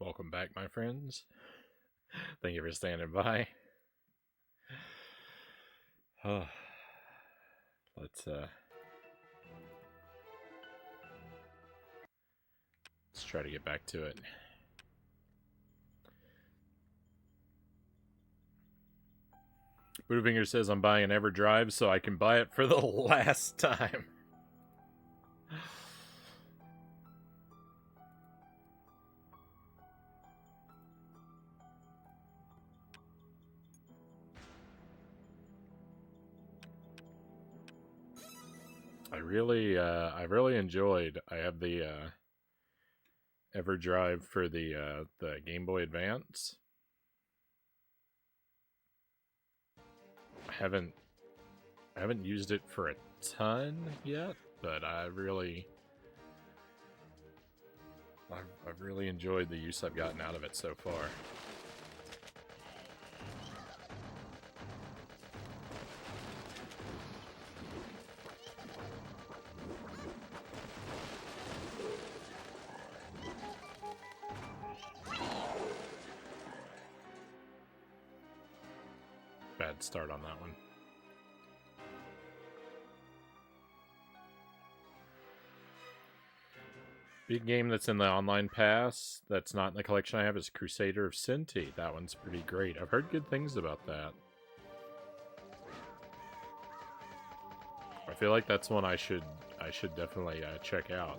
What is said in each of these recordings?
Welcome back, my friends. Thank you for standing by. Oh, let's try to get back to it. Boofinger says I'm buying an EverDrive so I can buy it for the last time. I really enjoyed. I have the EverDrive for the Game Boy Advance. I haven't used it for a ton yet, but I've really enjoyed the use I've gotten out of it so far. Bad start on that one. Big game that's in the online pass that's not in the collection I have is Crusader of Sinti. That one's pretty great. I've heard good things about that. I feel like that's one I should definitely check out.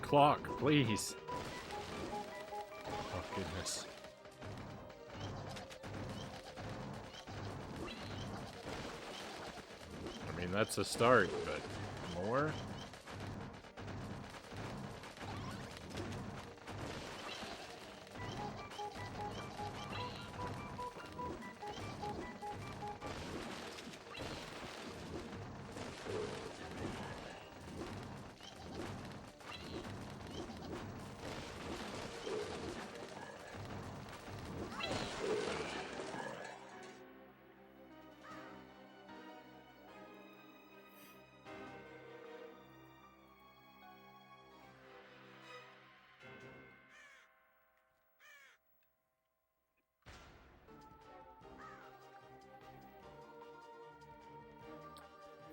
Clock, please. Oh, goodness. I mean, that's a start, but more?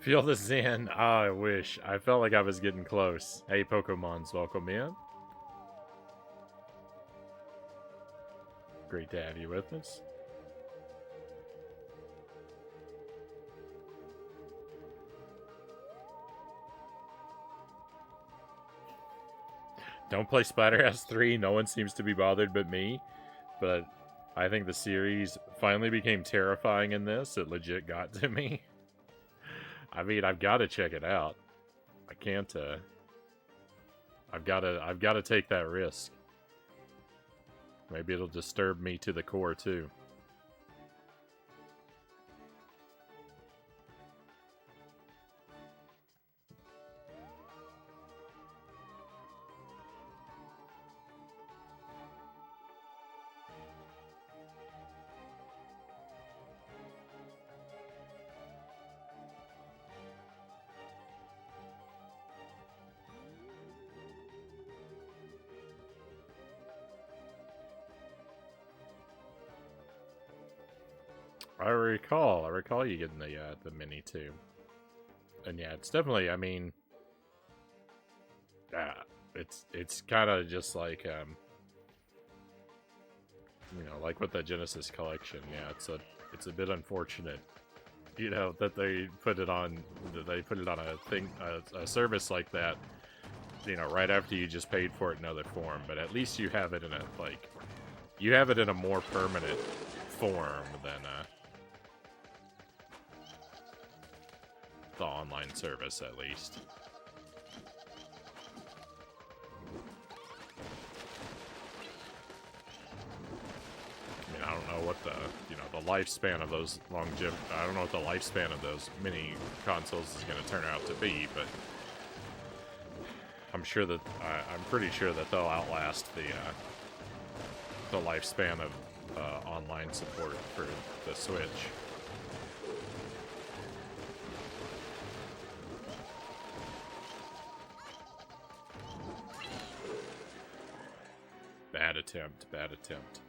Feel the Zen. Ah, I wish. I felt like I was getting close. Hey, Pokemons, welcome in. Great to have you with us. Don't play Splatterhouse 3. No one seems to be bothered but me. But I think the series finally became terrifying in this. It legit got to me. I mean, I've got to check it out. I can't. I've got to take that risk. Maybe it'll disturb me to the core too. I recall you getting the mini too. And yeah, it's definitely, I mean, it's kind of just like you know, like with the Genesis collection. Yeah, it's a bit unfortunate, you know, that they put it on a service like that, you know, right after you just paid for it in another form. But at least you have it in a you have it in a more permanent form than the online service, at least. I mean, I don't know what the, you know, the lifespan of those I don't know what the lifespan of those mini consoles is going to turn out to be, but I'm sure that I'm pretty sure that they'll outlast the lifespan of online support for the Switch. Bad attempt, bad attempt.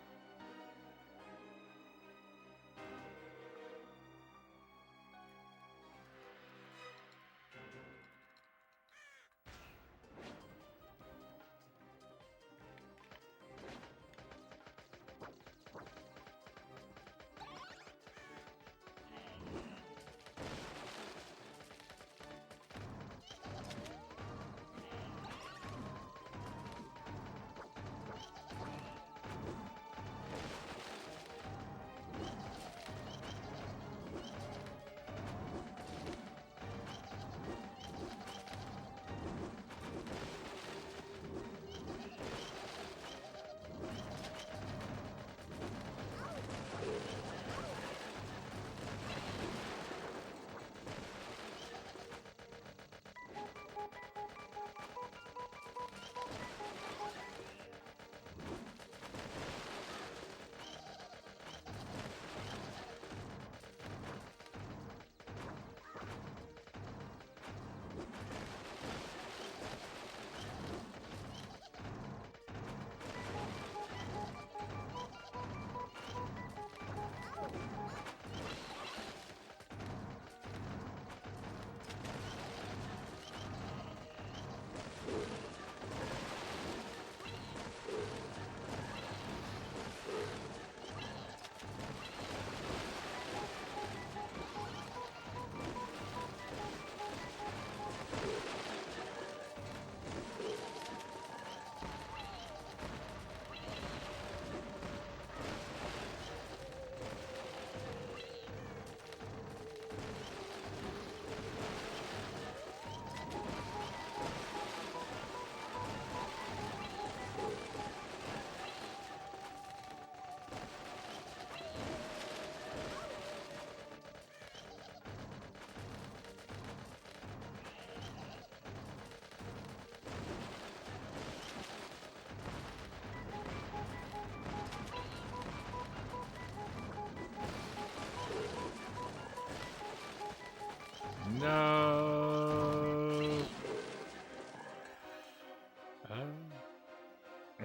No.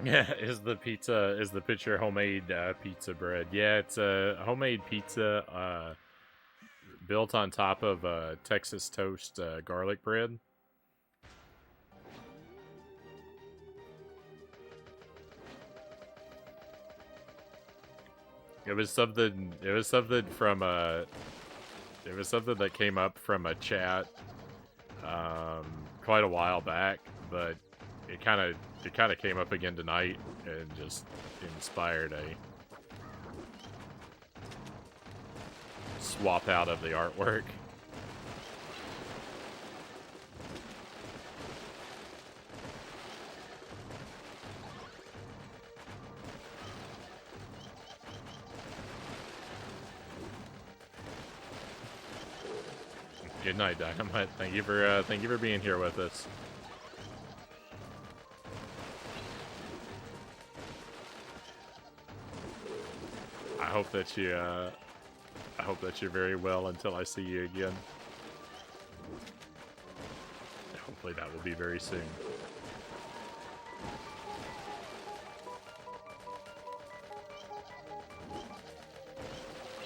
Yeah, is the picture homemade pizza bread? Yeah, it's a homemade pizza. built on top of Texas toast garlic bread. It was something. It was something from a. It was something that came up from a chat, quite a while back, but it kind of came up again tonight and just inspired a swap out of the artwork. Good night, Dynamite. Thank you for being here with us. I hope that you're very well until I see you again. Hopefully that will be very soon.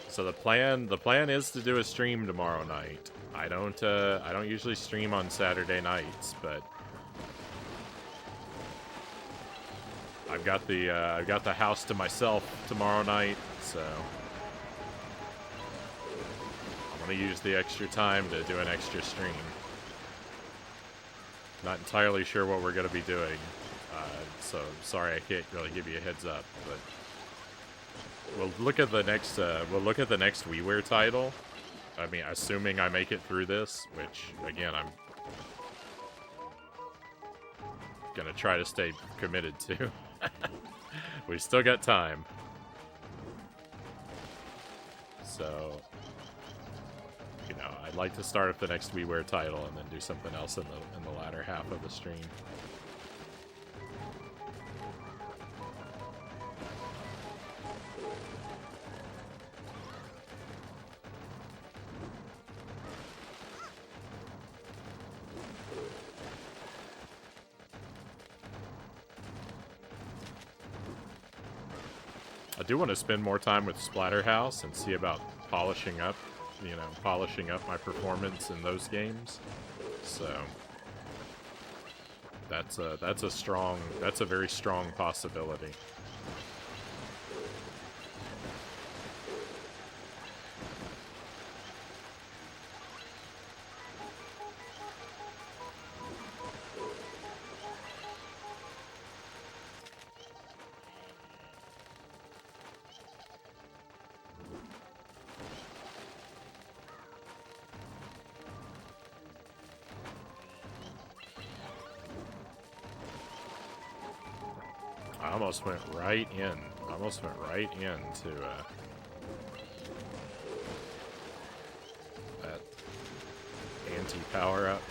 So the plan is to do a stream tomorrow night. I don't usually stream on Saturday nights, but I've got the house to myself tomorrow night, so I'm gonna use the extra time to do an extra stream. Not entirely sure what we're gonna be doing, so sorry I can't really give you a heads up, but we'll look at the next WiiWare title. I mean, assuming I make it through this, which, again, I'm gonna try to stay committed to. We still got time. So, you know, I'd like to start up the next WiiWare title and then do something else in the latter half of the stream. I do want to spend more time with Splatterhouse and see about polishing up my performance in those games. So that's a very strong possibility. Almost went right into that anti-power up.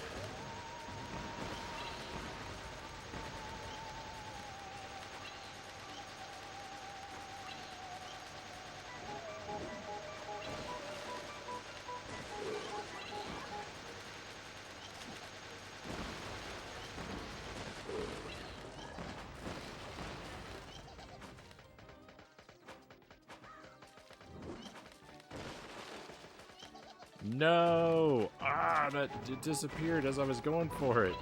No! Ah, it disappeared as I was going for it.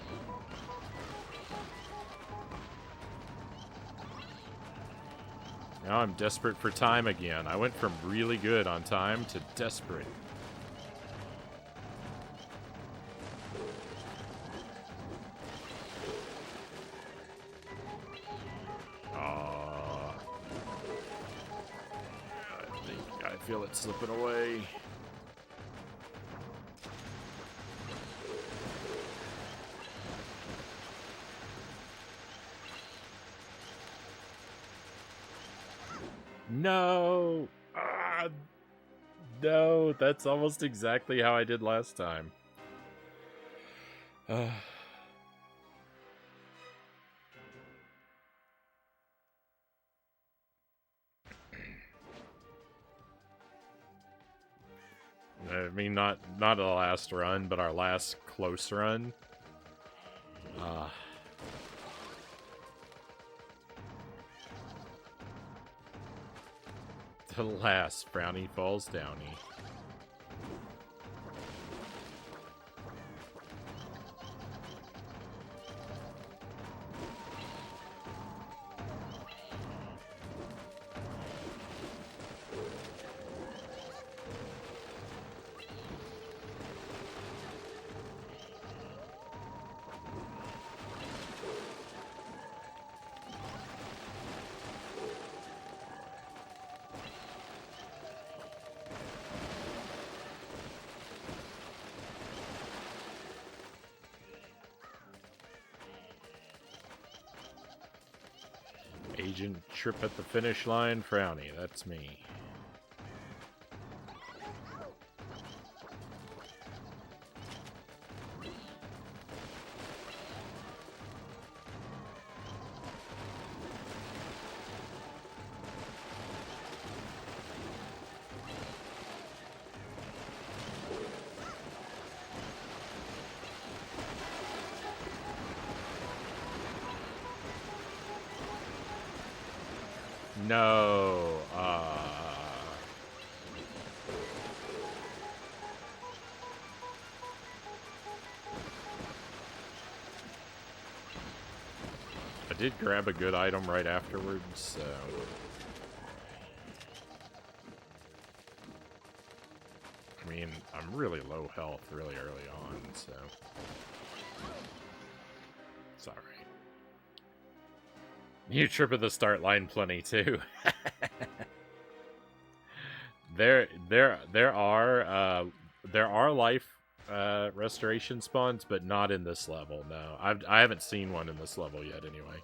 Now I'm desperate for time again. I went from really good on time to desperate. I feel it slipping away. No! Ah, no, that's almost exactly how I did last time. I mean, not the last run, but our last close run. The last Frownie falls downy. Agent trip at the finish line, Frownie. That's me. No. I did grab a good item right afterwards, so... I mean, I'm really low health really early on, so... It's alright. You trip at the start line plenty, too. There are life restoration spawns, but not in this level. No, I haven't seen one in this level yet. Anyway.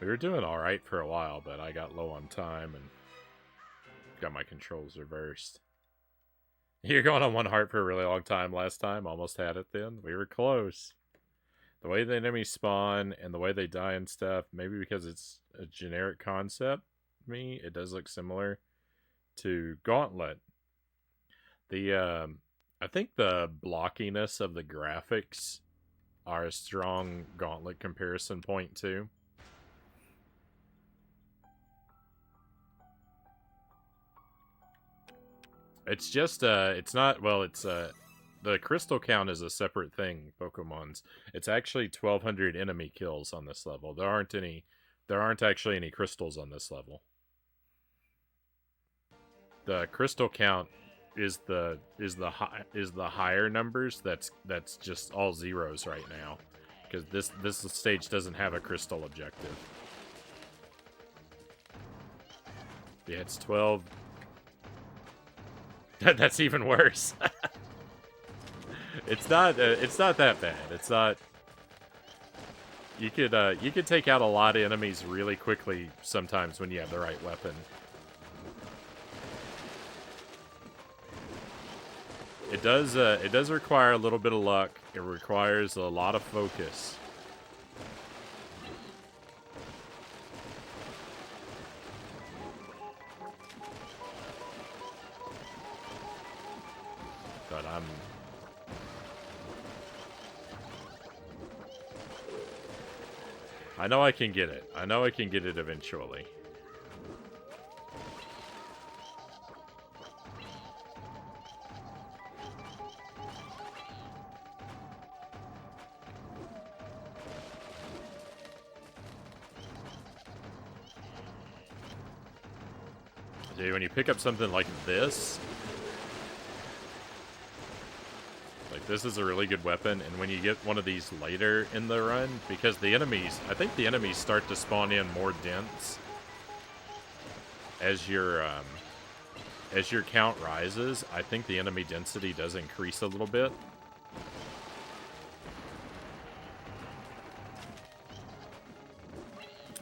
We were doing alright for a while, but I got low on time and got my controls reversed. You're going on 1 heart for a really long time last time. Almost had it then. We were close. The way the enemies spawn and the way they die and stuff, maybe because it's a generic concept, it does look similar to Gauntlet. I think the blockiness of the graphics are a strong Gauntlet comparison point too. It's just, it's not, well, it's, the crystal count is a separate thing, Pokemon's. It's actually 1,200 enemy kills on this level. There aren't actually any crystals on this level. The crystal count is the higher numbers. That's just all zeros right now, because this stage doesn't have a crystal objective. Yeah, it's 12. That's even worse. It's not that bad. It's not. You could take out a lot of enemies really quickly sometimes when you have the right weapon. It does require a little bit of luck. It requires a lot of focus. But I know I can get it. I know I can get it eventually. Dude, when you pick up something like this, this is a really good weapon, and when you get one of these later in the run, because I think the enemies start to spawn in more dense as your count rises. I think the enemy density does increase a little bit.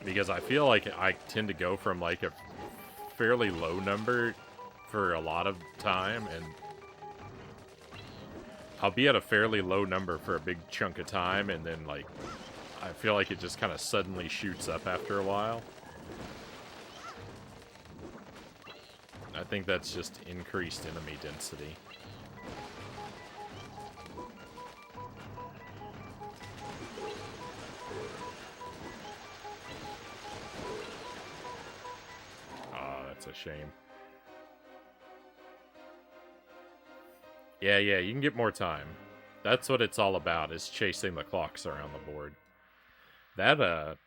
Because I feel like I tend to go from like a fairly low number for a lot of time, and I'll be at a fairly low number for a big chunk of time, and then, like, I feel like it just kind of suddenly shoots up after a while. I think that's just increased enemy density. Oh, that's a shame. Yeah, you can get more time. That's what it's all about, is chasing the clocks around the board. That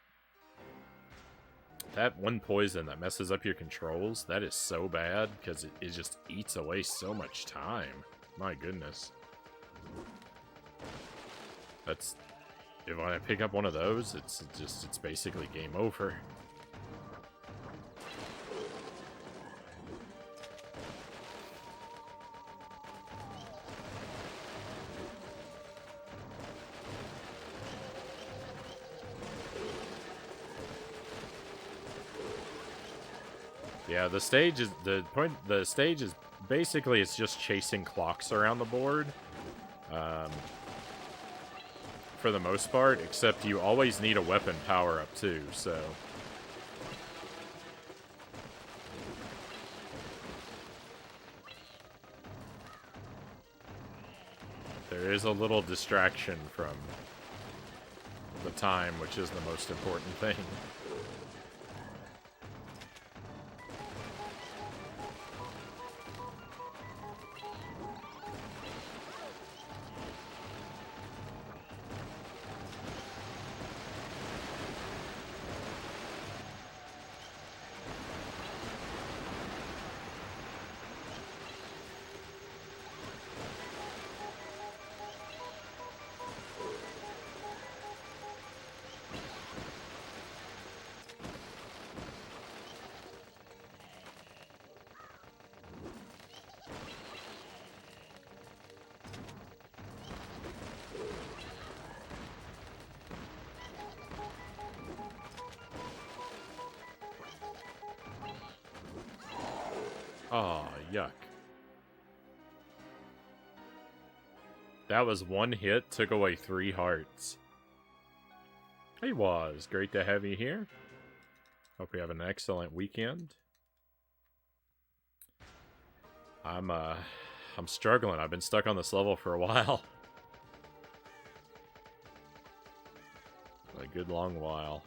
one poison that messes up your controls, that is so bad, because it just eats away so much time. My goodness. If I pick up one of those, it's basically game over. Yeah, the stage is basically, it's just chasing clocks around the board. For the most part, except you always need a weapon power-up too, so. There is a little distraction from the time, which is the most important thing. Oh, yuck. That was one hit, took away 3 hearts. Hey, Waz, great to have you here. Hope you have an excellent weekend. I'm struggling. I've been stuck on this level for a while. A good long while.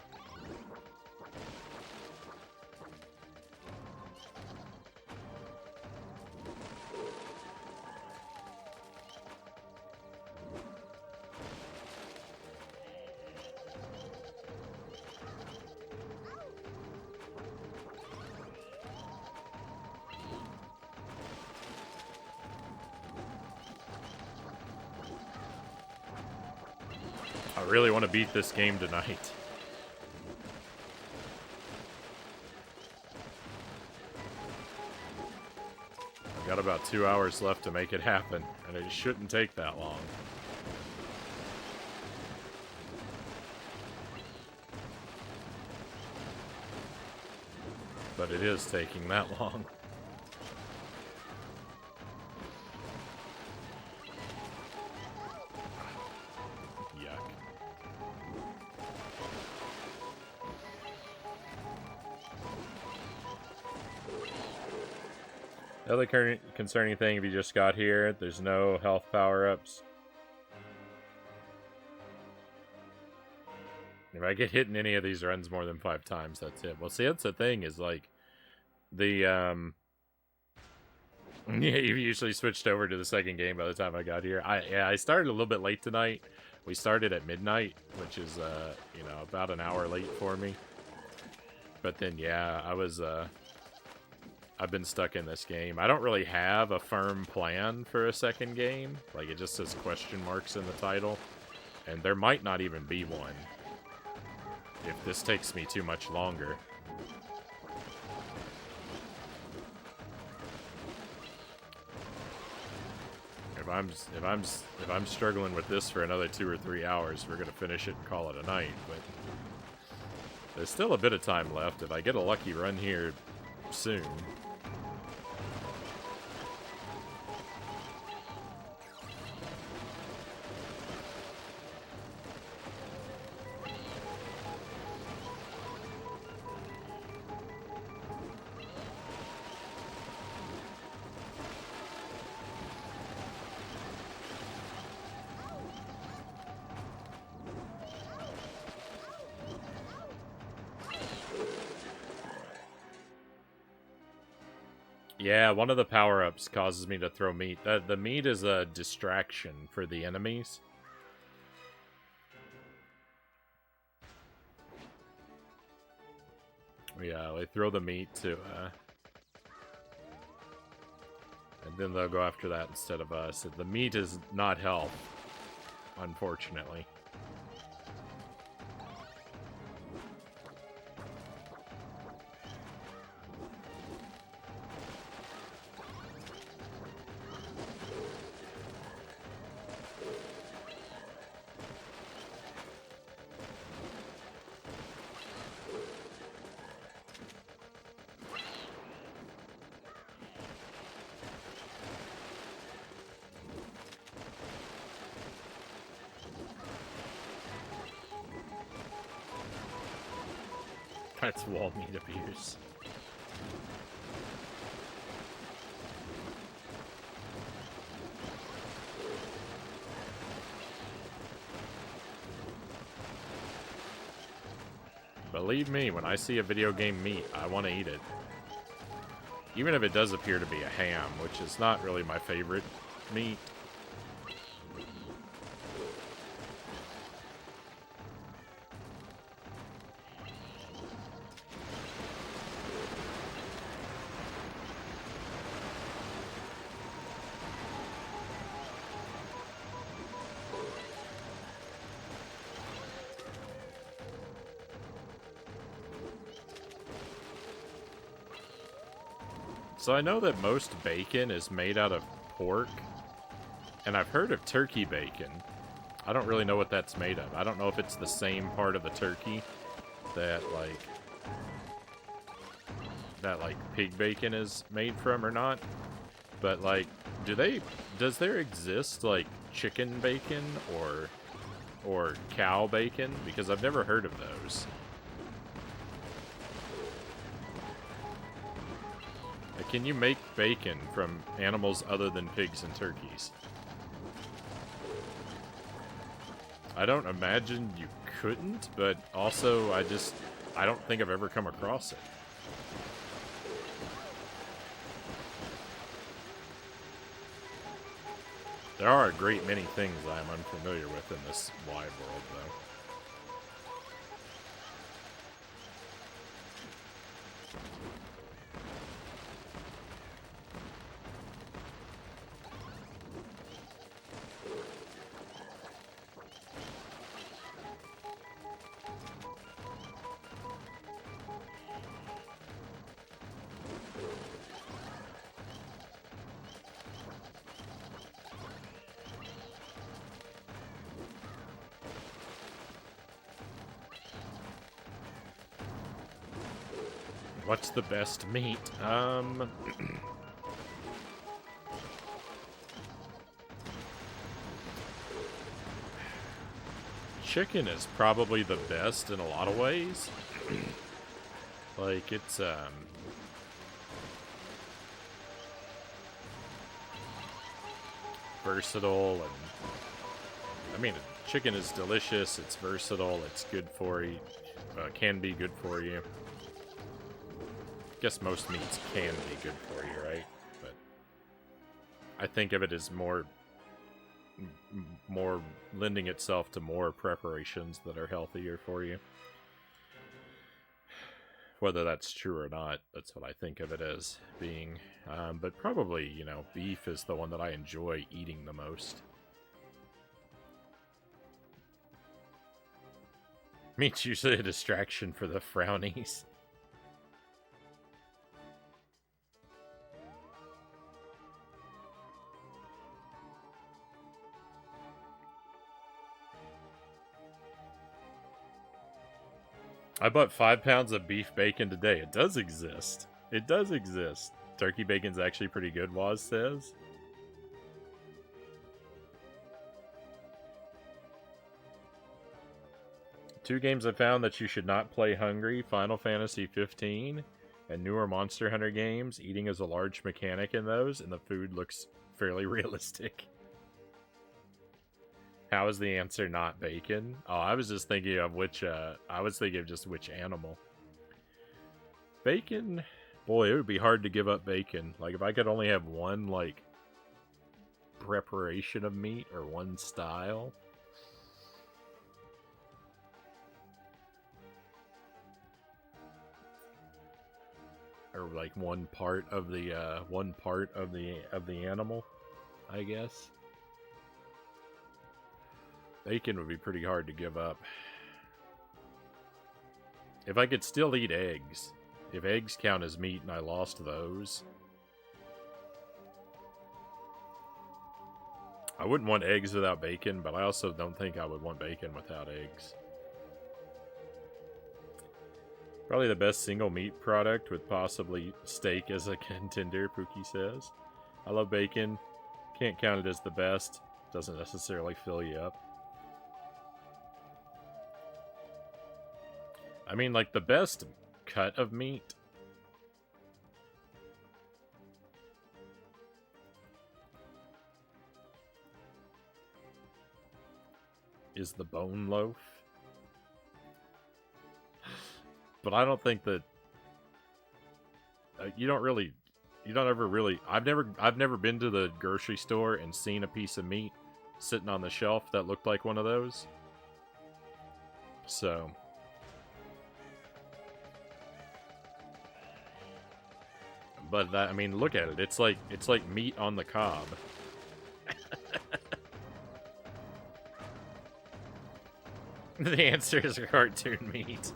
I really want to beat this game tonight. I've got about 2 hours left to make it happen, and it shouldn't take that long. But it is taking that long. The other concerning thing, if you just got here, there's no health power-ups. If I get hit in any of these runs more than 5 times, that's it. Well, see, that's the thing, is like, yeah, you usually switched over to the second game by the time I got here. I started a little bit late tonight. We started at midnight, which is, you know, about an hour late for me. But then, yeah, I've been stuck in this game. I don't really have a firm plan for a second game. Like, it just says question marks in the title. And there might not even be one if this takes me too much longer. If I'm struggling with this for another 2 or 3 hours, we're gonna finish it and call it a night. But there's still a bit of time left. If I get a lucky run here soon. Yeah, one of the power-ups causes me to throw meat. The meat is a distraction for the enemies. Yeah, they throw the meat to, and then they'll go after that instead of us. The meat is not health, unfortunately. That's wall meat abuse. Believe me, when I see a video game meat, I want to eat it. Even if it does appear to be a ham, which is not really my favorite meat. So I know that most bacon is made out of pork, and I've heard of turkey bacon. I don't really know what that's made of. I don't know if it's the same part of the turkey that, like, that like pig bacon is made from or not, but like, does there exist like chicken bacon or cow bacon? Because I've never heard of those. Like, can you make bacon from animals other than pigs and turkeys? I don't imagine you couldn't, but also I don't think I've ever come across it. There are a great many things I am unfamiliar with in this wide world, though. What's the best meat? Chicken is probably the best in a lot of ways. Like, it's, versatile, and I mean, chicken is delicious, it's versatile, it's good for you, can be good for you. I guess most meats can be good for you, right? But I think of it as more lending itself to more preparations that are healthier for you. Whether that's true or not, that's what I think of it as being. But probably, you know, beef is the one that I enjoy eating the most. Meat's usually a distraction for the Frownies. I bought 5 pounds of beef bacon today. It does exist. It does exist. Turkey bacon's actually pretty good, Waz says. Two games I found that you should not play hungry: Final Fantasy 15 and newer Monster Hunter games. Eating is a large mechanic in those, and the food looks fairly realistic. How is the answer not bacon? Oh, I was just thinking of which, I was thinking of just which animal. Bacon? Boy, it would be hard to give up bacon. Like, if I could only have one, like, preparation of meat or one style. Or, like, one part of the animal, I guess. Bacon would be pretty hard to give up. If I could still eat eggs. If eggs count as meat and I lost those. I wouldn't want eggs without bacon, but I also don't think I would want bacon without eggs. Probably the best single meat product, with possibly steak as a contender, Pookie says. I love bacon. Can't count it as the best. Doesn't necessarily fill you up. I mean, like, the best cut of meat is the bone loaf. But I don't think that you don't ever really. I've never been to the grocery store and seen a piece of meat sitting on the shelf that looked like one of those. So, but that, I mean, look at it. It's like meat on the cob. The answer is cartoon meat.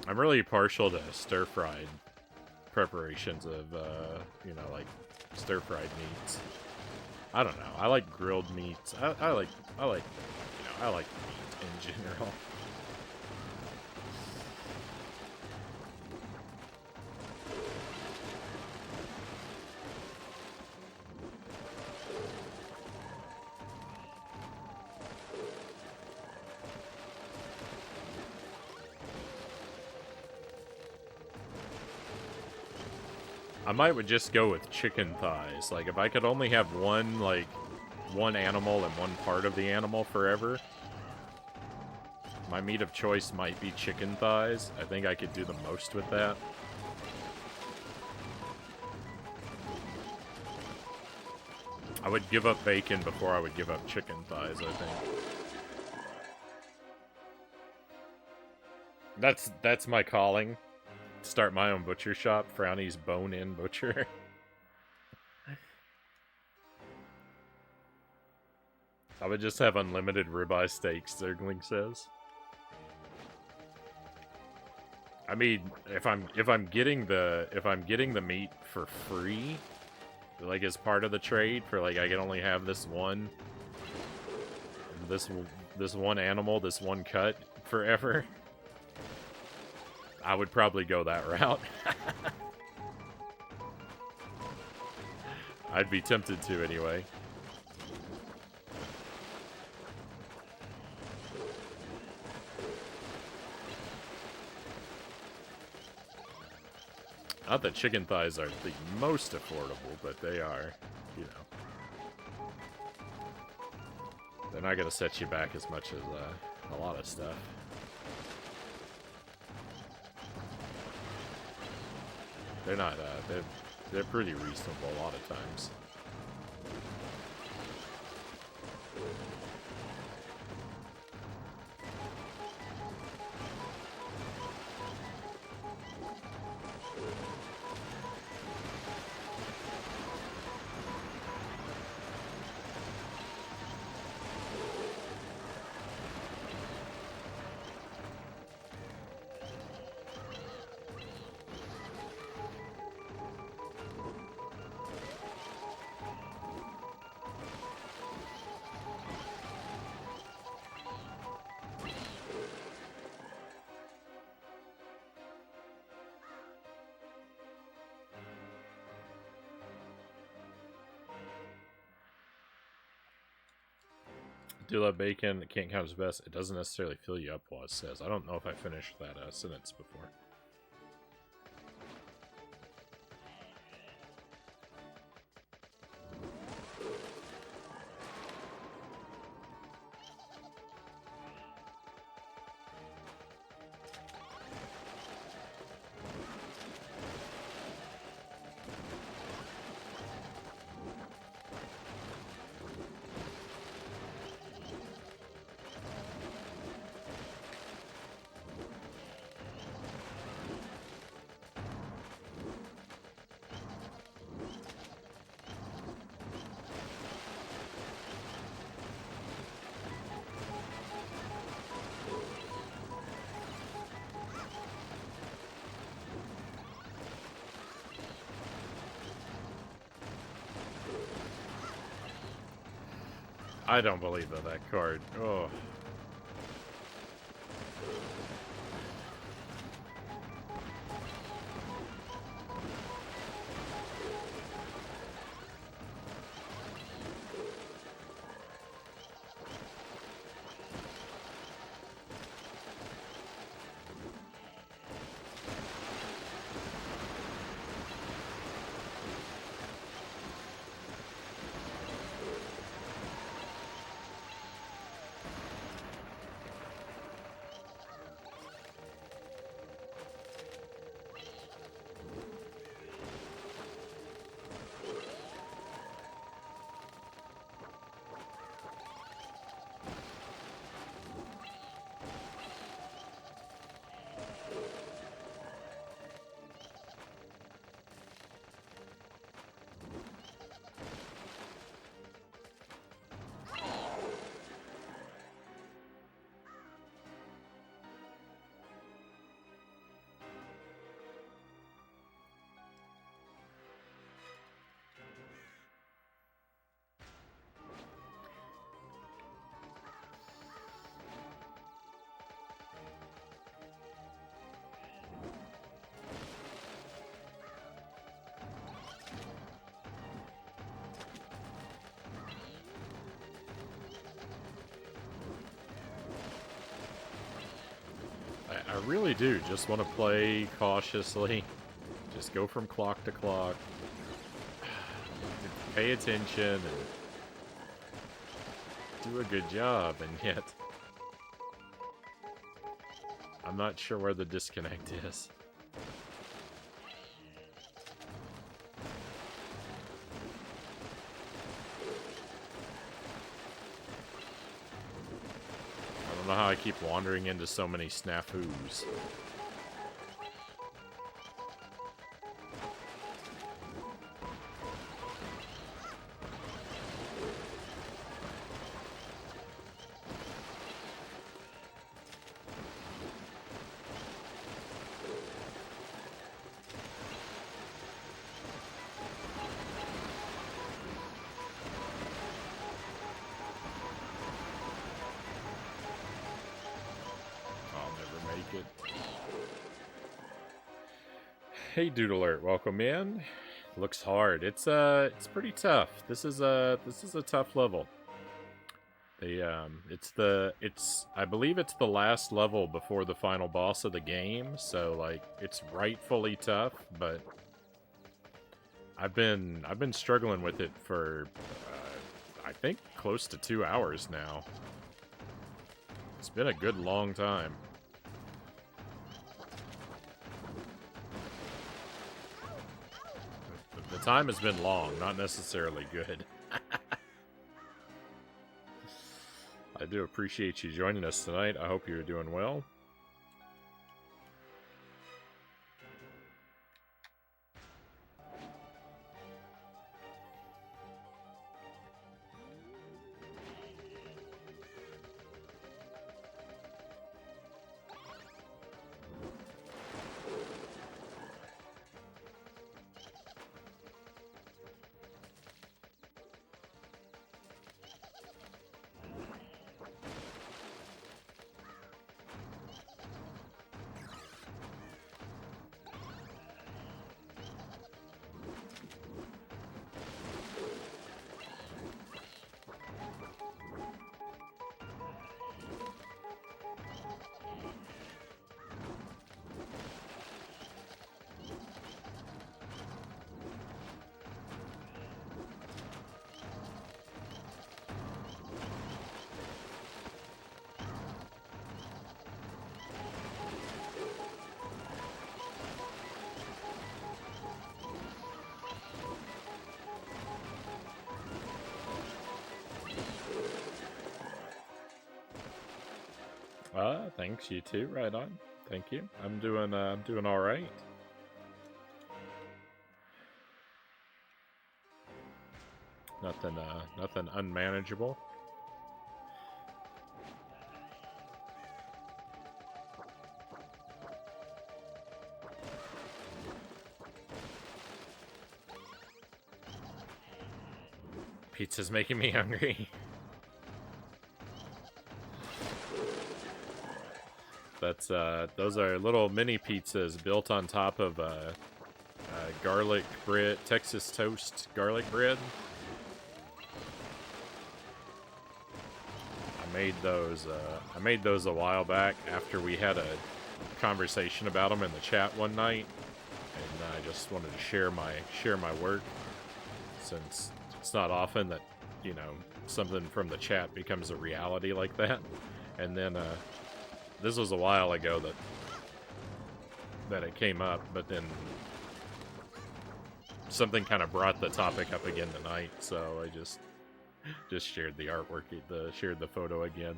I'm really partial to stir-fried preparations of, you know, like, stir-fried meats. I don't know. I like grilled meats. I like, you know, I like meat in general. I might would just go with chicken thighs. Like, if I could only have one, like, one animal and one part of the animal forever, my meat of choice might be chicken thighs. I think I could do the most with that. I would give up bacon before I would give up chicken thighs, I think. That's my calling. Start my own butcher shop, Frownie's Bone-In Butcher. I would just have unlimited ribeye steaks, Zergling says. I mean, if I'm getting the meat for free, like as part of the trade, for like I can only have this one animal, this one cut forever, I would probably go that route. I'd be tempted to anyway. Not that chicken thighs are the most affordable, but they are, you know. They're not going to set you back as much as a lot of stuff. They're not, they're pretty reasonable a lot of times. Do love bacon, it can't count as best. It doesn't necessarily fill you up while it says. I don't know if I finished that sentence before. I don't believe that card. Oh. I really do just want to play cautiously. Just go from clock to clock. Pay attention and do a good job, and yet I'm not sure where the disconnect is. I don't know how I keep wandering into so many snafus. Hey Doodalert, welcome in. Looks hard. It's pretty tough. This is a tough level. I believe it's the last level before the final boss of the game, so like it's rightfully tough, but I've been struggling with it for I think close to 2 hours now. It's been a good long time. The time has been long, not necessarily good. I do appreciate you joining us tonight. I hope you're doing well. Thanks, you too. Right on. Thank you. I'm doing all right. Nothing unmanageable. Pizza's making me hungry. Those are little mini pizzas built on top of garlic bread, Texas toast garlic bread. I made those a while back after we had a conversation about them in the chat one night, and I just wanted to share my work, since it's not often that, you know, something from the chat becomes a reality like that. And then this was a while ago that it came up, but then something kind of brought the topic up again tonight, so I just shared the artwork, shared the photo again.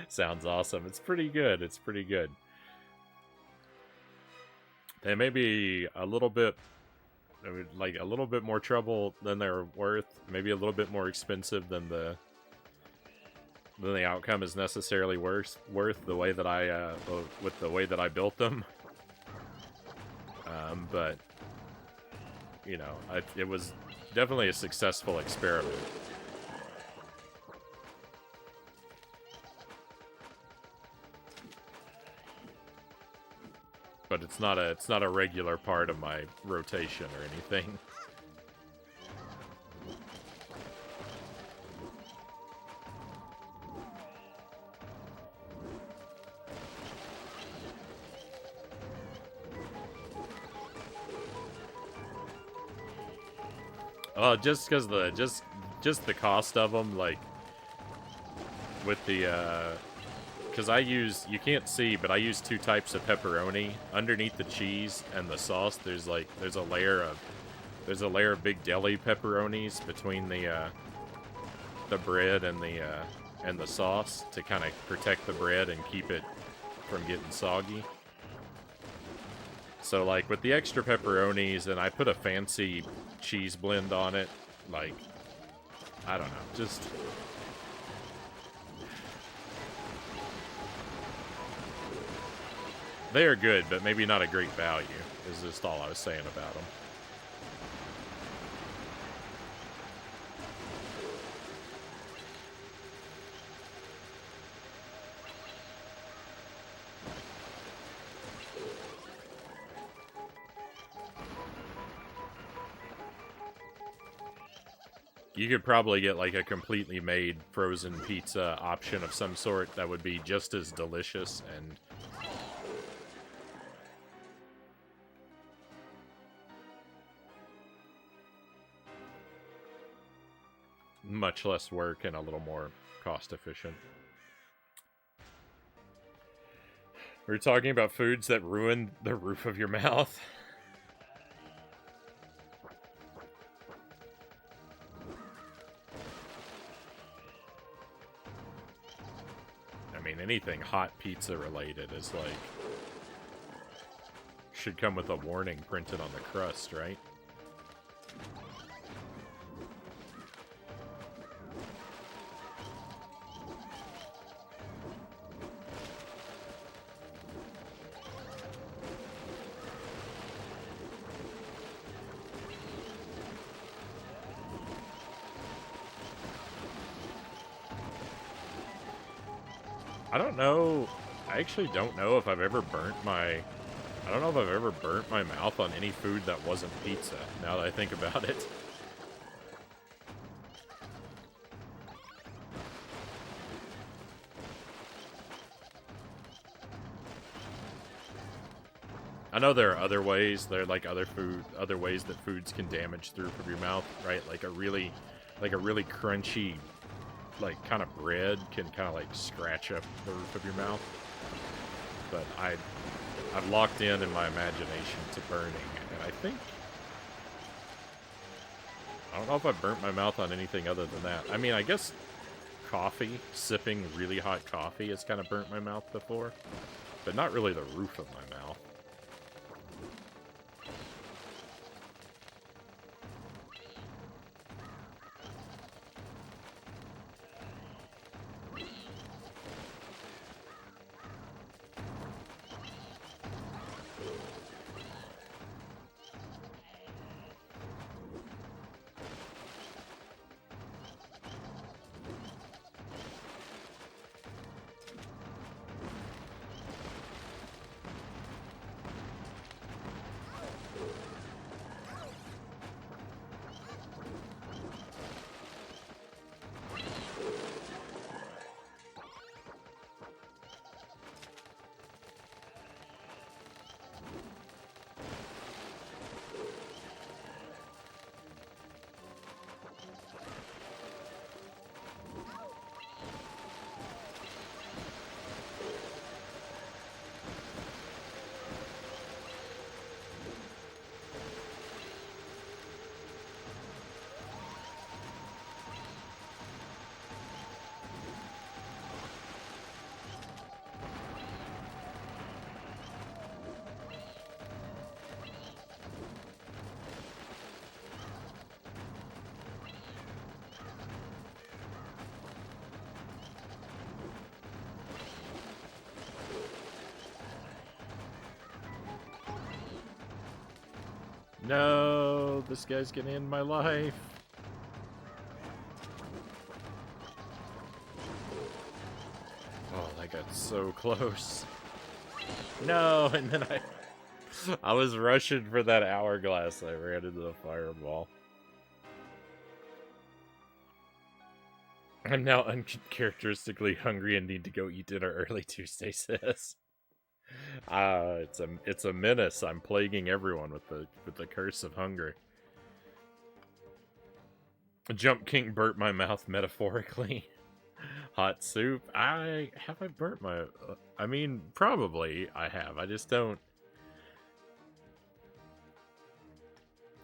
Sounds awesome. It's pretty good. It's pretty good. They may be a little bit, like a little bit more trouble than they're worth. Maybe a little bit more expensive than the outcome is necessarily worth the way that with the way that I built them. But you know, it was definitely a successful experiment. But it's not a regular part of my rotation or anything. Just because just the cost of them, like with the because you can't see, but I use two types of pepperoni underneath the cheese and the sauce. There's a layer of big deli pepperonis between the bread and the sauce to kind of protect the bread and keep it from getting soggy. So like with the extra pepperonis, and I put a fancy cheese blend on it, like I don't know, just they are good, but maybe not a great value, is just all I was saying about them. You could probably get like a completely made frozen pizza option of some sort that would be just as delicious and much less work and a little more cost efficient. We're talking about foods that ruin the roof of your mouth. I mean, anything hot pizza related is like should come with a warning printed on the crust, right? I don't know. I actually don't know if I've ever burnt my... I don't know if I've ever burnt my mouth on any food that wasn't pizza, now that I think about it. I know there are other ways. There are like other ways that foods can damage the roof of your mouth, right? Like a really crunchy, like kind of bread can kind of like scratch up the roof of your mouth. But I've locked in my imagination to burning, and I think I don't know if I've burnt my mouth on anything other than that. I mean, I guess coffee, sipping really hot coffee has kind of burnt my mouth before, but not really the roof of my mouth. No, this guy's gonna end my life. Oh, that got so close. No, and then I was rushing for that hourglass. I ran into the fireball. I'm now uncharacteristically hungry and need to go eat dinner early, Tuesday says. It's a menace. I'm plaguing everyone with the curse of hunger. Jump King burnt my mouth metaphorically. Hot soup. Have I burnt my... I mean, probably I have. I just don't...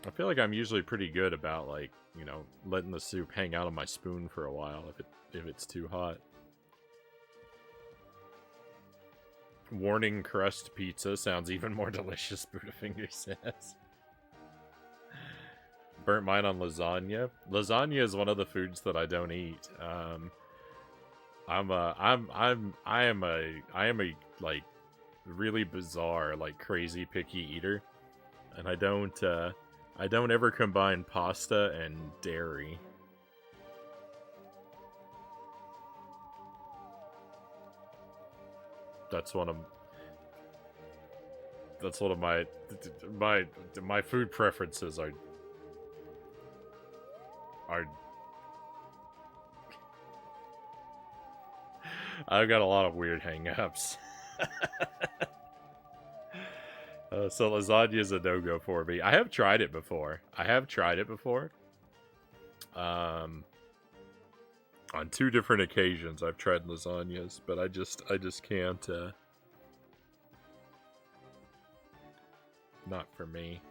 I feel like I'm usually pretty good about, like, you know, letting the soup hang out on my spoon for a while if it's too hot. Warning crust pizza sounds even more delicious, Budafinger says. Burnt mine on lasagna. Lasagna is one of the foods that I don't eat. I am a like really bizarre, like crazy picky eater, and I don't ever combine pasta and dairy. That's one of my food preferences are I've got a lot of weird hang-ups. So lasagna is a no-go for me. I have tried it before. On 2 different occasions I've tried lasagnas, but I just can't, not for me.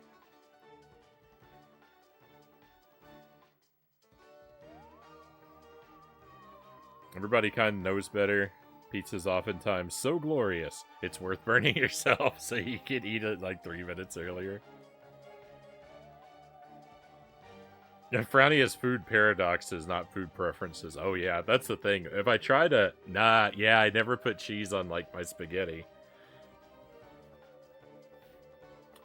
Everybody kind of knows better. Pizza's oftentimes so glorious, it's worth burning yourself so you can eat it like 3 minutes earlier. And Frownie has food paradoxes, not food preferences. Oh yeah, that's the thing. If I try to... I never put cheese on, like, my spaghetti.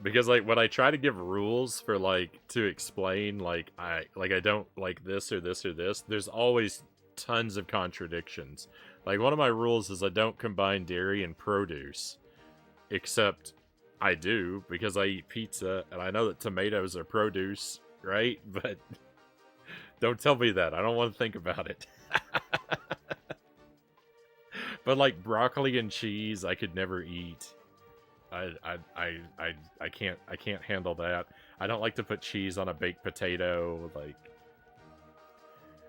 Because, like, when I try to give rules for, like, to explain, like, I don't like this or this or this, there's always tons of contradictions. Like, one of my rules is I don't combine dairy and produce. Except I do, because I eat pizza, and I know that tomatoes are produce, right? But don't tell me that. I don't want to think about it. But, like, broccoli and cheese, I could never eat. I can't handle that. I don't like to put cheese on a baked potato, like...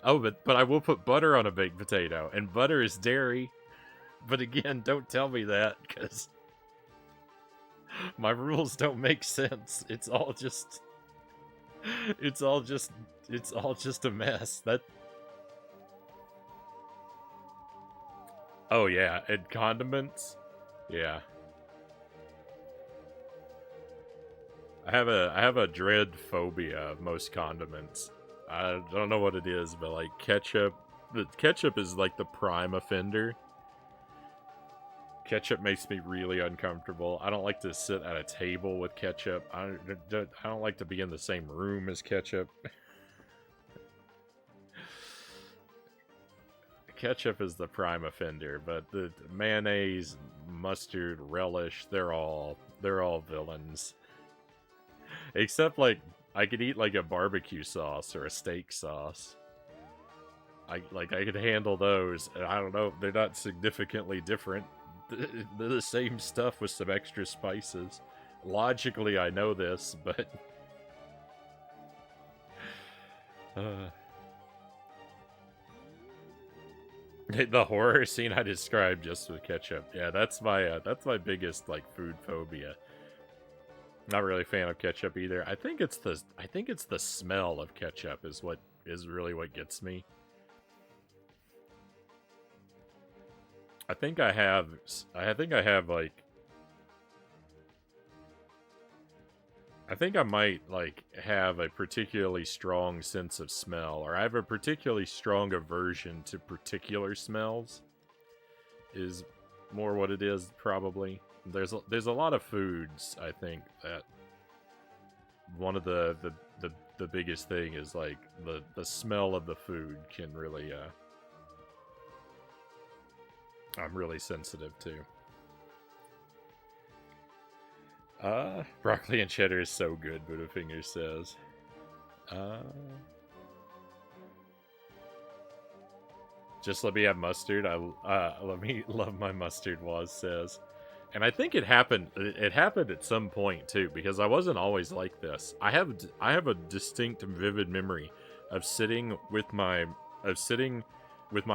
Oh, but I will put butter on a baked potato, and butter is dairy. But again, don't tell me that, because my rules don't make sense. It's all just a mess. Oh yeah, and condiments? Yeah. I have a dread phobia of most condiments. I don't know what it is, but like ketchup is like the prime offender. Ketchup makes me really uncomfortable. I don't like to sit at a table with ketchup. I don't like to be in the same room as ketchup. Ketchup is the prime offender, but the mayonnaise, mustard, relish, they're all villains. Except, like, I could eat, like, a barbecue sauce or a steak sauce. I could handle those. And I don't know, they're not significantly different. They're the same stuff with some extra spices. Logically, I know this, but... The horror scene I described just with ketchup. Yeah, that's my biggest, like, food phobia. Not really a fan of ketchup either. I think it's the smell of ketchup is really what gets me. I think I might, like, have a particularly strong sense of smell, or I have a particularly strong aversion to particular smells, is more what it is, probably. There's a lot of foods, I think, that one of the biggest thing is, like, the smell of the food can really, I'm really sensitive to. Broccoli and cheddar is so good, Budafinger says. Just let me have mustard. Let me love my mustard, Waz says. And I think it happened at some point too, because I wasn't always like this. I have a distinct and vivid memory of sitting with my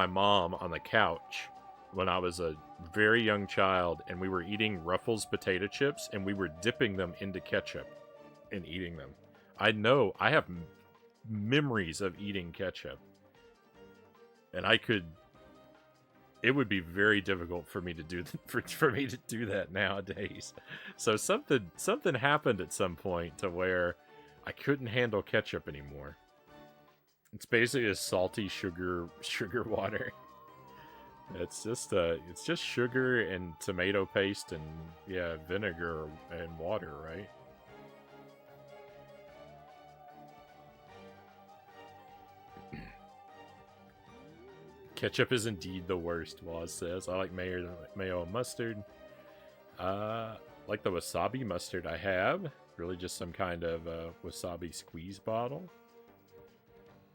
mom on the couch when I was a very young child, and we were eating Ruffles potato chips, and we were dipping them into ketchup and eating them. I know I have memories of eating ketchup, and it would be very difficult for me to do for me to do that nowadays. So something happened at some point to where I couldn't handle ketchup anymore. It's basically a salty sugar water. It's just sugar and tomato paste and vinegar and water, right? Ketchup is indeed the worst, Waz says. I like mayo and mustard. Like the wasabi mustard I have. Really just some kind of wasabi squeeze bottle.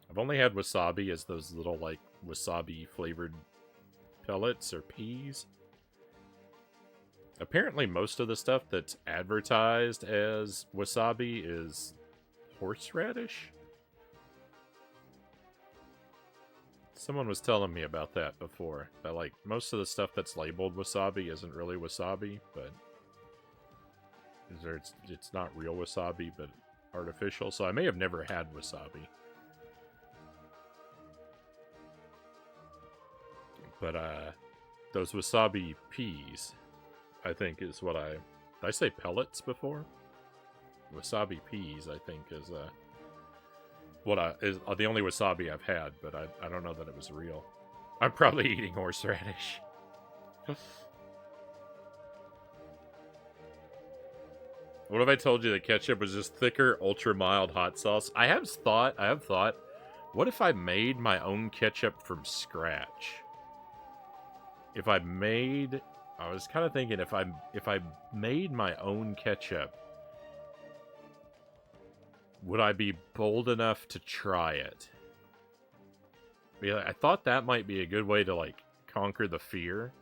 I've only had wasabi as those little, like, wasabi flavored pellets or peas. Apparently most of the stuff that's advertised as wasabi is horseradish. Someone was telling me about that before. That, like, most of the stuff that's labeled wasabi isn't really wasabi, but it's not real wasabi, but artificial. So I may have never had wasabi. But those wasabi peas, I think, is what did I say pellets before? Wasabi peas, I think, is the only wasabi I've had, but I don't know that it was real. I'm probably eating horseradish. What if I told you that ketchup was just thicker, ultra mild hot sauce? I have thought, what if I made my own ketchup from scratch? I was kind of thinking if I made my own ketchup, would I be bold enough to try it? I thought that might be a good way to, like, conquer the fear.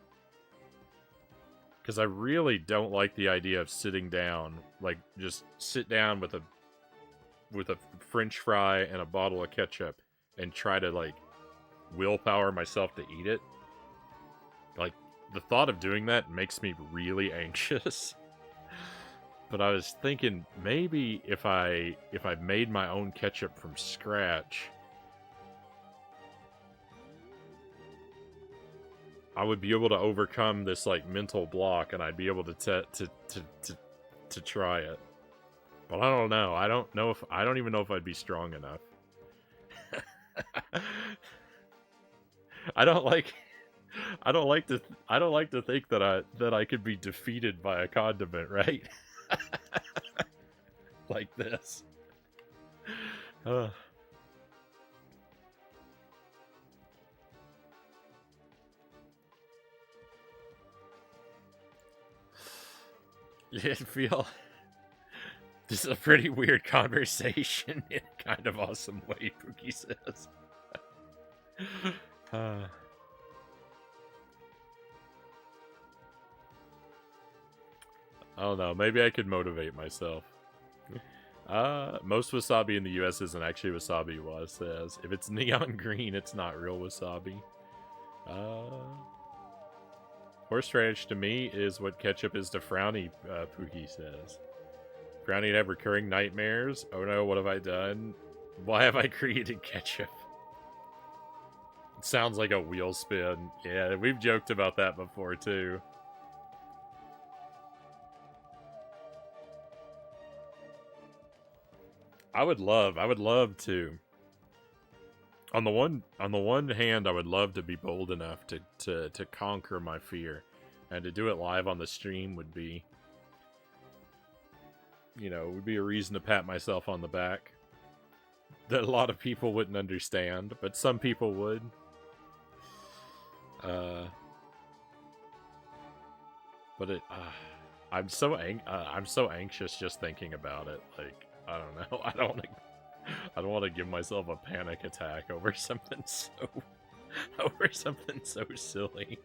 Because I really don't like the idea of sitting down, like, just sit down with a French fry and a bottle of ketchup and try to, like, willpower myself to eat it. Like, the thought of doing that makes me really anxious. But I was thinking maybe if I made my own ketchup from scratch, I would be able to overcome this, like, mental block, and I'd be able to try it. But I don't know. I don't even know if I'd be strong enough. I don't like to think that I could be defeated by a condiment, right? Like this. I feel this is a pretty weird conversation in a kind of awesome way, Pookie says. I don't know. Maybe I could motivate myself. Most wasabi in the US isn't actually wasabi, Waz says. If it's neon green, it's not real wasabi. Horseradish to me is what ketchup is to Frownie, Pookie says. Frownie have recurring nightmares. Oh no, what have I done? Why have I created ketchup? It sounds like a wheel spin. Yeah, we've joked about that before too. I would love to. On the one hand, I would love to be bold enough to conquer my fear, and to do it live on the stream would be, would be a reason to pat myself on the back. That a lot of people wouldn't understand, but some people would. But I'm so anxious just thinking about it. Like, I don't know. I don't want to give myself a panic attack over something so silly.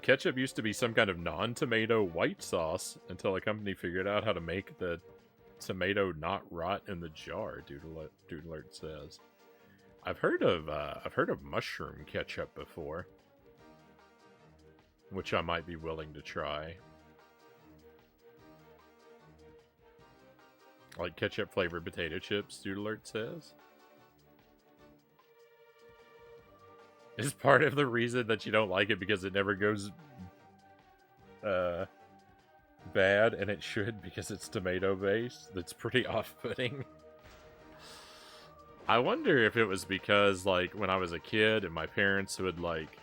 Ketchup used to be some kind of non-tomato white sauce until a company figured out how to make the tomato not rot in the jar, Doodlert says. I've heard of mushroom ketchup before, which I might be willing to try. Like ketchup flavored potato chips, Doodlert says. Is part of the reason that you don't like it because it never goes bad, and it should because it's tomato based? That's pretty off-putting. I wonder if it was because, like, when I was a kid and my parents would, like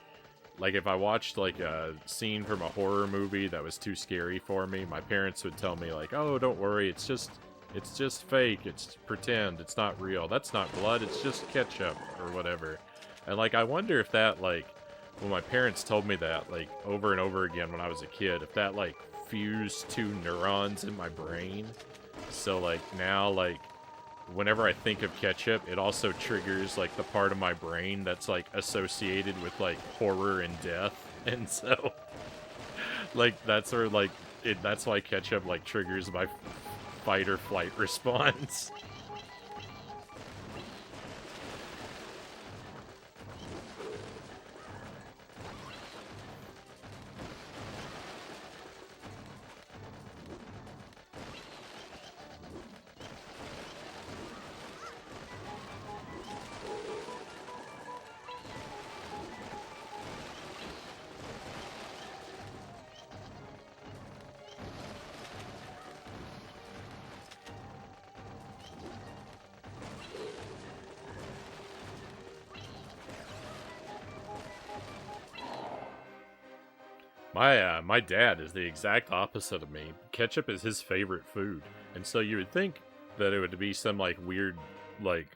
if I watched, like, a scene from a horror movie that was too scary for me, my parents would tell me, like, oh, don't worry, it's just fake, it's pretend, it's not real, that's not blood, it's just ketchup, or whatever. And, like, I wonder if that, like, when my parents told me that, like, over and over again when I was a kid, if that, like, fused two neurons in my brain. So, like, now, like, whenever I think of ketchup, it also triggers, like, the part of my brain that's, like, associated with, like, horror and death. And so, like, that's sort of, like, that's why ketchup, like, triggers my fight or flight response. My dad is the exact opposite of me. Ketchup is his favorite food. And so you would think that it would be some, like, weird, like,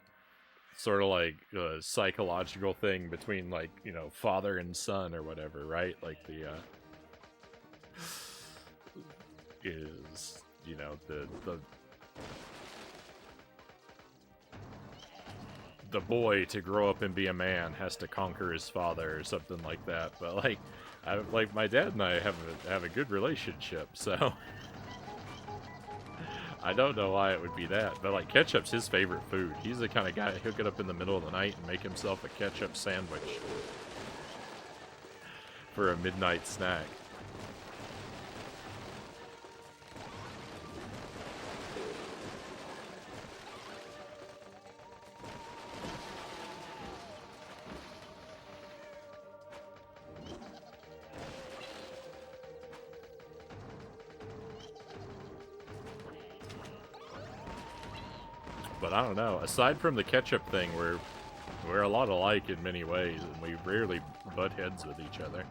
sort of, like, psychological thing between, like, you know, father and son or whatever, right? Like, the, is, you know, the boy to grow up and be a man has to conquer his father or something like that. But, like, like, my dad and I have a good relationship, so I don't know why it would be that. But, like, ketchup's his favorite food. He's the kind of guy he'll get up in the middle of the night and make himself a ketchup sandwich for a midnight snack. But I don't know. Aside from the ketchup thing, we're a lot alike in many ways, and we rarely butt heads with each other.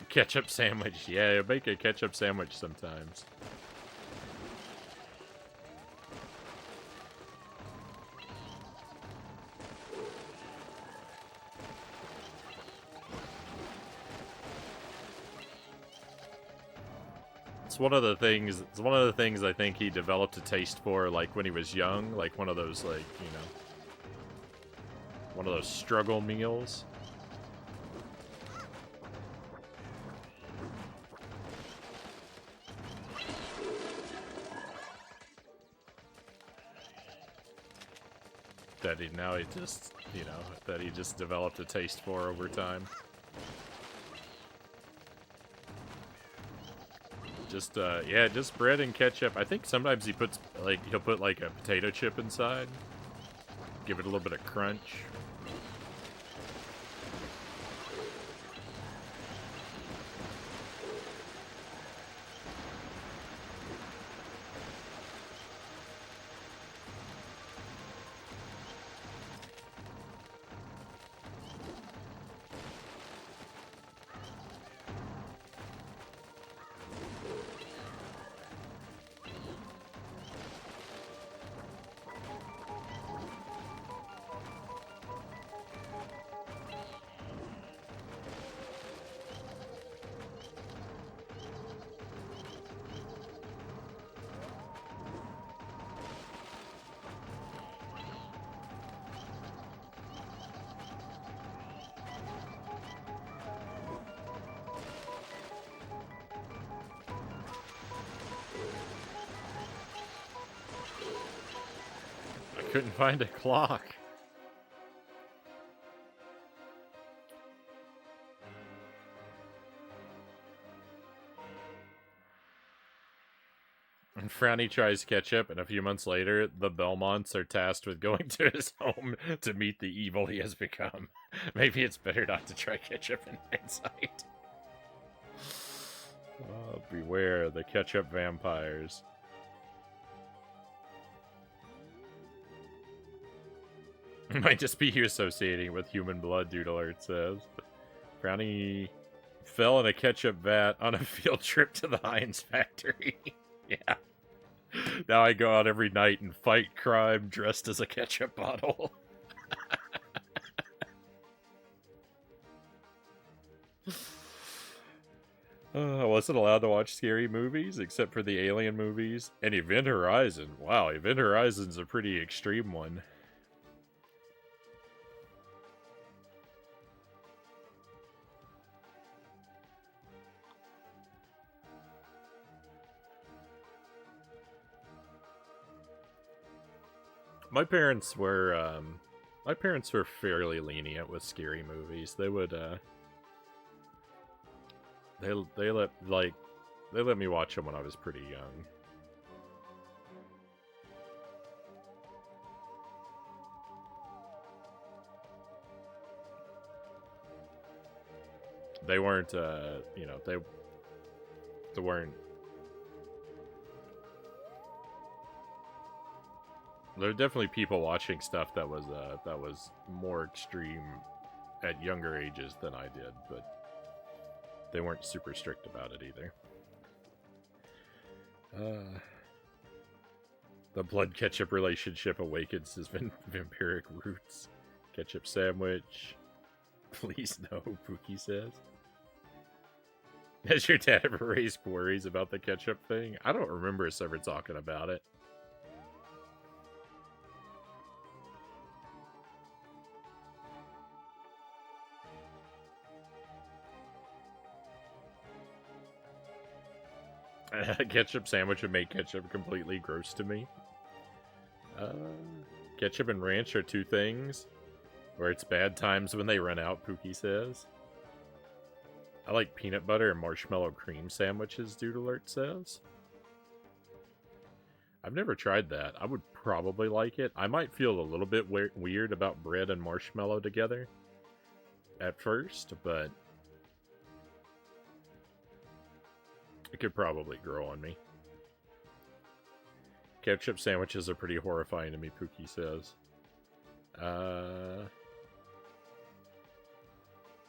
Ketchup sandwich. Yeah, make a ketchup sandwich sometimes. It's one of the things I think he developed a taste for, like, when he was young, like one of those, like, you know, one of those struggle meals. That he just, you know, that he just developed a taste for over time. Just, yeah, just bread and ketchup. I think sometimes he'll put, like, a potato chip inside. Give it a little bit of crunch. Couldn't find a clock. And Frownie tries ketchup, and a few months later, the Belmonts are tasked with going to his home to meet the evil he has become. Maybe it's better not to try ketchup in hindsight. Oh, beware the ketchup vampires. Might just be you associating with human blood, Dude Alert says. Frownie fell in a ketchup vat on a field trip to the Heinz factory. Yeah. Now I go out every night and fight crime dressed as a ketchup bottle. I wasn't allowed to watch scary movies except for the Alien movies. And Event Horizon. Wow, Event Horizon's a pretty extreme one. My parents were fairly lenient with scary movies. They would they let me watch them when I was pretty young. They weren't you know, they weren't. There are definitely people watching stuff that was more extreme at younger ages than I did, but they weren't super strict about it either. The blood ketchup relationship awakens his vampiric roots. Ketchup sandwich. Please no, Pookie says. Has your dad ever raised worries about the ketchup thing? I don't remember us ever talking about it. A ketchup sandwich would make ketchup completely gross to me. Ketchup and ranch are two things where it's bad times when they run out, Pookie says. I like peanut butter and marshmallow cream sandwiches, Dude Alert says. I've never tried that. I would probably like it. I might feel a little bit weird about bread and marshmallow together at first, but it could probably grow on me. Ketchup sandwiches are pretty horrifying to me, Pookie says.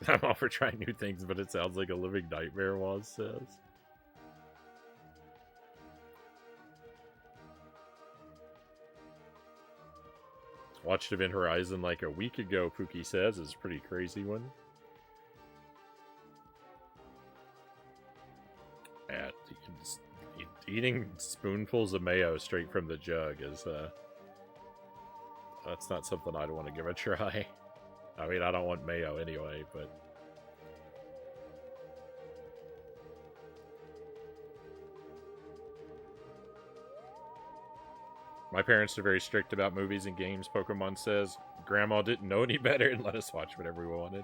I'm all for trying new things, but it sounds like a living nightmare, Waz says. Watched Event Horizon like a week ago, Pookie says. It's a pretty crazy one. Eating spoonfuls of mayo straight from the jug is, that's not something I'd want to give a try. I mean, I don't want mayo anyway, but... My parents are very strict about movies and games, Pokemon says. Grandma didn't know any better and let us watch whatever we wanted.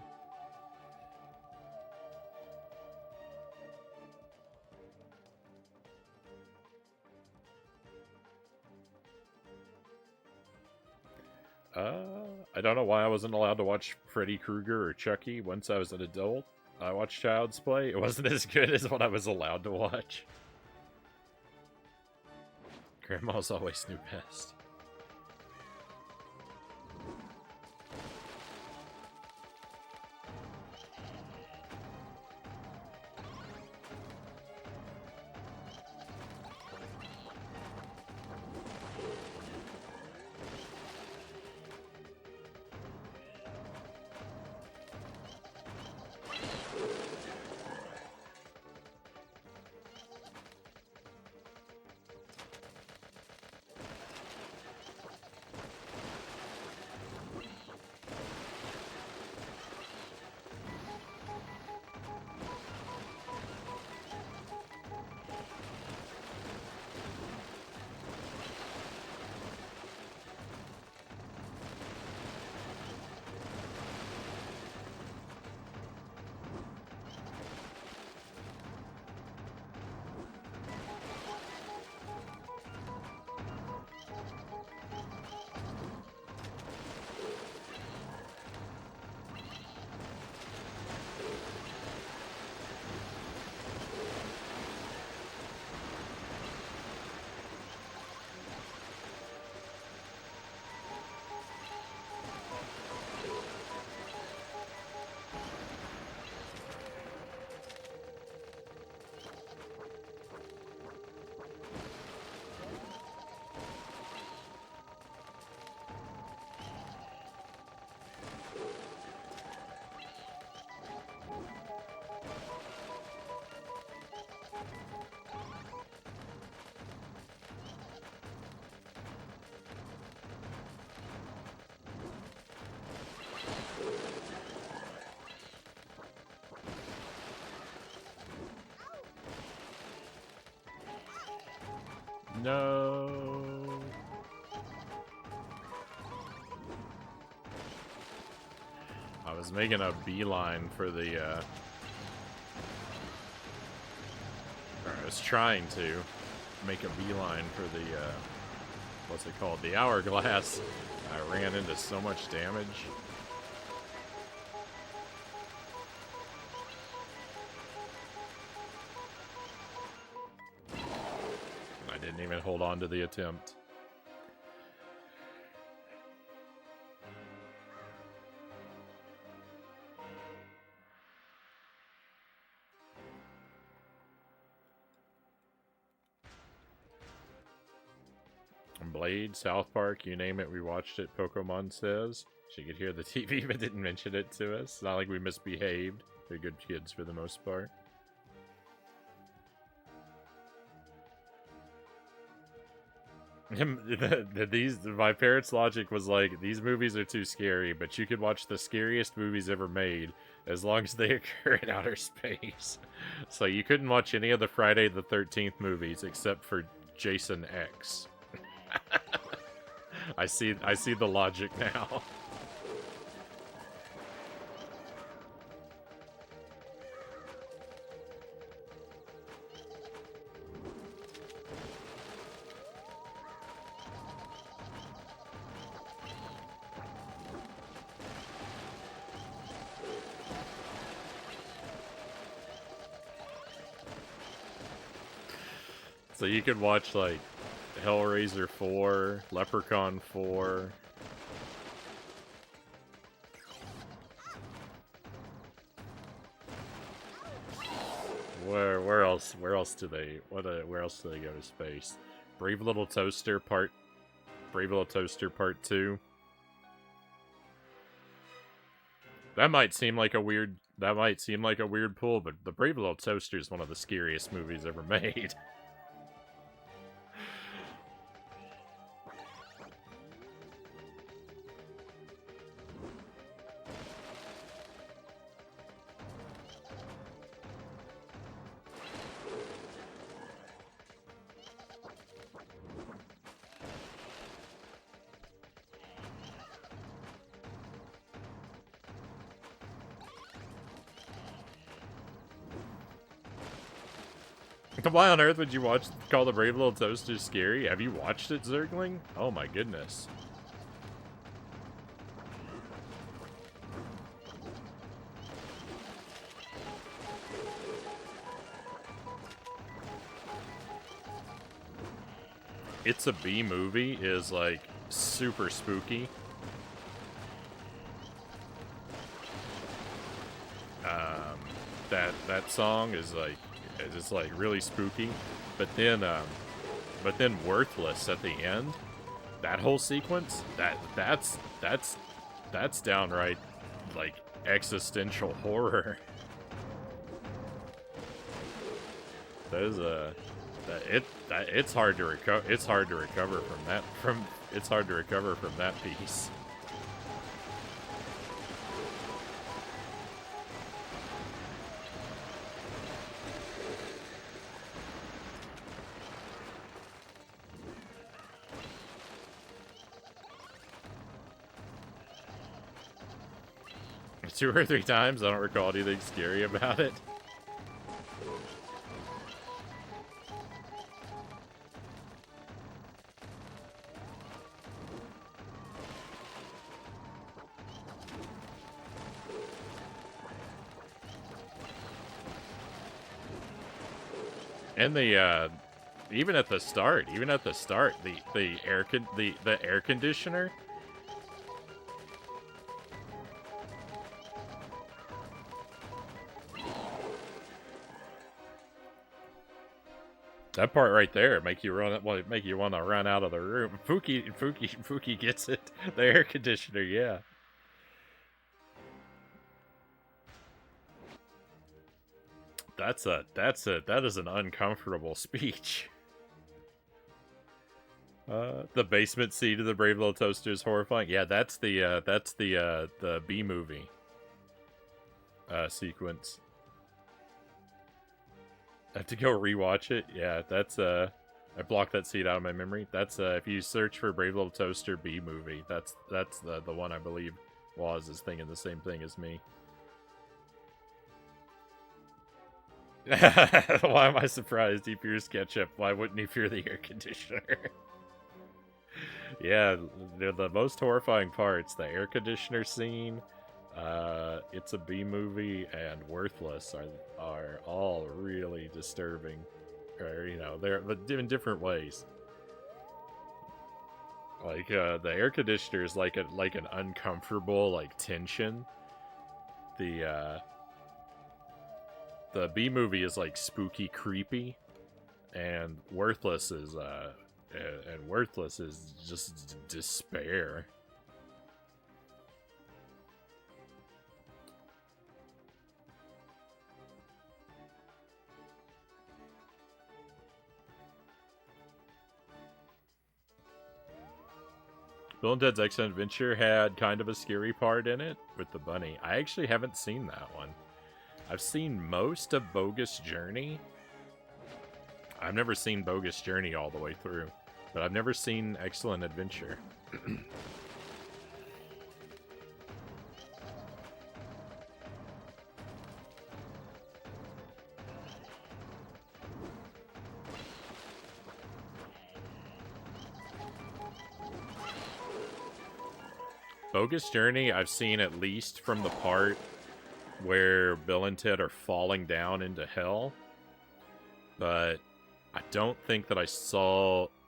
I don't know why I wasn't allowed to watch Freddy Krueger or Chucky once I was an adult. I watched Child's Play. It wasn't as good as what I was allowed to watch. Grandma's always knew best. No. I was making a beeline for the, or I was trying to make a beeline for the, what's it called? The hourglass. I ran into so much damage. I didn't even hold on to the attempt. Blade, South Park, you name it, we watched it, Pokemon says. She could hear the TV but didn't mention it to us. It's not like we misbehaved. They're good kids for the most part. My parents' logic was like, these movies are too scary, but you could watch the scariest movies ever made as long as they occur in outer space. So you couldn't watch any of the Friday the 13th movies except for Jason X. I see the logic now. So you could watch, like, Hellraiser 4, Leprechaun 4. Where else do they where else do they go to space? Brave Little Toaster Part 2. That might seem like a weird pull, but the Brave Little Toaster is one of the scariest movies ever made. Why on earth would you call the Brave Little Toaster scary? Have you watched it, Zergling? Oh my goodness. It's a B movie is like super spooky. That song is like it's like really spooky, but then Worthless at the end, that whole sequence, that's downright like existential horror. There's it's hard to recover. It's hard to recover from that. It's hard to recover from that piece. Two or three times. I don't recall anything scary about it. And the even at the start, the air conditioner. That part right there make you want to run out of the room. Fuki gets it. The air conditioner, yeah. That is an uncomfortable speech. The basement scene of the Brave Little Toaster is horrifying. Yeah, that's the B movie sequence. I have to go rewatch it. Yeah, that's I blocked that seed out of my memory. That's if you search for Brave Little Toaster B movie, that's the one I believe Waz is thinking the same thing as me. Why am I surprised? He fears ketchup. Why wouldn't he fear the air conditioner? Yeah, they're the most horrifying parts. The air conditioner scene, It's a B movie, and Worthless are all really disturbing. Or, you know, they're in different ways. Like, the air conditioner is like an uncomfortable, like, tension. The B movie is, like, spooky, creepy. And Worthless is just despair. Bill and Ted's Excellent Adventure had kind of a scary part in it with the bunny. I actually haven't seen that one. I've seen most of Bogus Journey. I've never seen Bogus Journey all the way through, but I've never seen Excellent Adventure. Bogus Journey, I've seen at least from the part where Bill and Ted are falling down into hell. But I don't think that I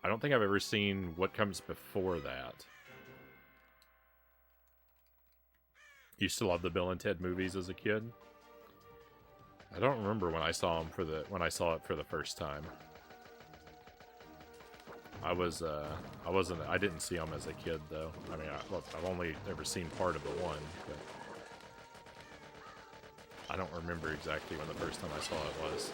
don't think I've ever seen what comes before that. Used to love the Bill and Ted movies as a kid. I don't remember when I saw it for the first time. I didn't see them as a kid, though. I mean, I've only ever seen part of the one, but I don't remember exactly when the first time I saw it was.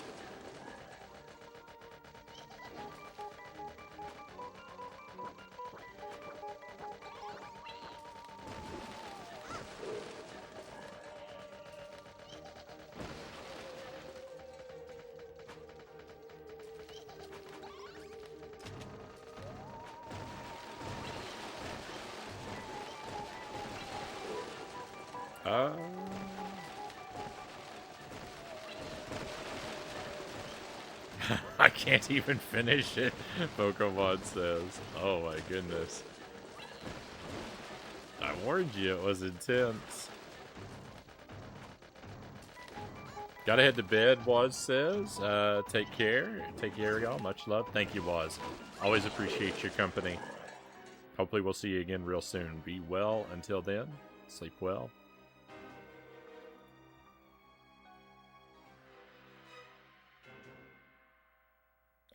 I can't even finish it, Pokemon says. Oh my goodness. I warned you, it was intense. Gotta head to bed, Waz says. Take care. Take care, y'all. Much love. Thank you, Waz. Always appreciate your company. Hopefully we'll see you again real soon. Be well until then. Sleep well.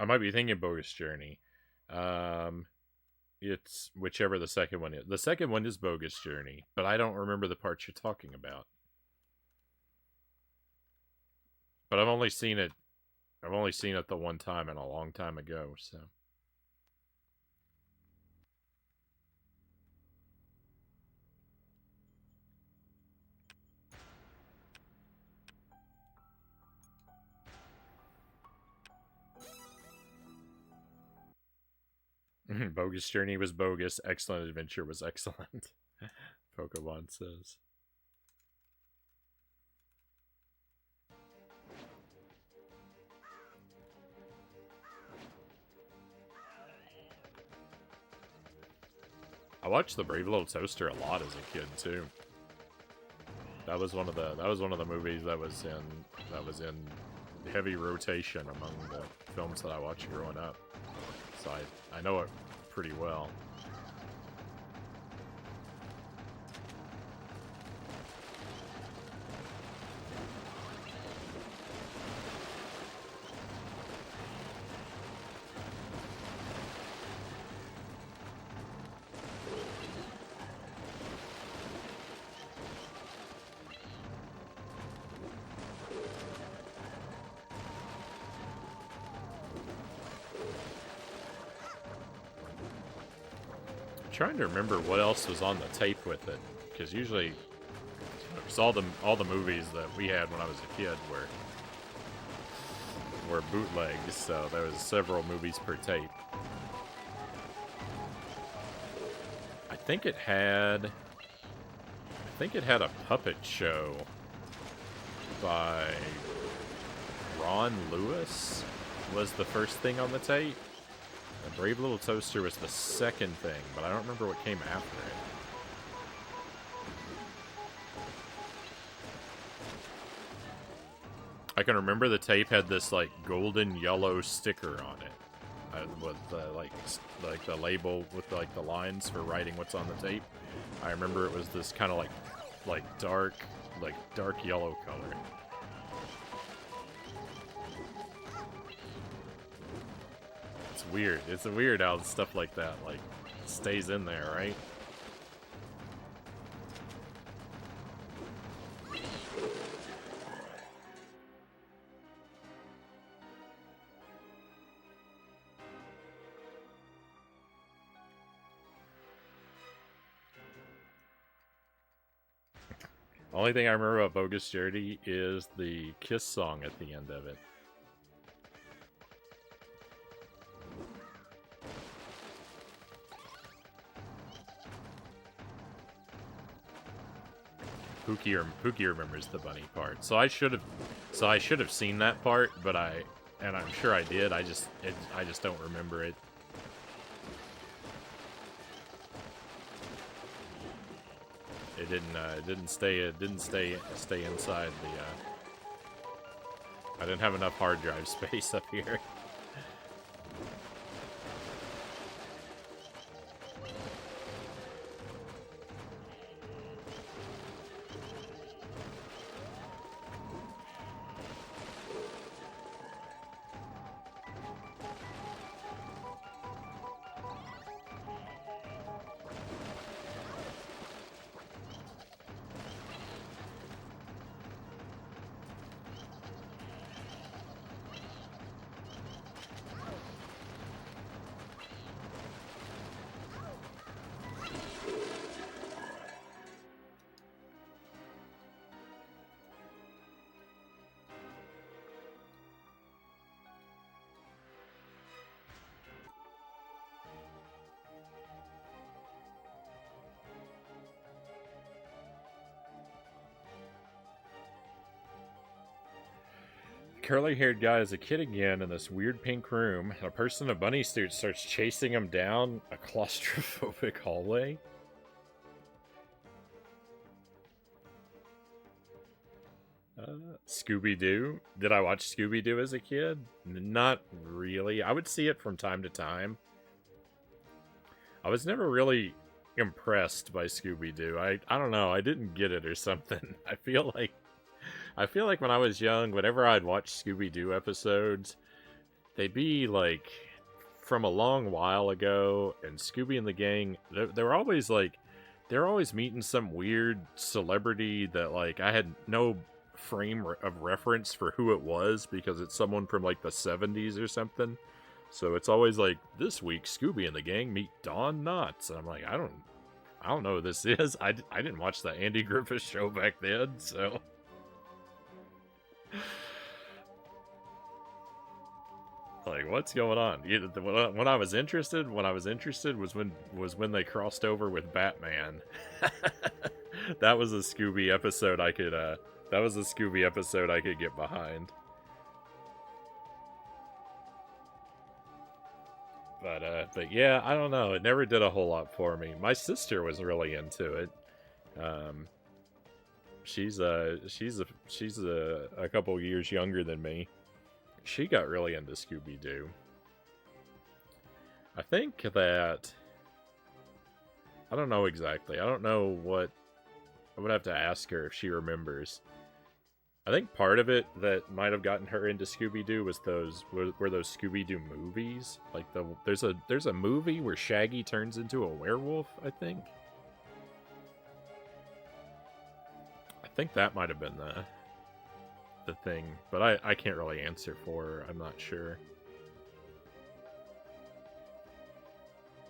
I might be thinking Bogus Journey. It's whichever the second one is. The second one is Bogus Journey, but I don't remember the parts you're talking about. But I've only seen it the one time and a long time ago, so. Bogus Journey was bogus. Excellent Adventure was excellent. Pokemon says. I watched The Brave Little Toaster a lot as a kid too. That was one of the movies that was in heavy rotation among the films that I watched growing up. So I know it pretty well. Trying to remember what else was on the tape with it, because usually, because all the movies that we had when I was a kid were were bootlegs, so there was several movies per tape. I think it had a puppet show by Ron Lewis was the first thing on the tape. The Brave Little Toaster was the second thing, but I don't remember what came after it. I can remember the tape had this like golden yellow sticker on it, with like the label with like the lines for writing what's on the tape. I remember it was this kind of like dark yellow color. It's weird. It's weird how stuff like that like stays in there, right? Only thing I remember about Bogus Journey is the Kiss song at the end of it. Pookie remembers the bunny part, so I should have seen that part, but I'm sure I did. I just don't remember it. It didn't stay inside the. I didn't have enough hard drive space up here. Curly-haired guy is a kid again in this weird pink room, and a person in a bunny suit starts chasing him down a claustrophobic hallway. Scooby-Doo. Did I watch Scooby-Doo as a kid? Not really. I would see it from time to time. I was never really impressed by Scooby-Doo. I don't know. I didn't get it or something. I feel like when I was young, whenever I'd watch Scooby-Doo episodes, they'd be like from a long while ago, and Scooby and the gang, they're always meeting some weird celebrity that like I had no frame of reference for who it was, because it's someone from like the 70s or something. So it's always like, this week Scooby and the gang meet Don Knotts, and I'm like, I don't know who this is. I didn't watch the Andy Griffith Show back then, so. Like, what's going on? When I was interested was when they crossed over with Batman. That was a Scooby episode I could get behind. But yeah, I don't know. It never did a whole lot for me. My sister was really into it. She's a couple years younger than me. She got really into Scooby-Doo. I think that... I don't know exactly. I don't know what... I would have to ask her if she remembers. I think part of it that might have gotten her into Scooby-Doo was were those Scooby-Doo movies. Like there's a movie where Shaggy turns into a werewolf, I think. I think that might have been the thing, but I can't really answer for her. I'm not sure.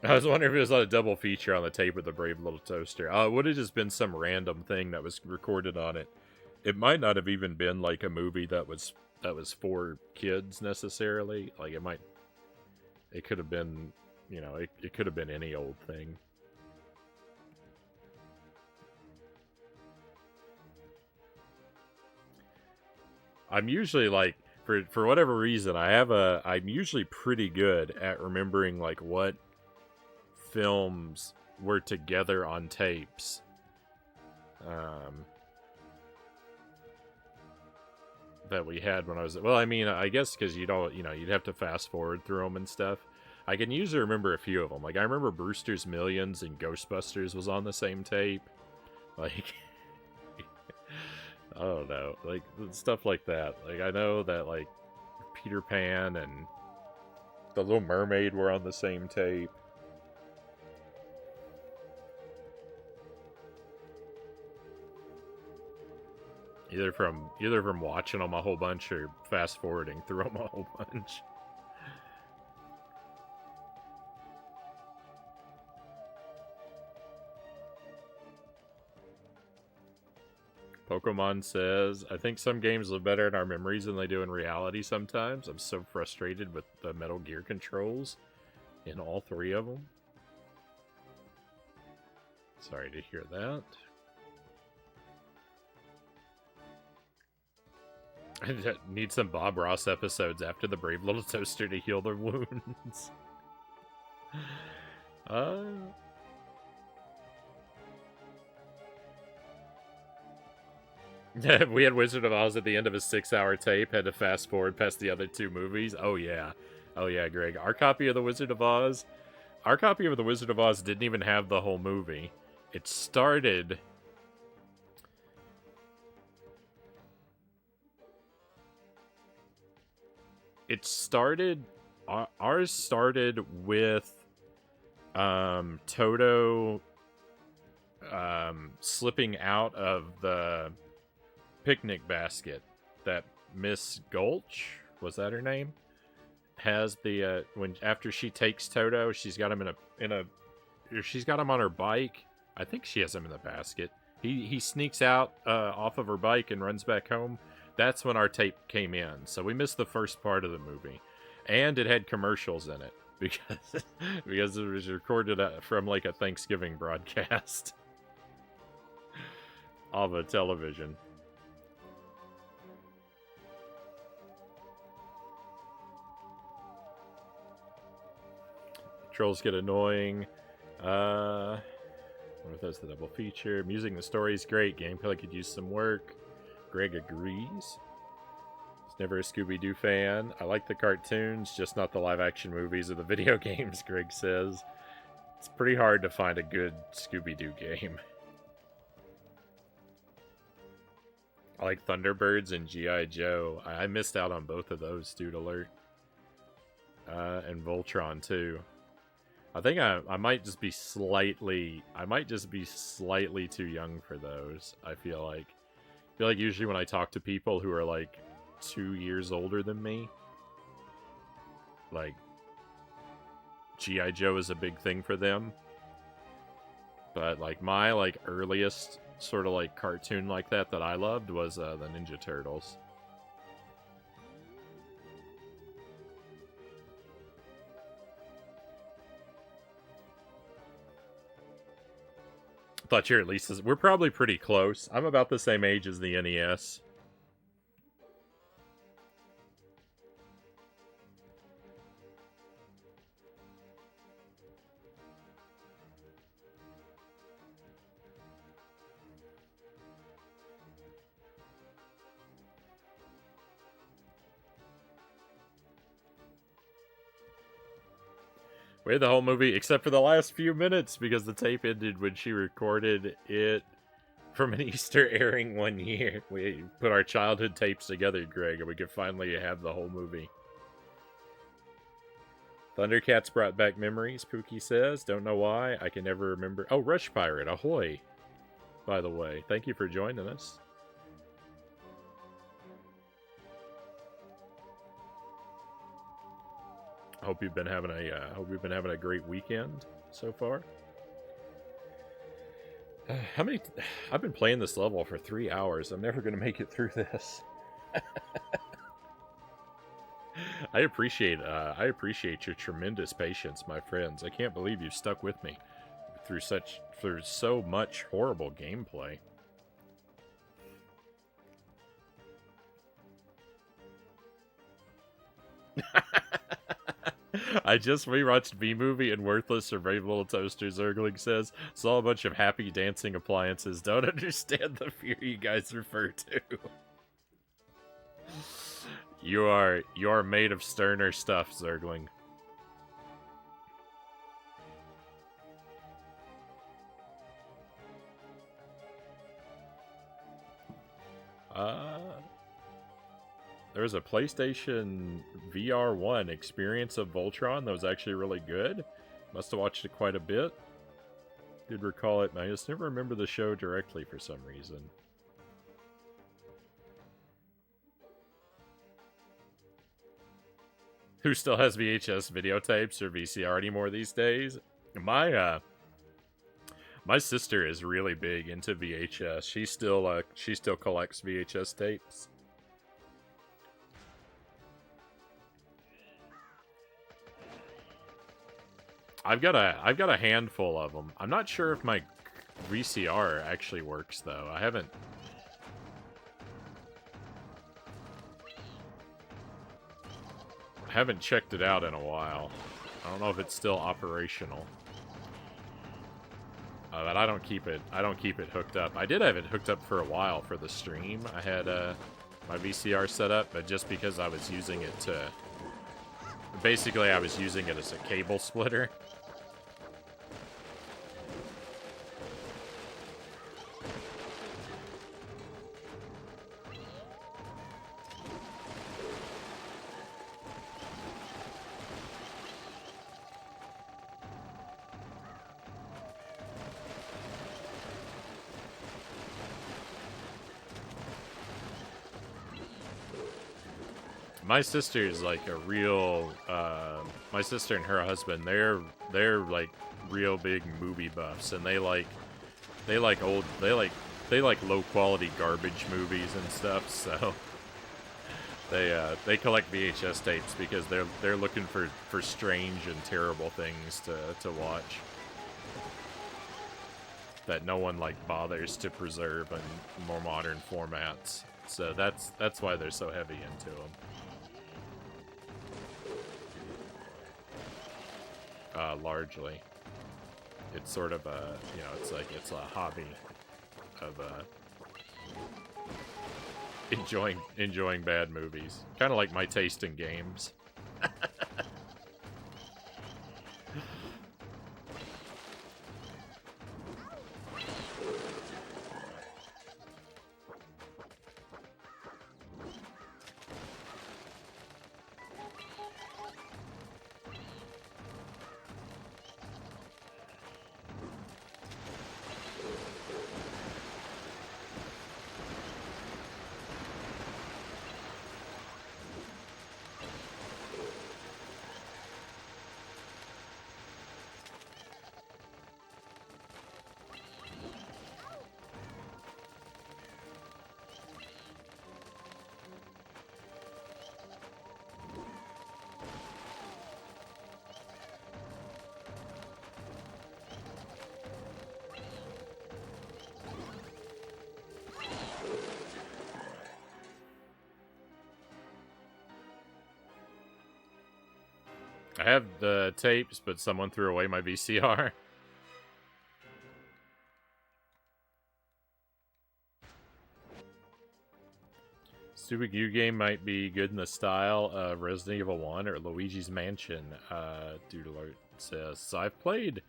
I was wondering if it was a double feature on the tape with the Brave Little Toaster. It would have just been some random thing that was recorded on it. It might not have even been like a movie that was that was for kids necessarily. Like it could have been, it could have been any old thing. I'm usually like, for whatever reason, I'm usually pretty good at remembering like what films were together on tapes. That we had when I was, well, I mean, I guess because you'd have to fast forward through them and stuff. I can usually remember a few of them. Like I remember Brewster's Millions and Ghostbusters was on the same tape. Like I don't know, like stuff like that. Like I know that like Peter Pan and The Little Mermaid were on the same tape. Either from watching them a whole bunch or fast forwarding through them a whole bunch. Pokemon says, I think some games live better in our memories than they do in reality sometimes. I'm so frustrated with the Metal Gear controls in all three of them. Sorry to hear that. I need some Bob Ross episodes after the Brave Little Toaster to heal their wounds. We had Wizard of Oz at the end of a 6-hour tape, had to fast forward past the other two movies. Oh yeah, Greg. Our copy of the Wizard of Oz didn't even have the whole movie. It started... Ours started with Toto slipping out of the picnic basket that Miss Gulch, was that her name, has the after she takes Toto, she's got him she's got him on her bike. I think she has him in the basket. He sneaks out off of her bike and runs back home. That's when our tape came in. So we missed the first part of the movie. And it had commercials in it because it was recorded from like a Thanksgiving broadcast of a television. Trolls get annoying. What if that's the double feature? Music and the story is great. Gameplay could use some work. Greg agrees. He's never a Scooby-Doo fan. I like the cartoons, just not the live-action movies or the video games, Greg says. It's pretty hard to find a good Scooby-Doo game. I like Thunderbirds and G.I. Joe. I missed out on both of those, Dude Alert. And Voltron, too. I think I might just be slightly too young for those. I feel like usually when I talk to people who are like 2 years older than me, like G.I. Joe is a big thing for them. But like my like earliest sort of like cartoon like that I loved was the Ninja Turtles. Thought your releases. We're probably pretty close. I'm about the same age as the NES. We had the whole movie except for the last few minutes because the tape ended when she recorded it from an Easter airing one year. We put our childhood tapes together, Greg, and we could finally have the whole movie. Thundercats brought back memories, Pookie says. Don't know why. I can never remember. Oh, Rush Pirate, ahoy! By the way, thank you for joining us. Hope you've been having a great weekend so far. I've been playing this level for 3 hours. I'm never gonna make it through this. I appreciate your tremendous patience, my friends. I can't believe you've stuck with me through so much horrible gameplay. I just rewatched B-Movie and Worthless or Brave Little Toaster, Zergling says. Saw a bunch of happy dancing appliances. Don't understand the fear you guys refer to. You are made of sterner stuff, Zergling. There was a PlayStation VR 1 experience of Voltron that was actually really good. Must have watched it quite a bit. Did recall it, and I just never remember the show directly for some reason. Who still has VHS videotapes or VCR anymore these days? My sister is really big into VHS. She still collects VHS tapes. I've got a handful of them. I'm not sure if my VCR actually works though. I haven't checked it out in a while. I don't know if it's still operational. But I don't keep it hooked up. I did have it hooked up for a while for the stream. I had my VCR set up, but just because I was using it to basically I was using it as a cable splitter. My sister's like a real, my sister and her husband, they're like real big movie buffs, and they like low quality garbage movies and stuff. So they collect VHS tapes because they're looking for strange and terrible things to watch that no one like bothers to preserve in more modern formats. So that's why they're so heavy into them. Largely. It's sort of a, it's a hobby of enjoying bad movies. Kind of like my taste in games. I have the tapes, but someone threw away my VCR. Stupid U game might be good in the style of Resident Evil 1 or Luigi's Mansion, Doodler says. So I've played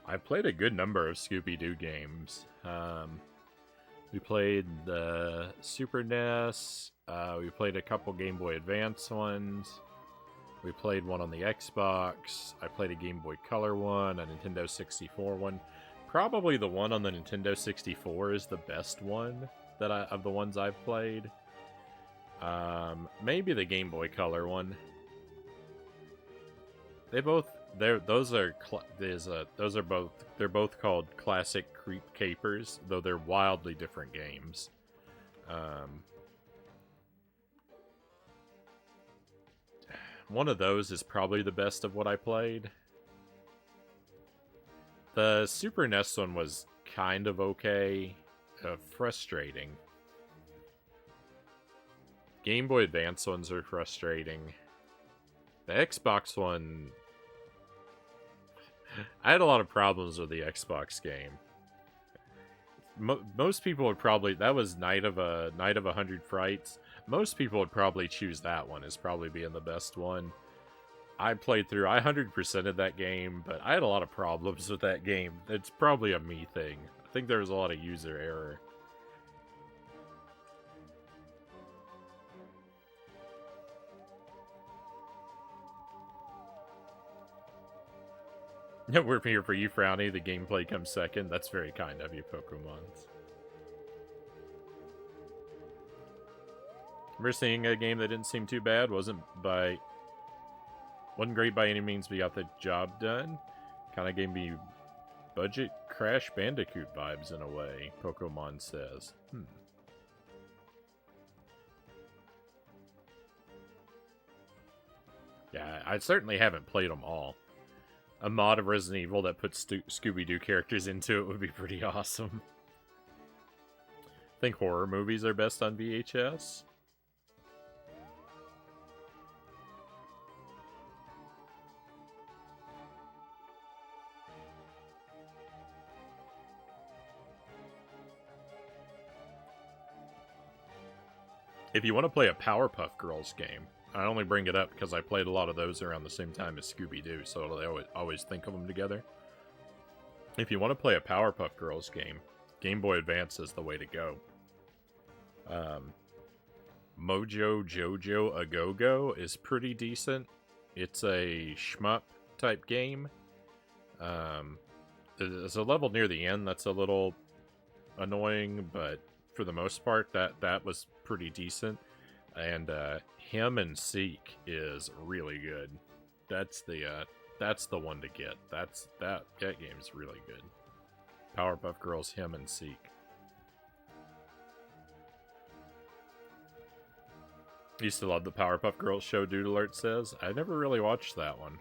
a good number of Scooby-Doo games. We played the Super NES, we played a couple Game Boy Advance ones. We played one on the Xbox. I played a Game Boy Color one, a Nintendo 64 one. Probably the one on the Nintendo 64 is the best one of the ones I've played. Maybe the Game Boy Color one. They're both called classic Creep Capers, though they're wildly different games. one of those is probably the best of what I played. The Super NES one was kind of okay, frustrating. Game Boy Advance ones are frustrating. The Xbox one, I had a lot of problems with the Xbox game. Most people would probably, that was Night of 100 Frights. Most people would probably choose that one as probably being the best one. I played through, I 100%ed that game, but I had a lot of problems with that game. It's probably a me thing. I think there was a lot of user error. We're here for you, Frownie. The gameplay comes second. That's very kind of you, Pokemons. Remember seeing a game that didn't seem too bad? Wasn't great by any means, but got the job done. Kind of gave me budget Crash Bandicoot vibes in a way, Pokemon says. Yeah, I certainly haven't played them all. A mod of Resident Evil that puts Scooby-Doo characters into it would be pretty awesome. I think horror movies are best on VHS. If you want to play a Powerpuff Girls game, I only bring it up because I played a lot of those around the same time as Scooby-Doo, so I always think of them together. If you want to play a Powerpuff Girls game, Game Boy Advance is the way to go. Mojo Jojo A Go-Go is pretty decent. It's a shmup type game. There's a level near the end that's a little annoying, but for the most part, that was pretty decent. And Him and Seek is really good. That's the one to get. That game's really good. Powerpuff Girls, Him and Seek. Used to love the Powerpuff Girls show, Dude Alert says. I never really watched that one.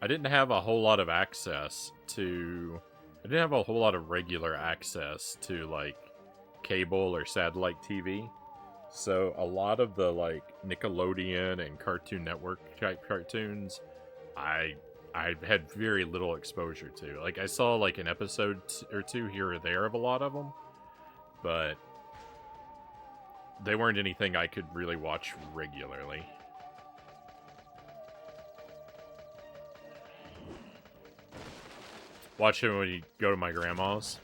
I didn't have a whole lot of access to... I didn't have a whole lot of regular access to, like, cable or satellite TV. So a lot of the, like, Nickelodeon and Cartoon Network type cartoons, I had very little exposure to. Like, I saw, like, an episode or two here or there of a lot of them, but they weren't anything I could really watch regularly. Watch him when you go to my grandma's.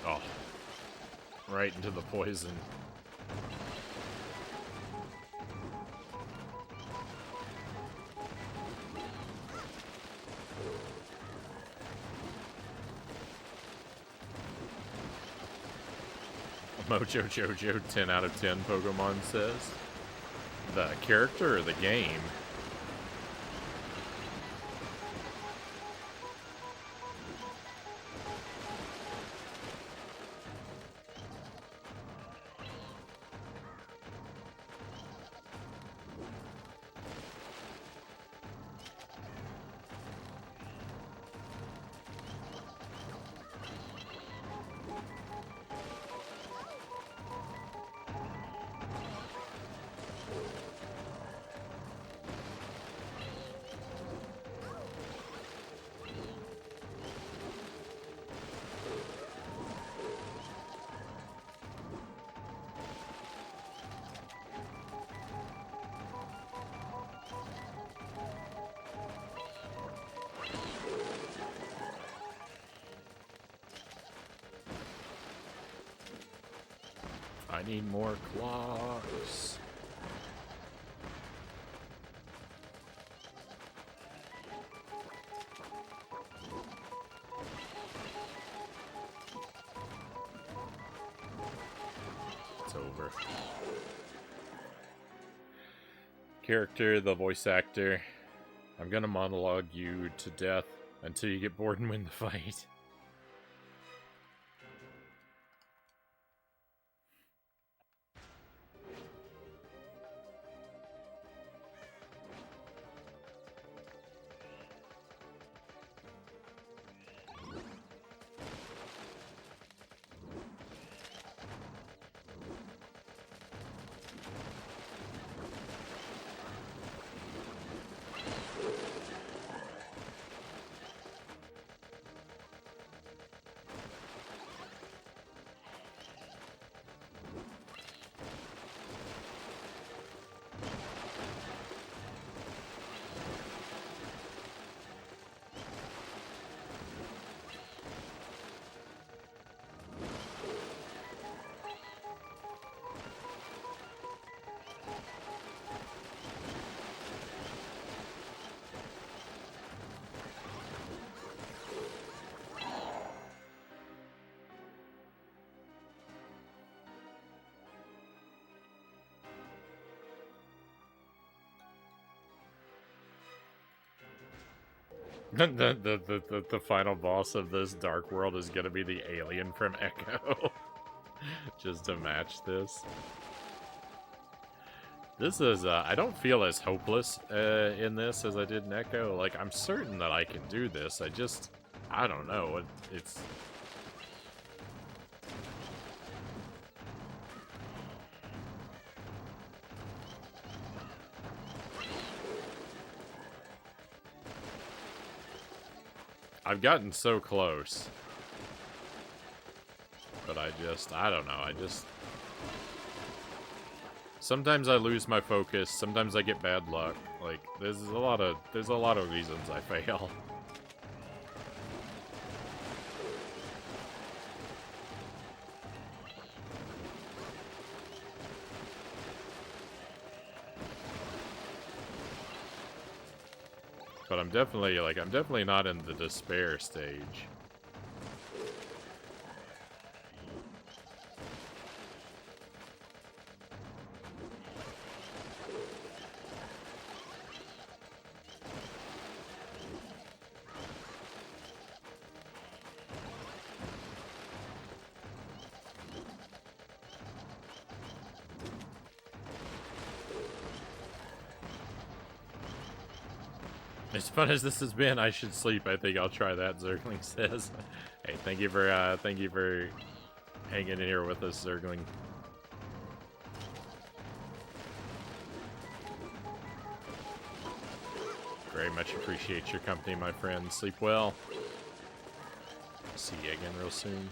Oh. Right into the poison. Mojo Jojo 10 out of 10, Pokemon says. The character or the game? I need more clocks. It's over. Character, the voice actor. I'm gonna monologue you to death until you get bored and win the fight. The final boss of this dark world is gonna be the alien from Echo. Just to match this. This is, I don't feel as hopeless in this as I did in Echo. Like, I'm certain that I can do this. I don't know. It's... I've gotten so close. But I don't know, sometimes I lose my focus, sometimes I get bad luck. Like, there's a lot of reasons I fail. But I'm definitely not in the despair stage. As fun as this has been, I should sleep. I think I'll try that, Zergling says. Hey, thank you for hanging in here with us, Zergling. Very much appreciate your company, my friend. Sleep well. See you again real soon.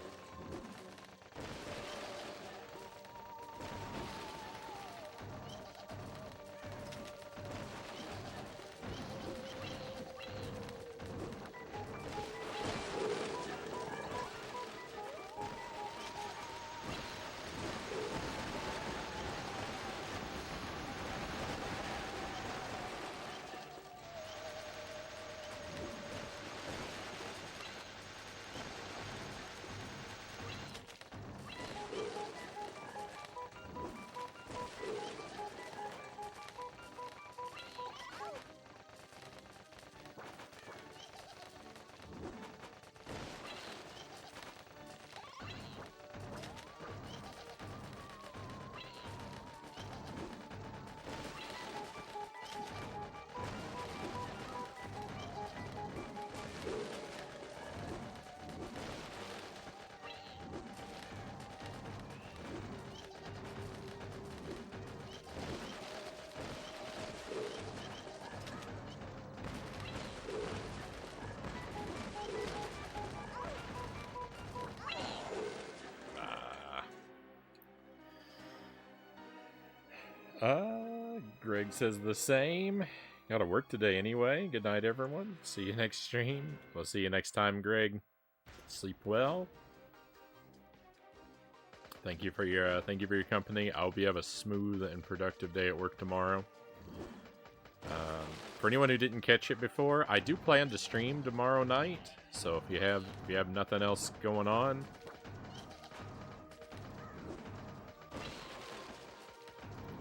Greg says the same. Gotta work today anyway. Good night, everyone. See you next stream. We'll see you next time, Greg. Sleep well. Thank you for your company. I hope you have a smooth and productive day at work tomorrow. For anyone who didn't catch it before, I do plan to stream tomorrow night. So if you have nothing else going on,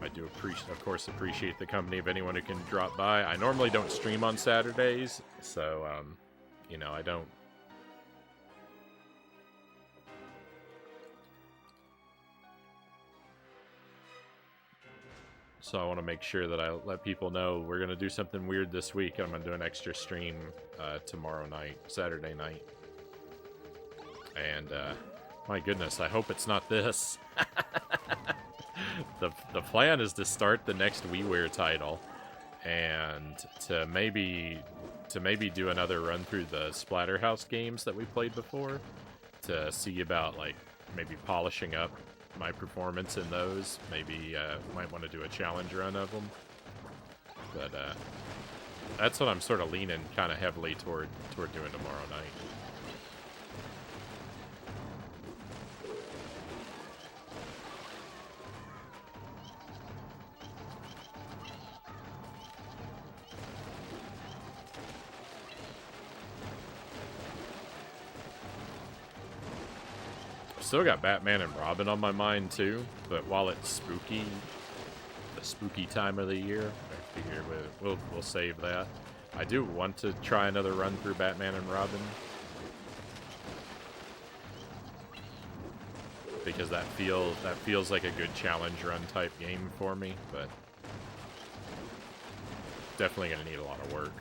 I do of course appreciate the company of anyone who can drop by. I normally don't stream on Saturdays, so you know, I don't. So I want to make sure that I let people know we're going to do something weird this week. I'm going to do an extra stream tomorrow night, Saturday night. And my goodness, I hope it's not this. The plan is to start the next WiiWare title and to maybe do another run through the Splatterhouse games that we played before to see about like maybe polishing up my performance in those. Maybe might want to do a challenge run of them. But that's what I'm sort of leaning kind of heavily toward doing tomorrow night. Still got Batman and Robin on my mind too, but while it's spooky, the spooky time of the year, I figure we'll save that. I do want to try another run through Batman and Robin because that feels like a good challenge run type game for me, but definitely gonna need a lot of work.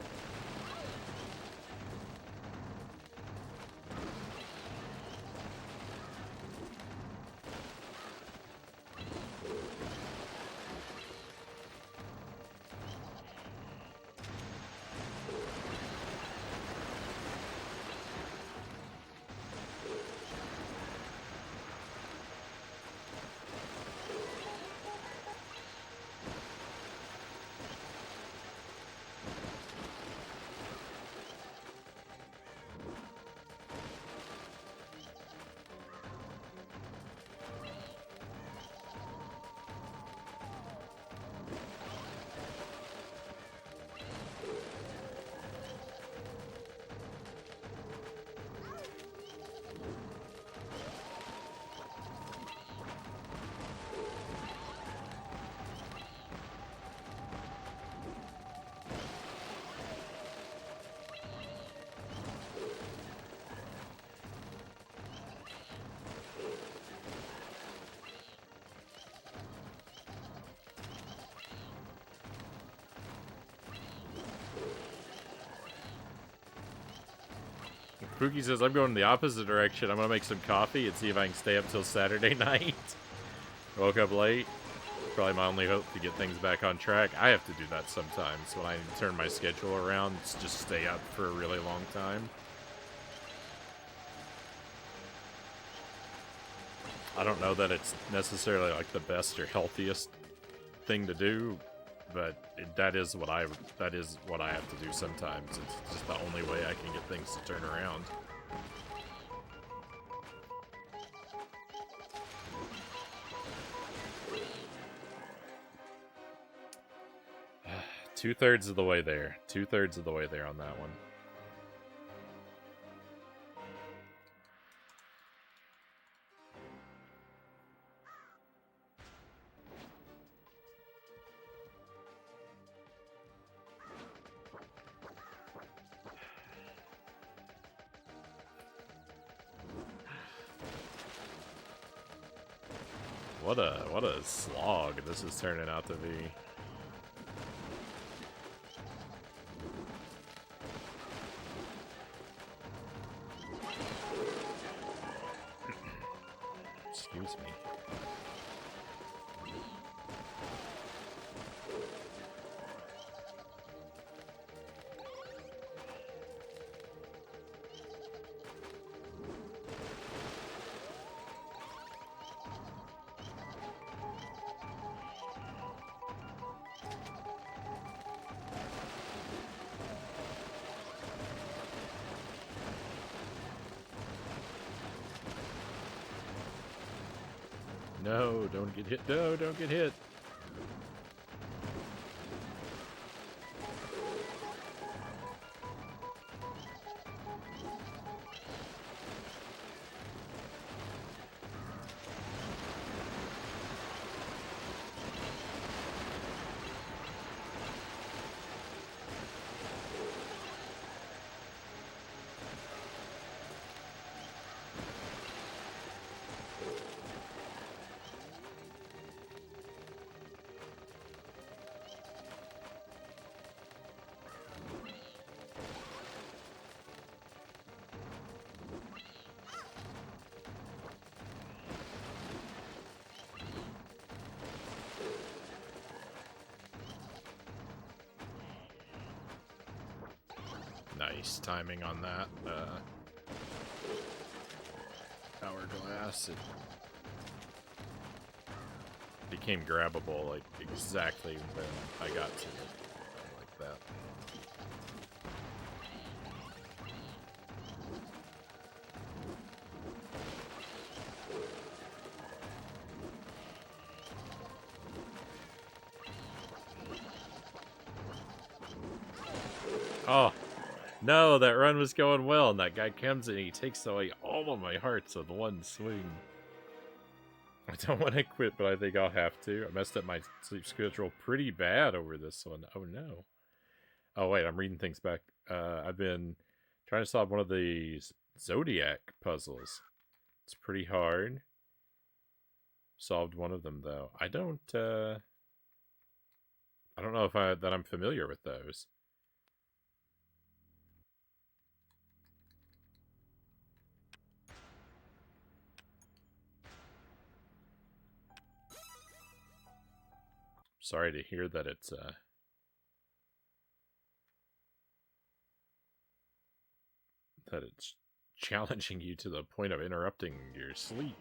Pookie says, I'm going the opposite direction. I'm going to make some coffee and see if I can stay up till Saturday night. Woke up late. Probably my only hope to get things back on track. I have to do that sometimes when I turn my schedule around. It's just stay up for a really long time. I don't know that it's necessarily like the best or healthiest thing to do, but that is what I have to do sometimes. It's just the only way I can get things to turn around. Two-thirds of the way there. Two-thirds of the way there on that one. What a slog this is turning out to be. Excuse me. No, don't get hit. No, don't get hit. Nice timing on that. Hourglass. It became grabbable like exactly when I got to it. Like that. Oh, no, that run was going well, and that guy comes and he takes away all of my hearts with one swing. I don't want to quit, but I think I'll have to. I messed up my sleep schedule pretty bad over this one. Oh, no. Oh, wait, I'm reading things back. I've been trying to solve one of these Zodiac puzzles. It's pretty hard. Solved one of them, though. I don't know if I'm familiar with those. Sorry to hear that it's challenging you to the point of interrupting your sleep.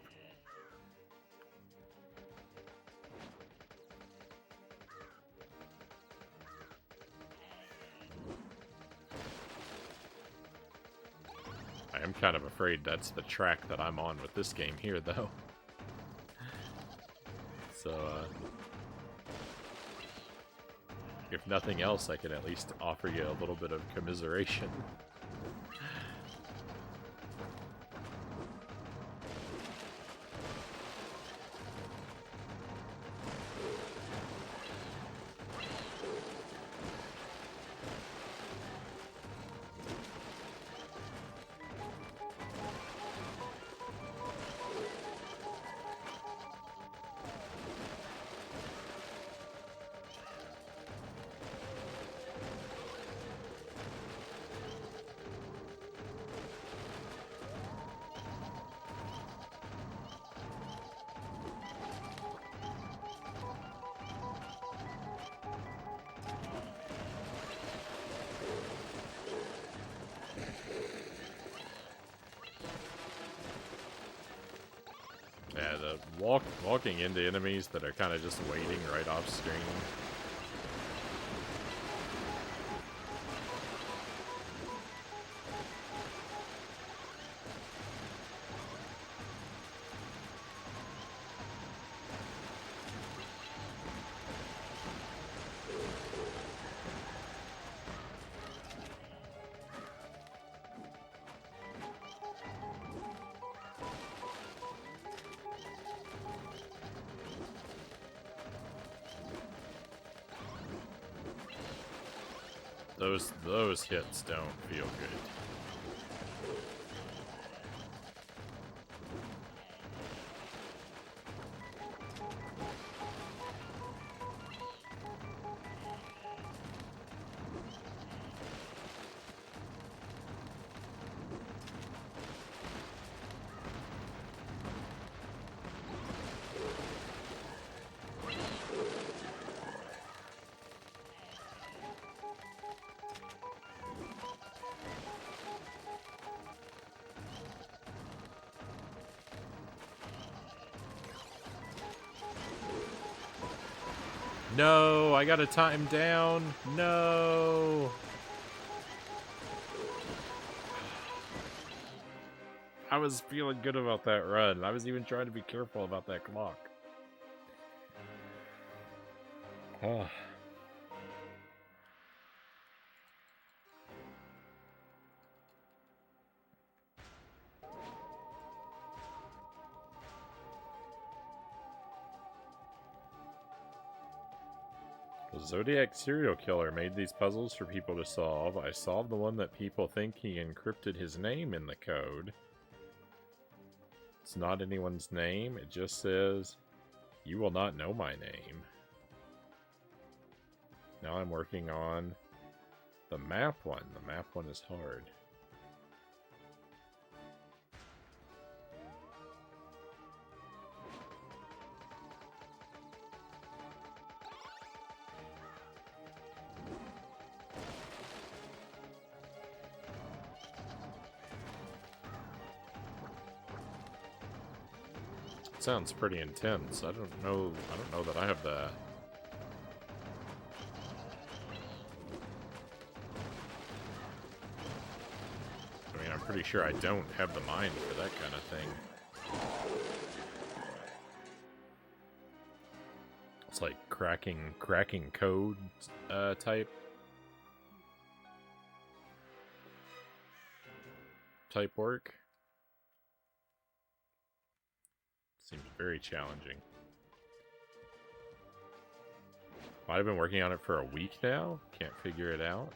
I am kind of afraid that's the track that I'm on with this game here, though. So, if nothing else, I can at least offer you a little bit of commiseration. Yeah, the walking into enemies that are kind of just waiting right off screen. Those hits don't feel good. No, I gotta time down. No. I was feeling good about that run. I was even trying to be careful about that clock. Oh. The Zodiac serial killer made these puzzles for people to solve. I solved the one that people think he encrypted his name in the code. It's not anyone's name, it just says, "You will not know my name." Now I'm working on the map one. The map one is hard. Sounds pretty intense. I don't know that I have the... I mean, I'm pretty sure I don't have the mind for that kind of thing. It's like cracking code type work. Seems very challenging. Might have been working on it for a week now. Can't figure it out.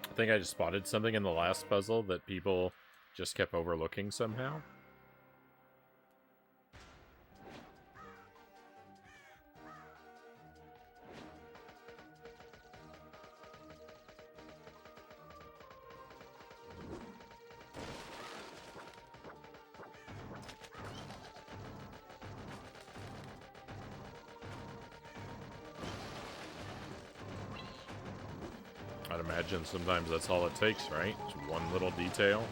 I think I just spotted something in the last puzzle that people just kept overlooking somehow. I'd imagine sometimes that's all it takes, right? Just one little detail.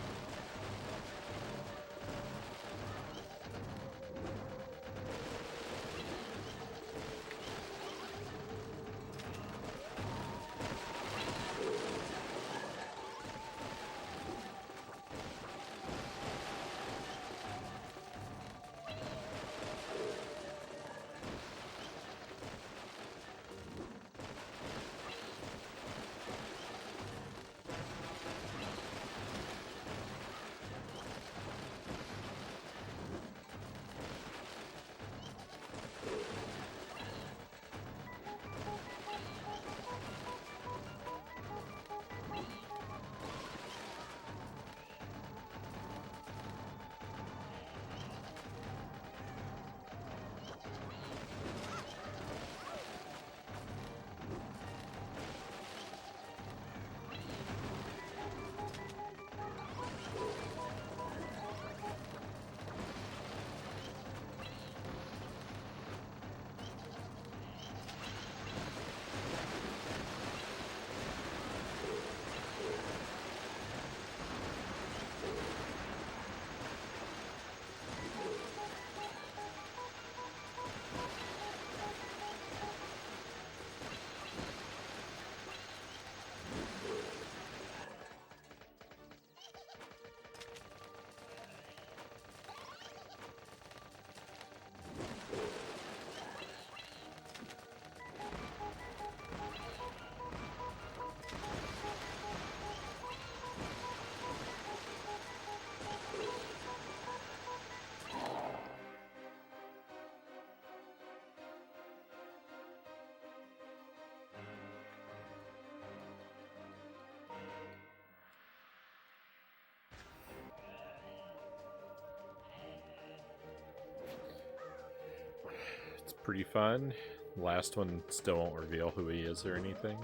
pretty fun. Last one still won't reveal who he is or anything.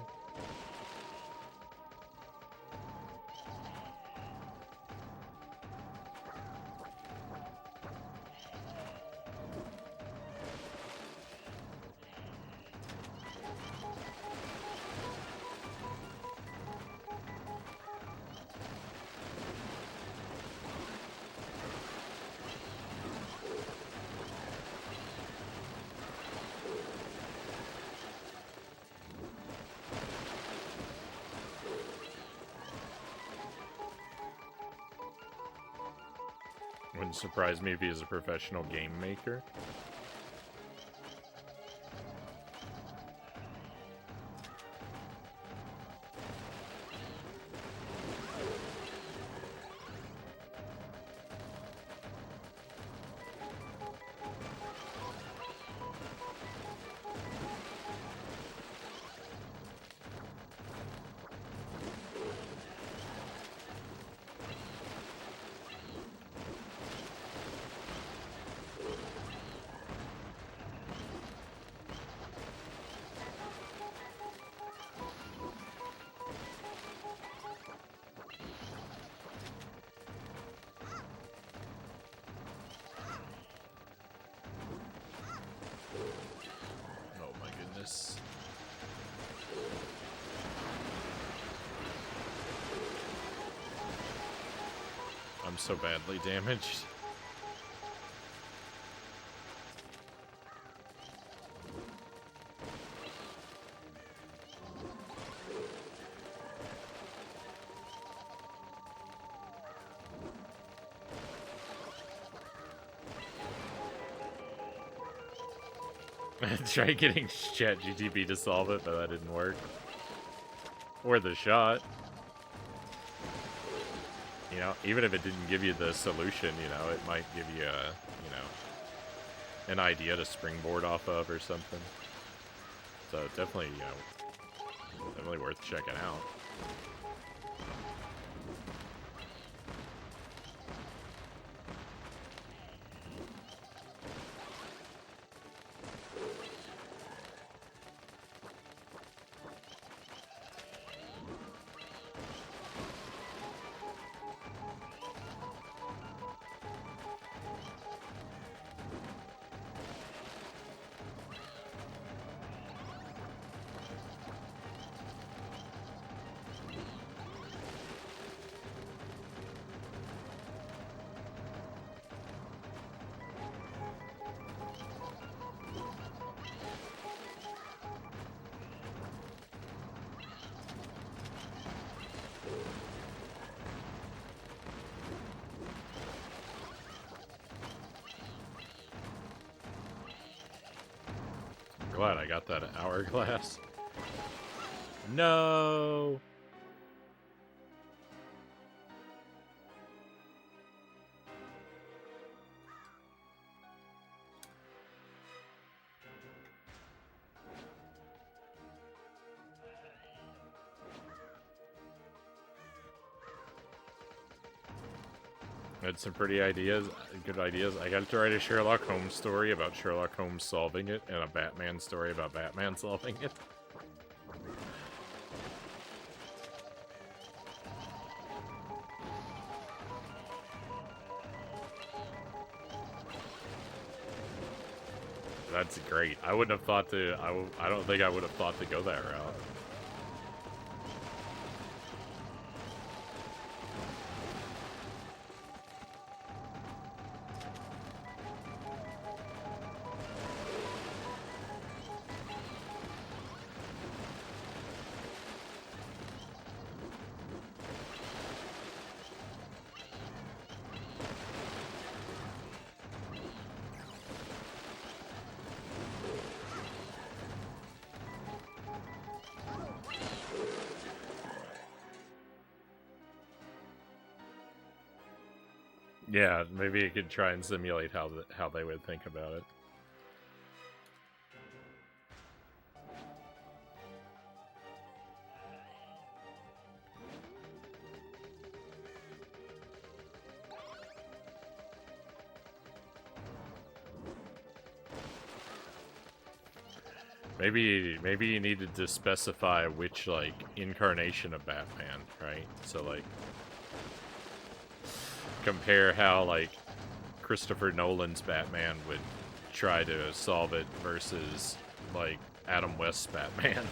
Wouldn't surprise me if he is a professional game maker. I'm so badly damaged. I tried getting ChatGTP to solve it, but that didn't work. Worth a shot. You know, even if it didn't give you the solution, you know, it might give you a, you know, an idea to springboard off of or something. So definitely, you know, definitely worth checking out. Glad I got that hourglass. No. Had some pretty good ideas. I gotta write a Sherlock Holmes story about Sherlock Holmes solving it, and a Batman story about Batman solving it. That's great. I wouldn't have thought to, I don't think I would have thought to go that route. Yeah, maybe you could try and simulate how they would think about it. Maybe you needed to specify which, like, incarnation of Batman, right? So, like, compare how, like, Christopher Nolan's Batman would try to solve it versus, like, Adam West's Batman.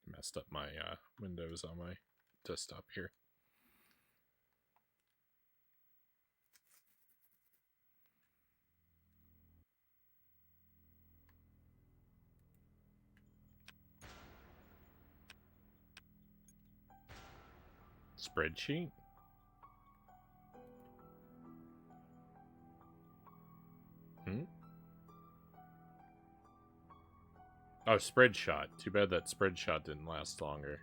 Messed up my windows on my desktop here. Spreadsheet? Oh, spread shot. Too bad that spread shot didn't last longer.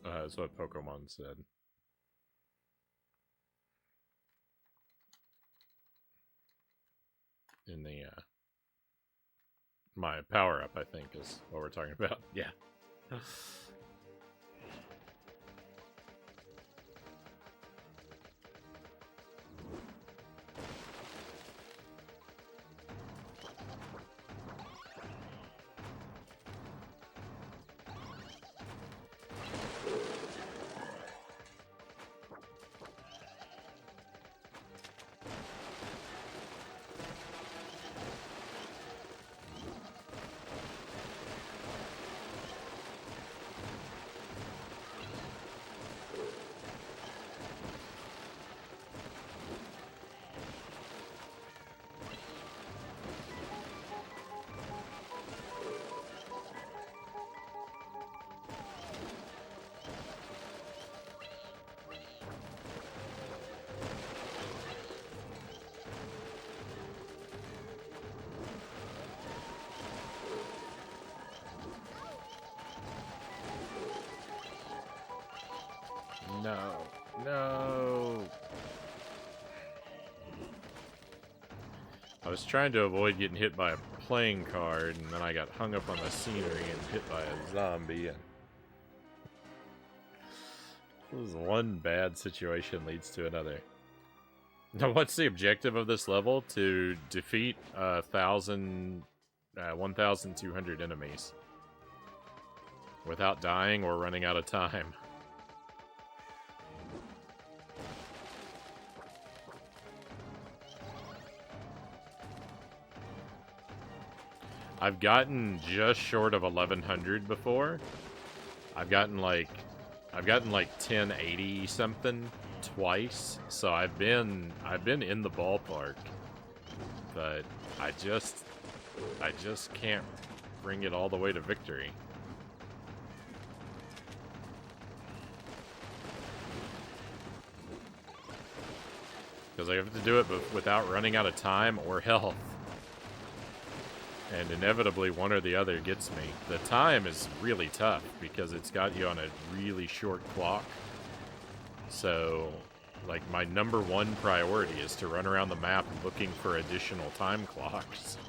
That's what Pokemon said. In the, my power-up, I think, is what we're talking about. Yeah. No. No. I was trying to avoid getting hit by a playing card, and then I got hung up on the scenery and hit by a zombie. And this is one bad situation leads to another. Now, what's the objective of this level? To defeat 1,200 enemies without dying or running out of time. I've gotten just short of 1,100 before. I've gotten like 1080 something twice, so I've been in the ballpark, but I just can't bring it all the way to victory. Because I have to do it without running out of time or health. And inevitably, one or the other gets me. The time is really tough because it's got you on a really short clock. So, like, my number one priority is to run around the map looking for additional time clocks.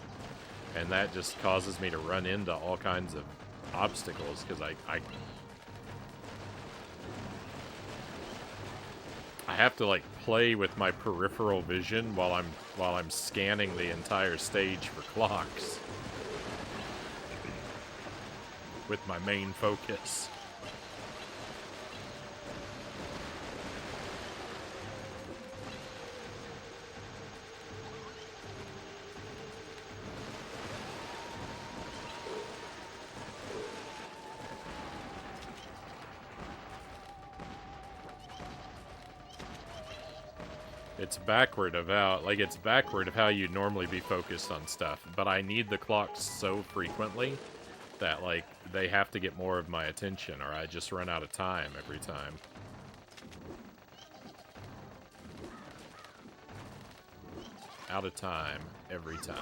And that just causes me to run into all kinds of obstacles because I have to, like, play with my peripheral vision while I'm scanning the entire stage for clocks. With my main focus. It's backward about, like, it's backward of how you'd normally be focused on stuff, but I need the clocks so frequently that, like, they have to get more of my attention, or I just run out of time every time. Out of time every time.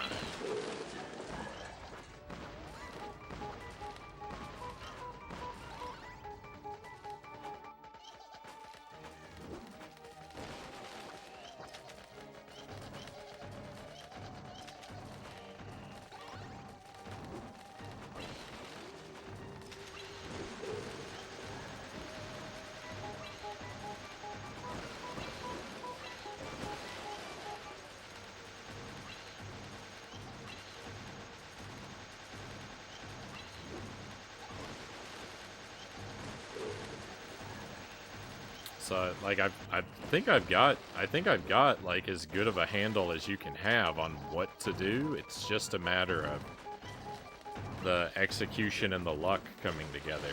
So, like, I think I've got like as good of a handle as you can have on what to do. It's just a matter of the execution and the luck coming together.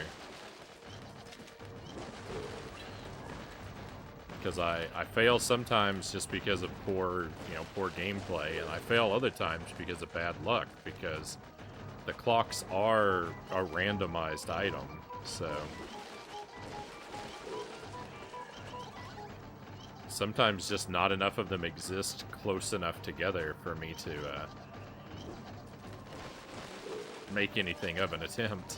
Because I fail sometimes just because of poor gameplay, and I fail other times because of bad luck, because the clocks are a randomized item, so sometimes just not enough of them exist close enough together for me to make anything of an attempt.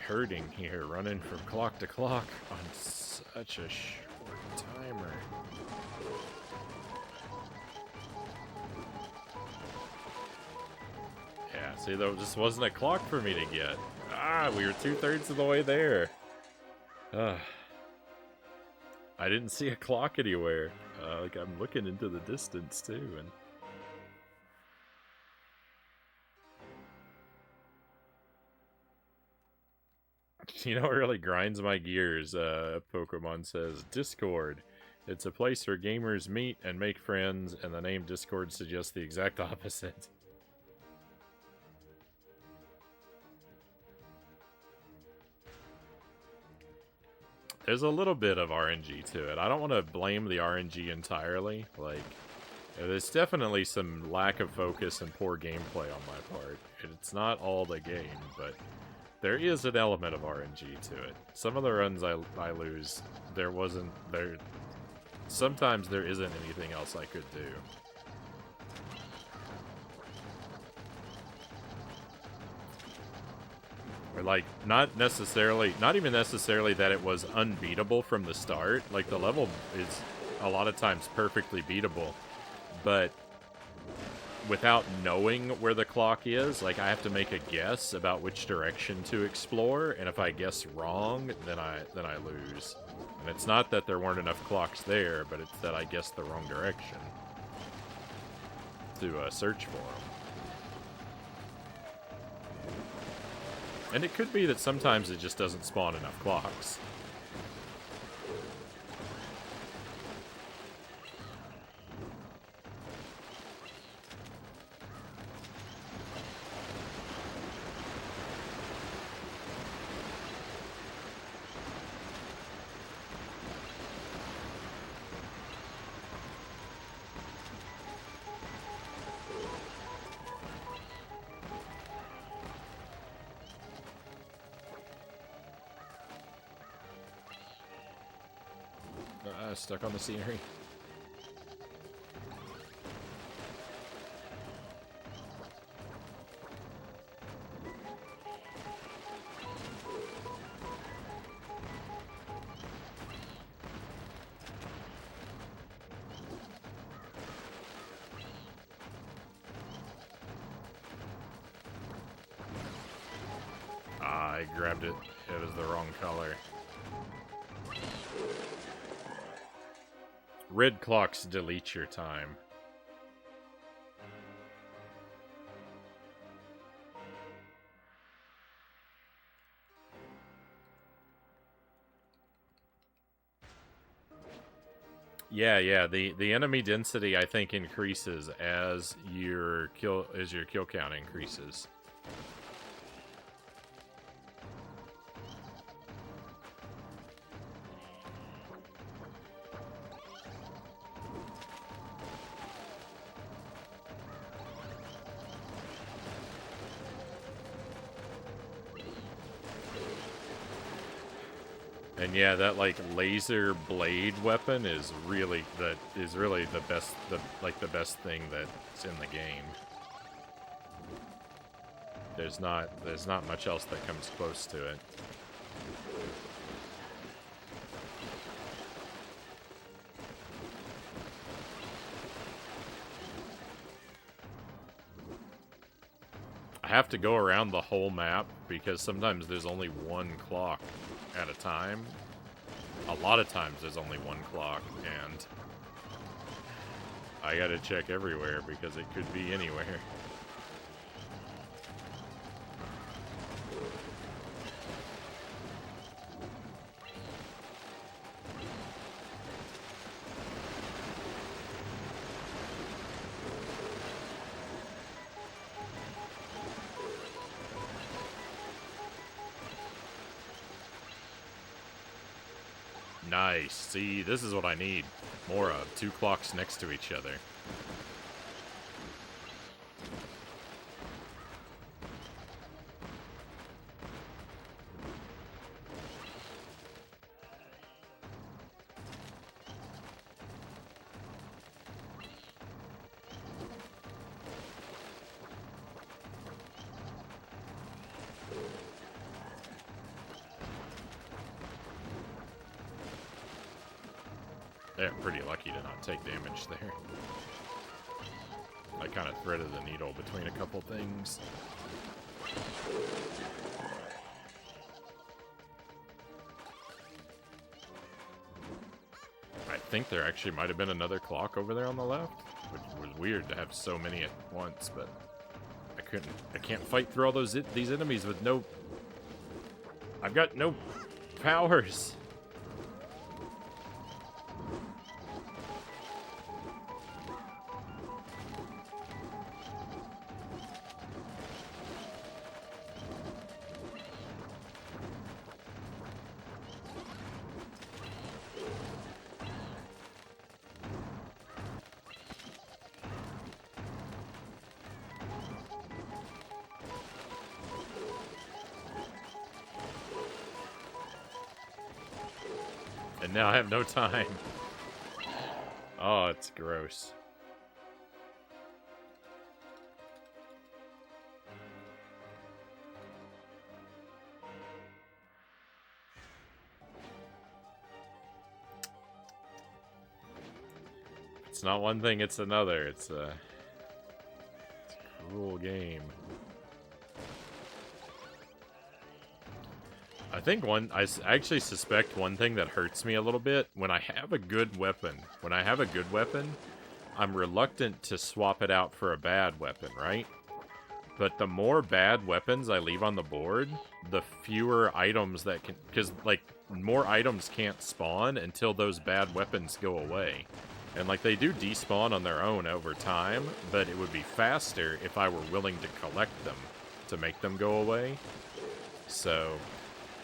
Hurting here, running from clock to clock on such a short timer. Yeah, see, though, this wasn't a clock for me to get. Ah, we were 2/3 of the way there. I didn't see a clock anywhere. Like, I'm looking into the distance, too, and you know what really grinds my gears? Pokemon says, Discord. It's a place where gamers meet and make friends, and the name Discord suggests the exact opposite. There's a little bit of RNG to it. I don't want to blame the RNG entirely. Like, there's definitely some lack of focus and poor gameplay on my part. It's not all the game, but there is an element of RNG to it. Some of the runs I lose, sometimes there isn't anything else I could do. Or, like, not even necessarily that it was unbeatable from the start. Like, the level is a lot of times perfectly beatable, but without knowing where the clock is, like, I have to make a guess about which direction to explore, and if I guess wrong, then I lose. And it's not that there weren't enough clocks there, but it's that I guessed the wrong direction to search for them. And it could be that sometimes it just doesn't spawn enough clocks. Stuck on the scenery. I grabbed it. It was the wrong color. Red clocks delete your time. Yeah. The enemy density I think increases as your kill count increases. And yeah, that like laser blade weapon is really the best the best thing that's in the game. There's not much else that comes close to it. I have to go around the whole map because sometimes there's only one clock at a time. A lot of times there's only one clock, and I gotta check everywhere because it could be anywhere. Nice. See, this is what I need more of. 2 clocks next to each other. Yeah, pretty lucky to not take damage there. I kind of threaded the needle between a couple things. I think there actually might have been another clock over there on the left, which was weird to have so many at once, but I can't fight through all these enemies with no... I've got no powers. And now I have no time. Oh, it's gross. It's not one thing, it's another. It's a cruel game. I think I actually suspect one thing that hurts me a little bit when I have a good weapon. When I have a good weapon, I'm reluctant to swap it out for a bad weapon, right? But the more bad weapons I leave on the board, the fewer items that can... Because, like, more items can't spawn until those bad weapons go away. And, like, they do despawn on their own over time, but it would be faster if I were willing to collect them to make them go away. So...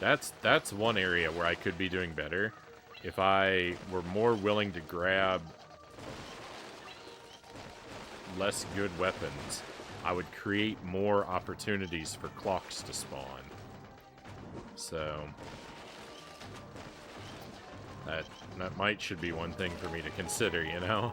That's one area where I could be doing better. If I were more willing to grab less good weapons, I would create more opportunities for clocks to spawn. So that should be one thing for me to consider, you know?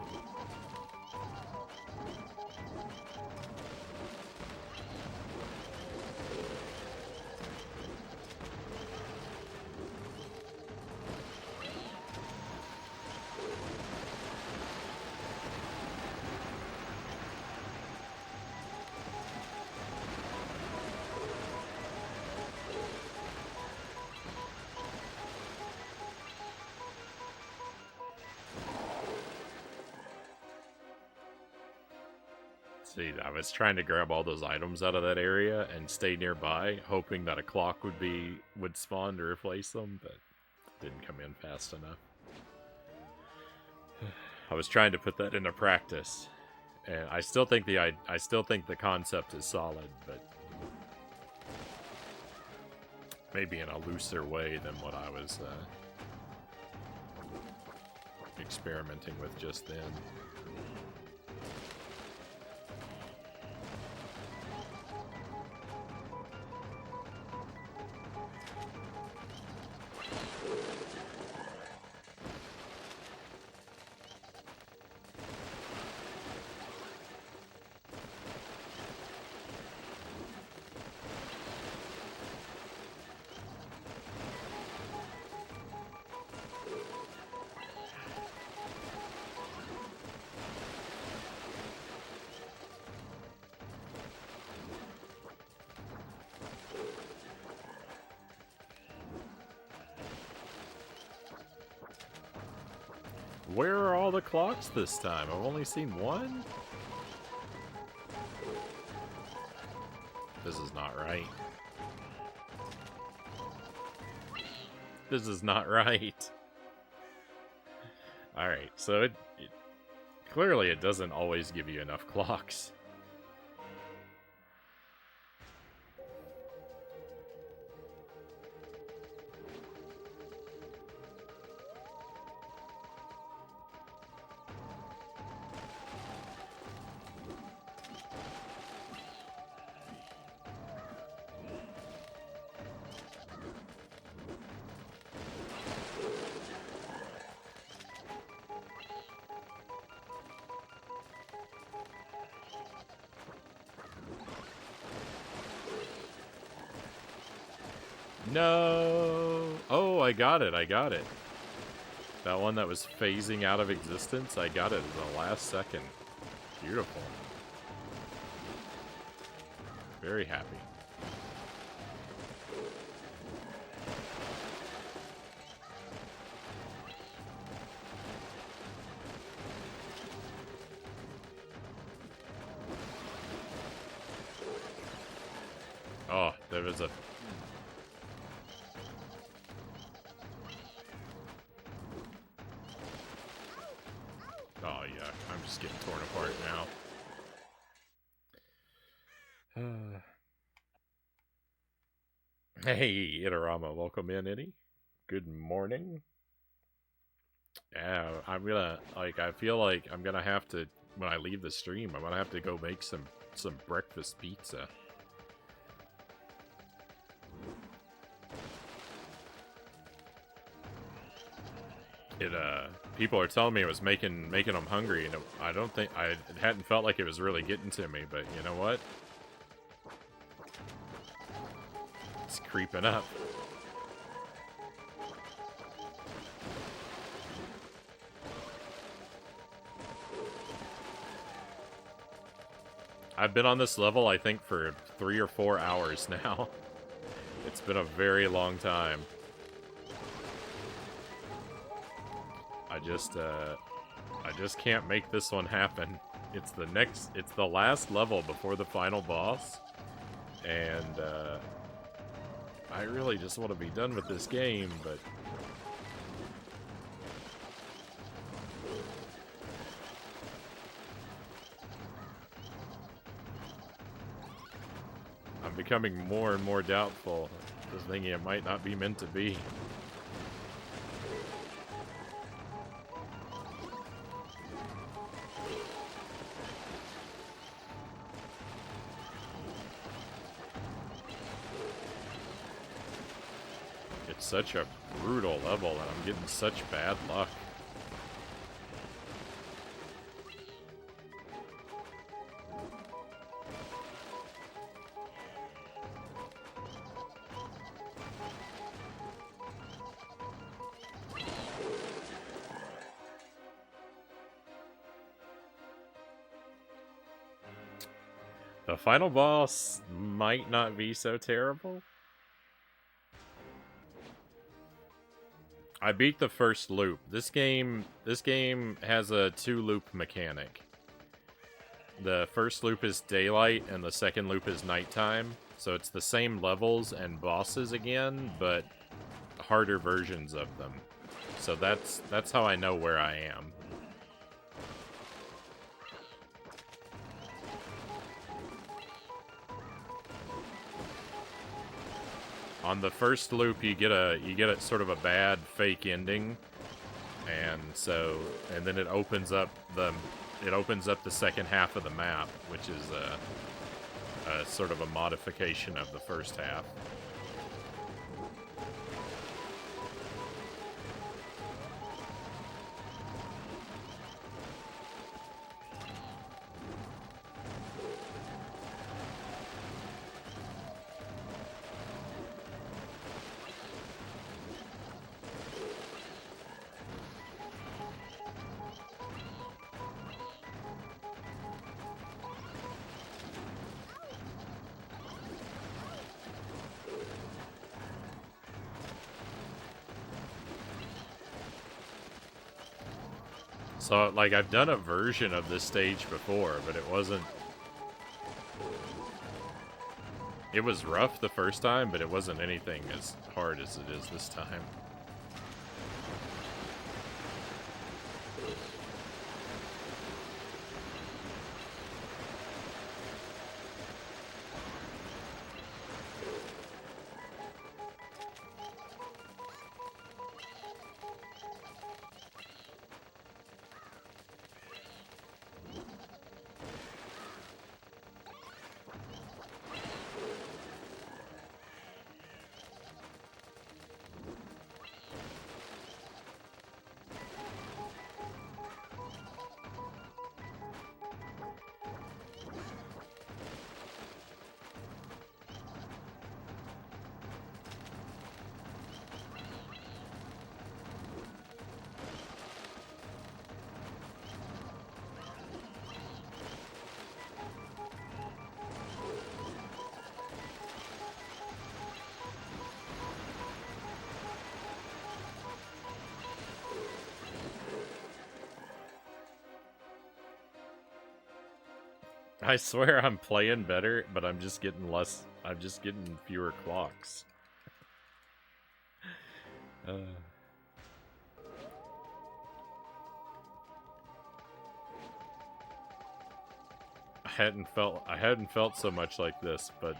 See, I was trying to grab all those items out of that area and stay nearby, hoping that a clock would spawn to replace them, but didn't come in fast enough. I was trying to put that into practice, and I still think the concept is solid, but maybe in a looser way than what I was experimenting with just then. Where are all the clocks this time? I've only seen one? This is not right. This is not right. Alright, so clearly it doesn't always give you enough clocks. No! Oh, I got it, I got it. That one that was phasing out of existence, I got it in the last second. Beautiful. Very happy. Oh, there was a... Oh, yeah. I'm just getting torn apart now. Hey, Itarama. Welcome in, Eddie. Good morning. Yeah, I'm gonna... Like, I feel like I'm gonna have to... When I leave the stream, I'm gonna have to go make some breakfast pizza. People are telling me it was making them hungry, and I don't think it hadn't felt like it was really getting to me. But you know what? It's creeping up. I've been on this level, I think, for 3 or 4 hours now. It's been a very long time. I just can't make this one happen. It's the last level before the final boss, and I really just want to be done with this game, but I'm becoming more and more doubtful, just thinking it might not be meant to be. Such a brutal level, and I'm getting such bad luck. The final boss might not be so terrible. I beat the first loop. This game has a 2-loop mechanic. The first loop is daylight, and the second loop is nighttime. So it's the same levels and bosses again, but harder versions of them. So that's how I know where I am. On the first loop, you get a sort of a bad fake ending, and then it opens up the second half of the map, which is a sort of a modification of the first half. So, like, I've done a version of this stage before, but it wasn't... It was rough the first time, but it wasn't anything as hard as it is this time. I swear I'm playing better, but I'm just getting fewer clocks. I hadn't felt so much like this, but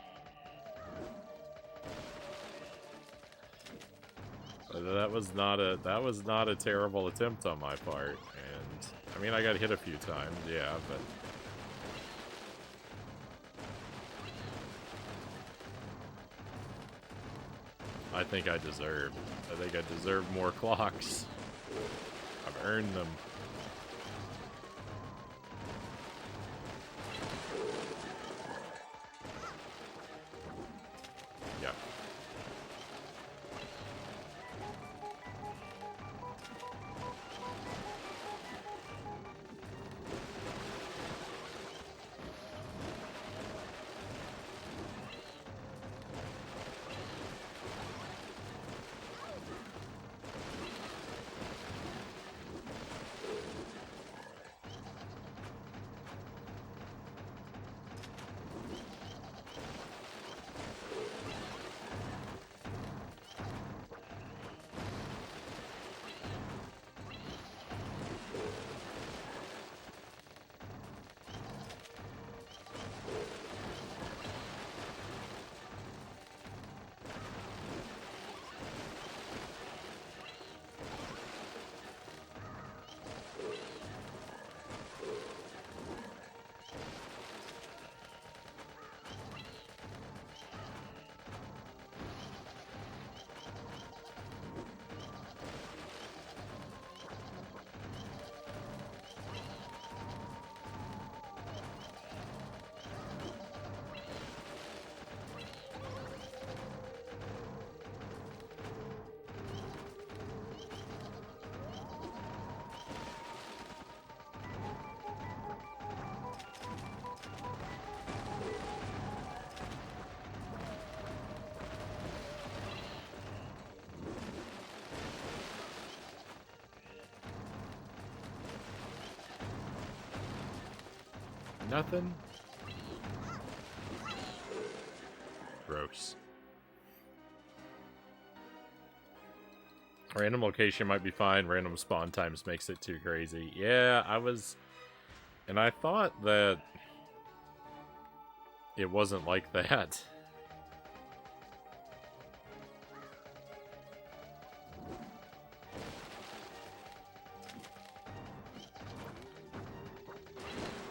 that was not a terrible attempt on my part. And I mean, I got hit a few times, yeah, but I think I deserve more clocks. I've earned them. Yeah. Nothing? Gross. Random location might be fine. Random spawn times makes it too crazy. Yeah, and I thought that it wasn't like that.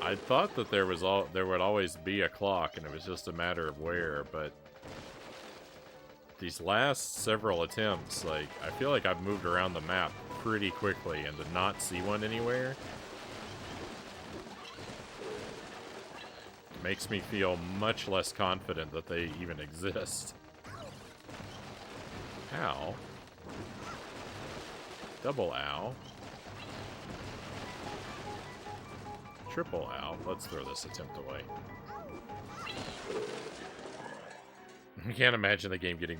I thought that there would always be a clock, and it was just a matter of where, but these last several attempts, like, I feel like I've moved around the map pretty quickly, and to not see one anywhere makes me feel much less confident that they even exist. Ow. Double ow. Triple ow. Let's throw this attempt away. I can't imagine the game getting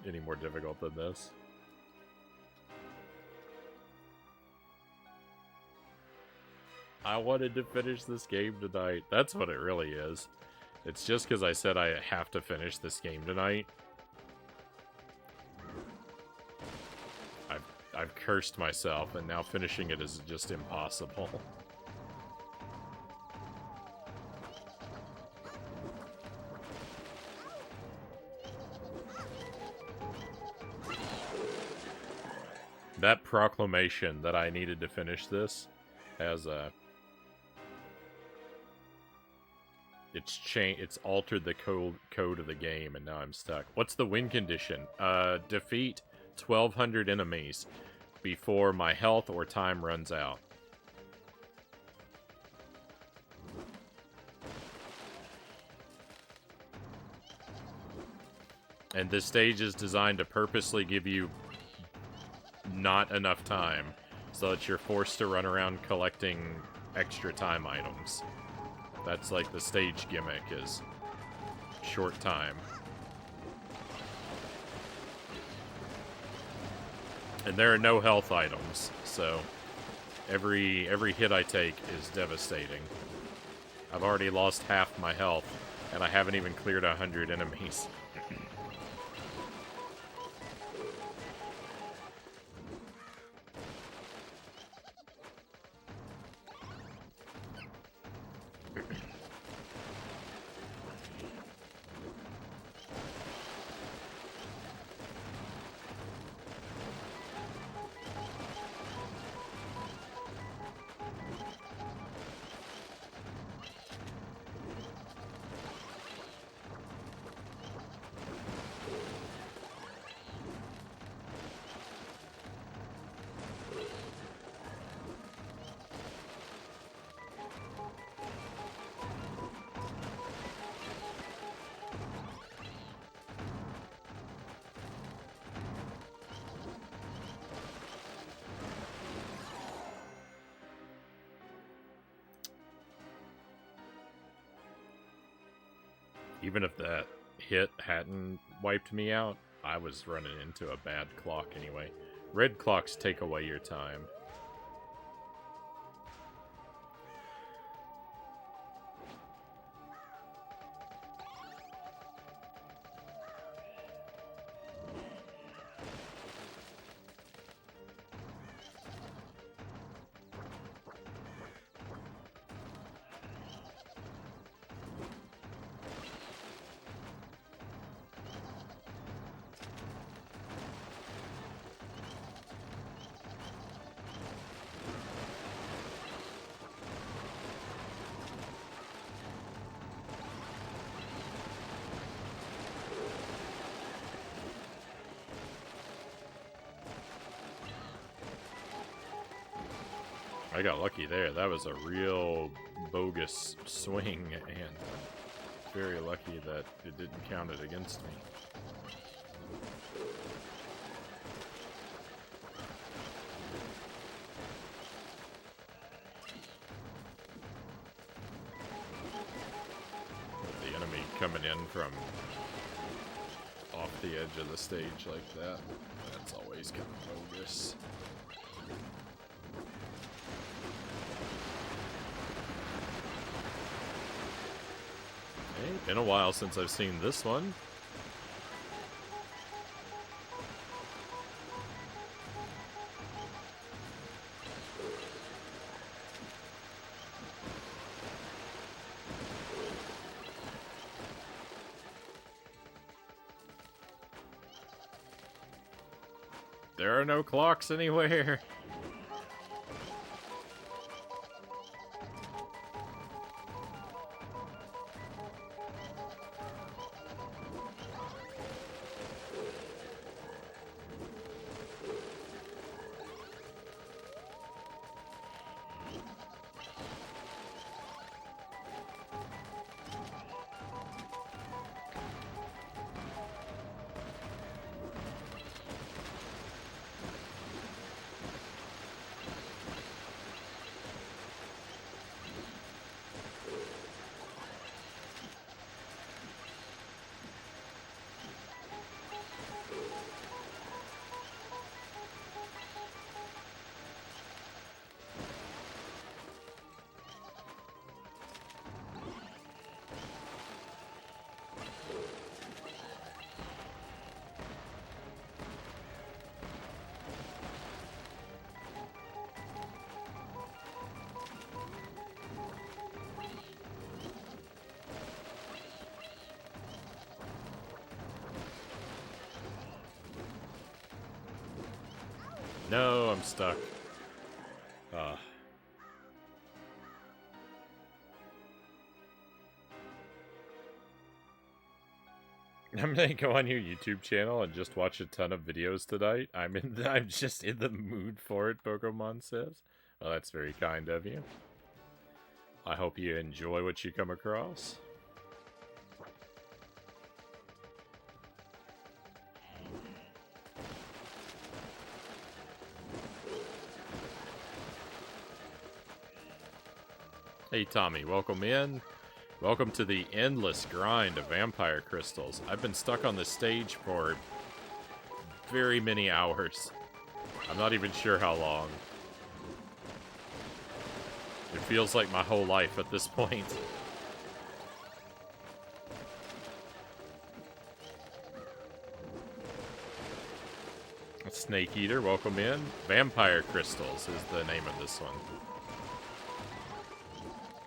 any more difficult than this. I wanted to finish this game tonight. That's what it really is. It's just because I said I have to finish this game tonight. I've cursed myself, and now finishing it is just impossible. That proclamation that I needed to finish this has it's altered the code of the game, and now I'm stuck. What's the win condition? Defeat 1,200 enemies before my health or time runs out. And this stage is designed to purposely give you not enough time, so that you're forced to run around collecting extra time items. That's like the stage gimmick, is short time. And there are no health items, so every hit I take is devastating. I've already lost half my health, and I haven't even cleared 100 enemies. Even if that hit hadn't wiped me out, I was running into a bad clock anyway. Red clocks take away your time. I got lucky there. That was a real bogus swing, and very lucky that it didn't count it against me. With the enemy coming in from off the edge of the stage like that, that's always kind of bogus. Been a while since I've seen this one. There are no clocks anywhere. No, I'm stuck. I'm gonna go on your YouTube channel and just watch a ton of videos tonight. I'm just in the mood for it, Pokemon says. Well, that's very kind of you. I hope you enjoy what you come across. Hey Tommy, welcome in. Welcome to the endless grind of vampire crystals. I've been stuck on this stage for very many hours. I'm not even sure how long. It feels like my whole life at this point. Snake Eater, welcome in. Vampire Crystals is the name of this one.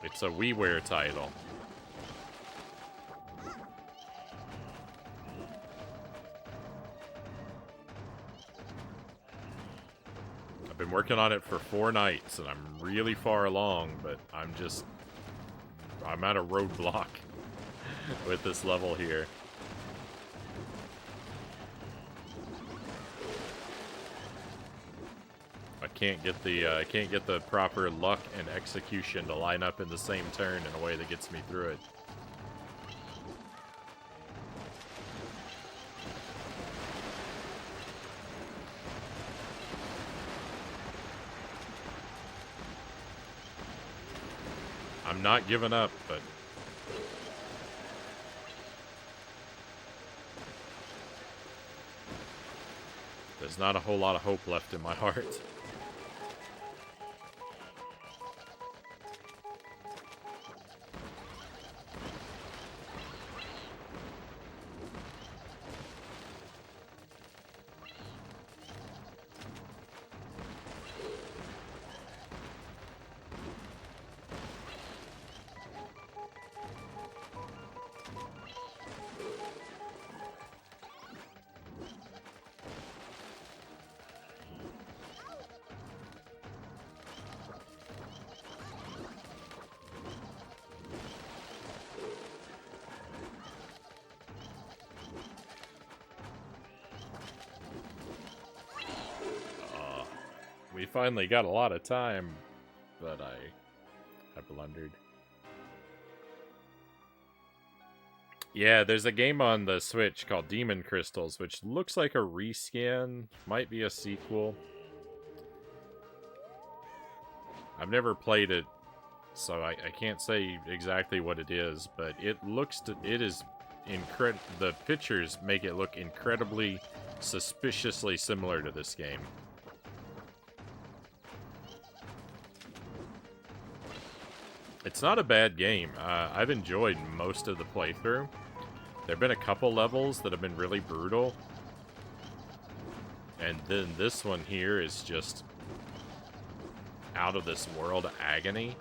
It's a WiiWare title. I've been working on it for 4 nights, and I'm really far along, but I'm at a roadblock with this level here. I can't get the proper luck and execution to line up in the same turn in a way that gets me through it. I'm not giving up, but there's not a whole lot of hope left in my heart. We finally got a lot of time, but I blundered. Yeah, there's a game on the Switch called Demon Crystals, which looks like a reskin, might be a sequel. I've never played it, so I can't say exactly what it is, but it is incredible. The pictures make it look incredibly, suspiciously similar to this game. It's not a bad game. I've enjoyed most of the playthrough. There have been a couple levels that have been really brutal. And then this one here is just out of this world agony.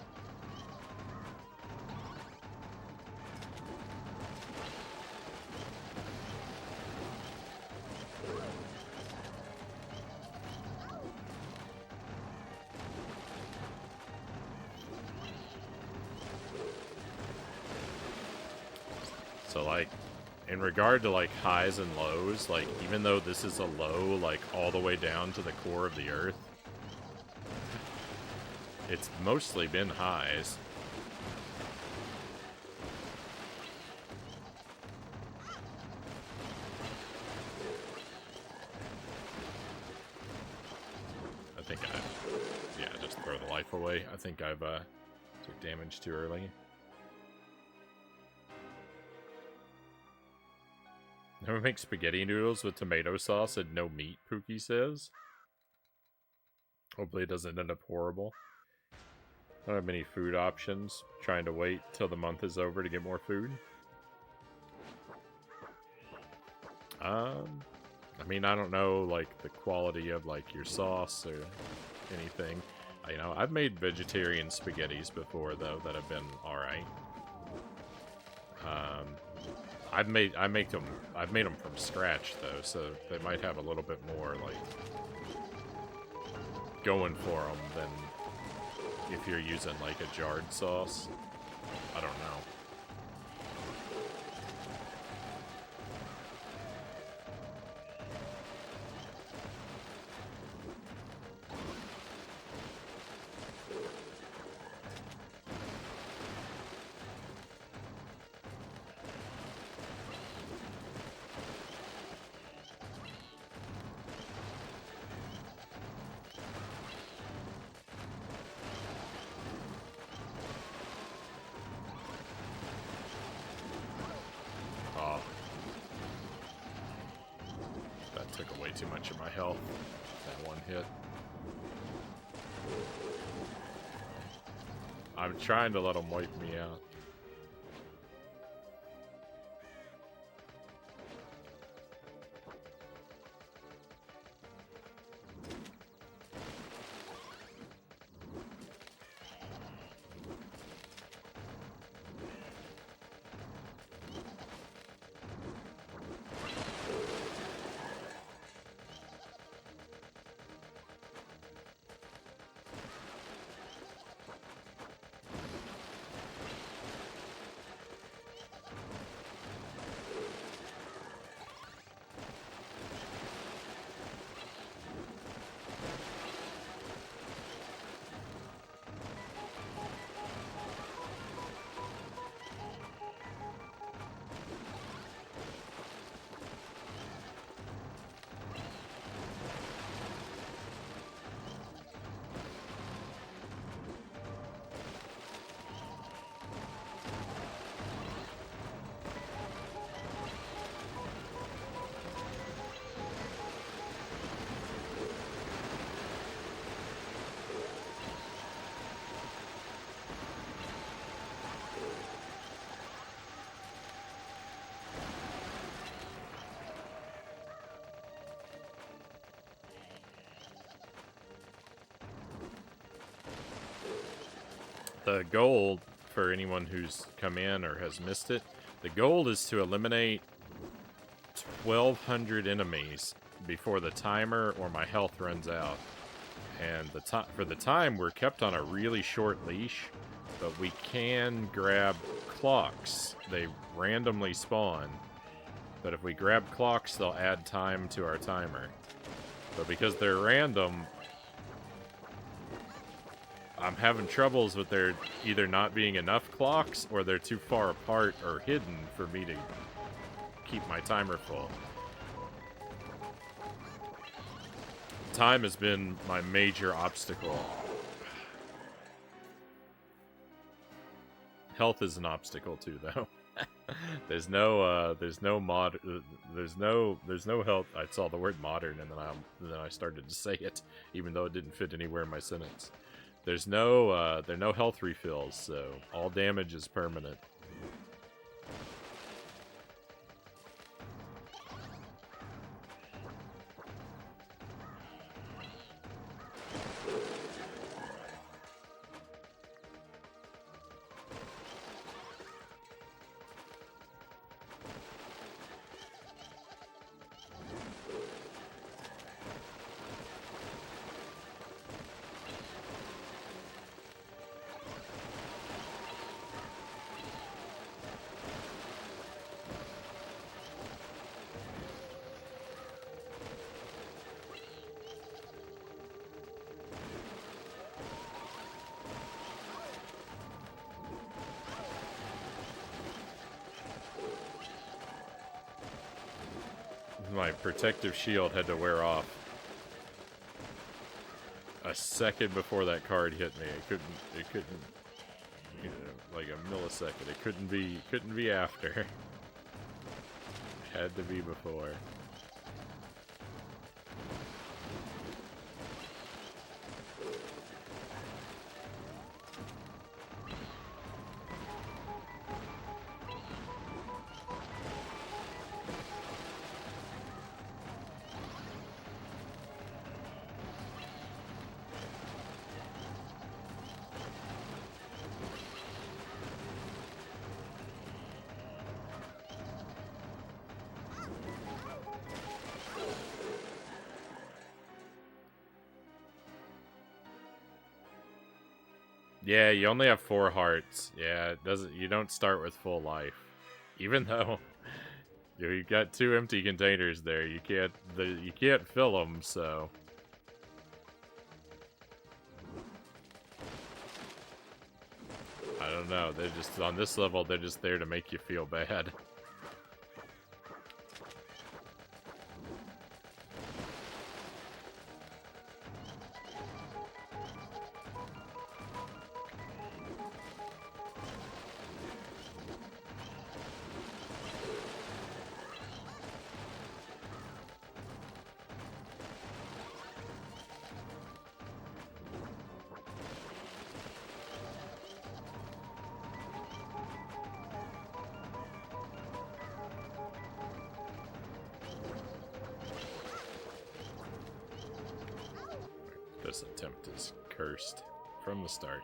So, like, in regard to, like, highs and lows, like, even though this is a low, like, all the way down to the core of the earth, it's mostly been highs. I think yeah, just throw the life away. I think I've, took damage too early. Never make spaghetti noodles with tomato sauce and no meat, Pookie says. Hopefully it doesn't end up horrible. I don't have many food options. Trying to wait till the month is over to get more food. I mean, I don't know, like, the quality of, like, your sauce or anything. You know, I've made vegetarian spaghettis before, though, that have been alright. I've made them from scratch, though, so they might have a little bit more, like, going for them than if you're using, like, a jarred sauce. I don't know. Took away too much of my health. That one hit. I'm trying to let them wipe me out. The goal, for anyone who's come in or has missed it, the goal is to eliminate 1,200 enemies before the timer or my health runs out. And for the time, we're kept on a really short leash, but we can grab clocks. They randomly spawn, but if we grab clocks, they'll add time to our timer. But because they're random, I'm having troubles with there either not being enough clocks or they're too far apart or hidden for me to keep my timer full. Time has been my major obstacle. Health is an obstacle too, though. There's no health. I saw the word modern and then I started to say it, even though it didn't fit anywhere in my sentence. there are no health refills, so all damage is permanent. My protective shield had to wear off a second before that card hit me. It couldn't, you know, like a millisecond. It couldn't be after. It had to be before. Yeah, you only have 4 hearts. Yeah, it doesn't. You don't start with full life, even though you've got 2 empty containers there. You can't fill them. So I don't know. They're just on this level. They're just there to make you feel bad. This attempt is cursed from the start.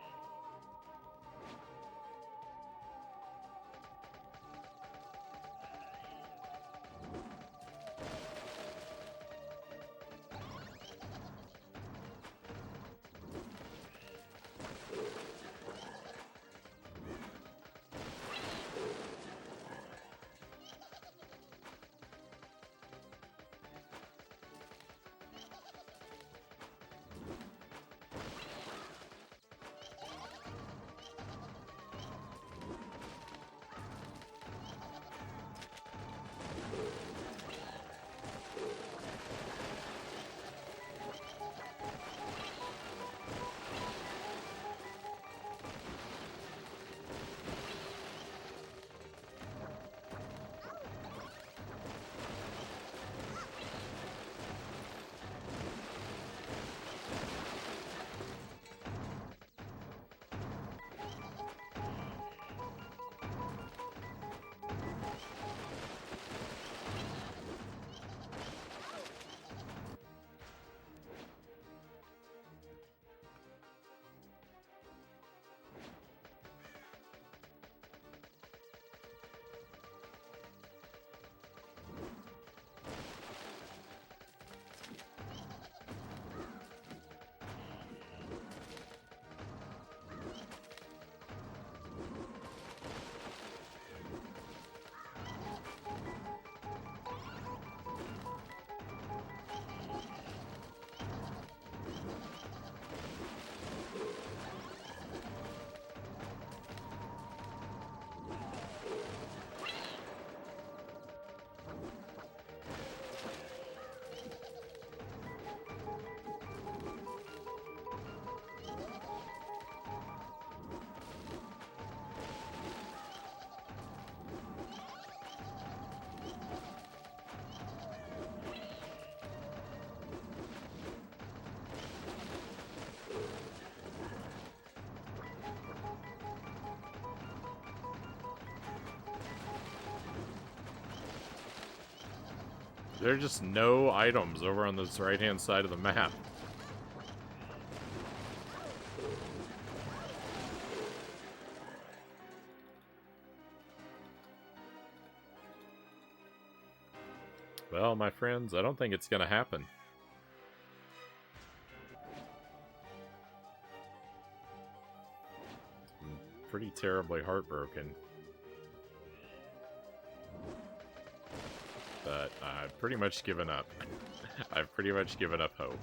There are just no items over on this right-hand side of the map. Well, my friends, I don't think it's gonna happen. I'm pretty terribly heartbroken. But I've pretty much given up. I've pretty much given up hope.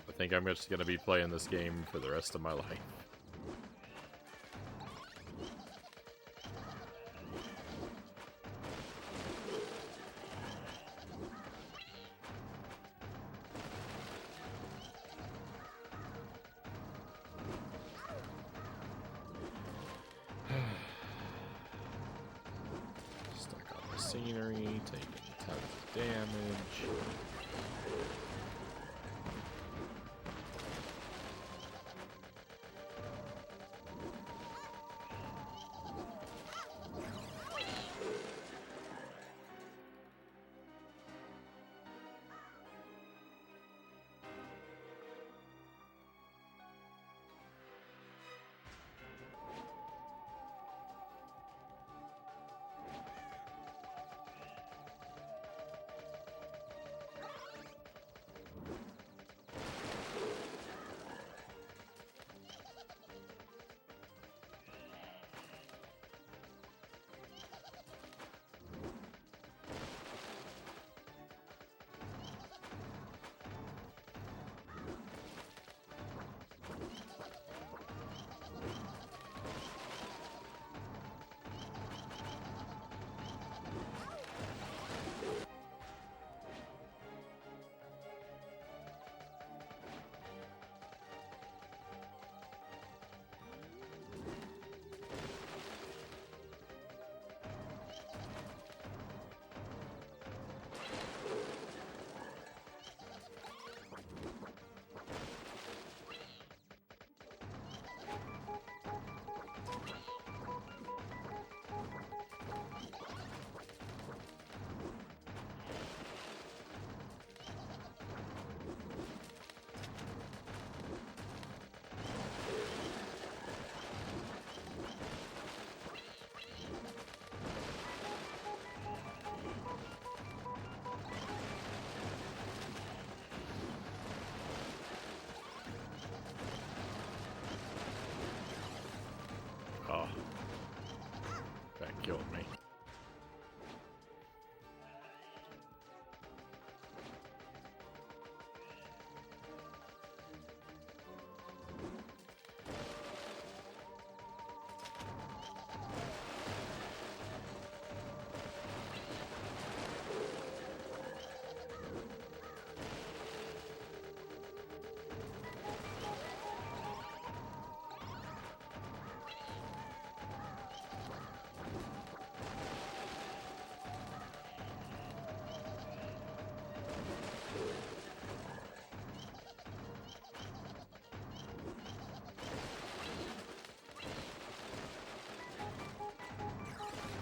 I think I'm just going to be playing this game for the rest of my life. Stuck on the scenery, taking tons of damage. Oh, that killed me.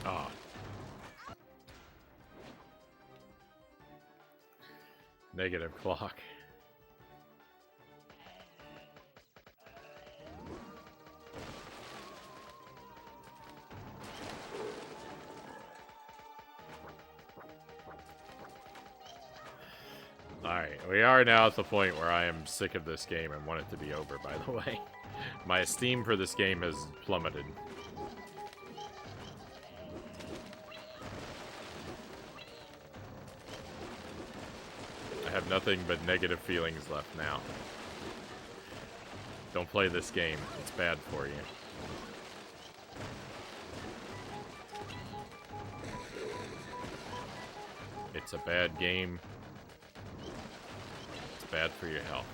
Ah. Negative clock. Alright, we are now at the point where I am sick of this game and want it to be over, by the way. My esteem for this game has plummeted. I have nothing but negative feelings left now. Don't play this game. It's bad for you. It's a bad game. It's bad for your health.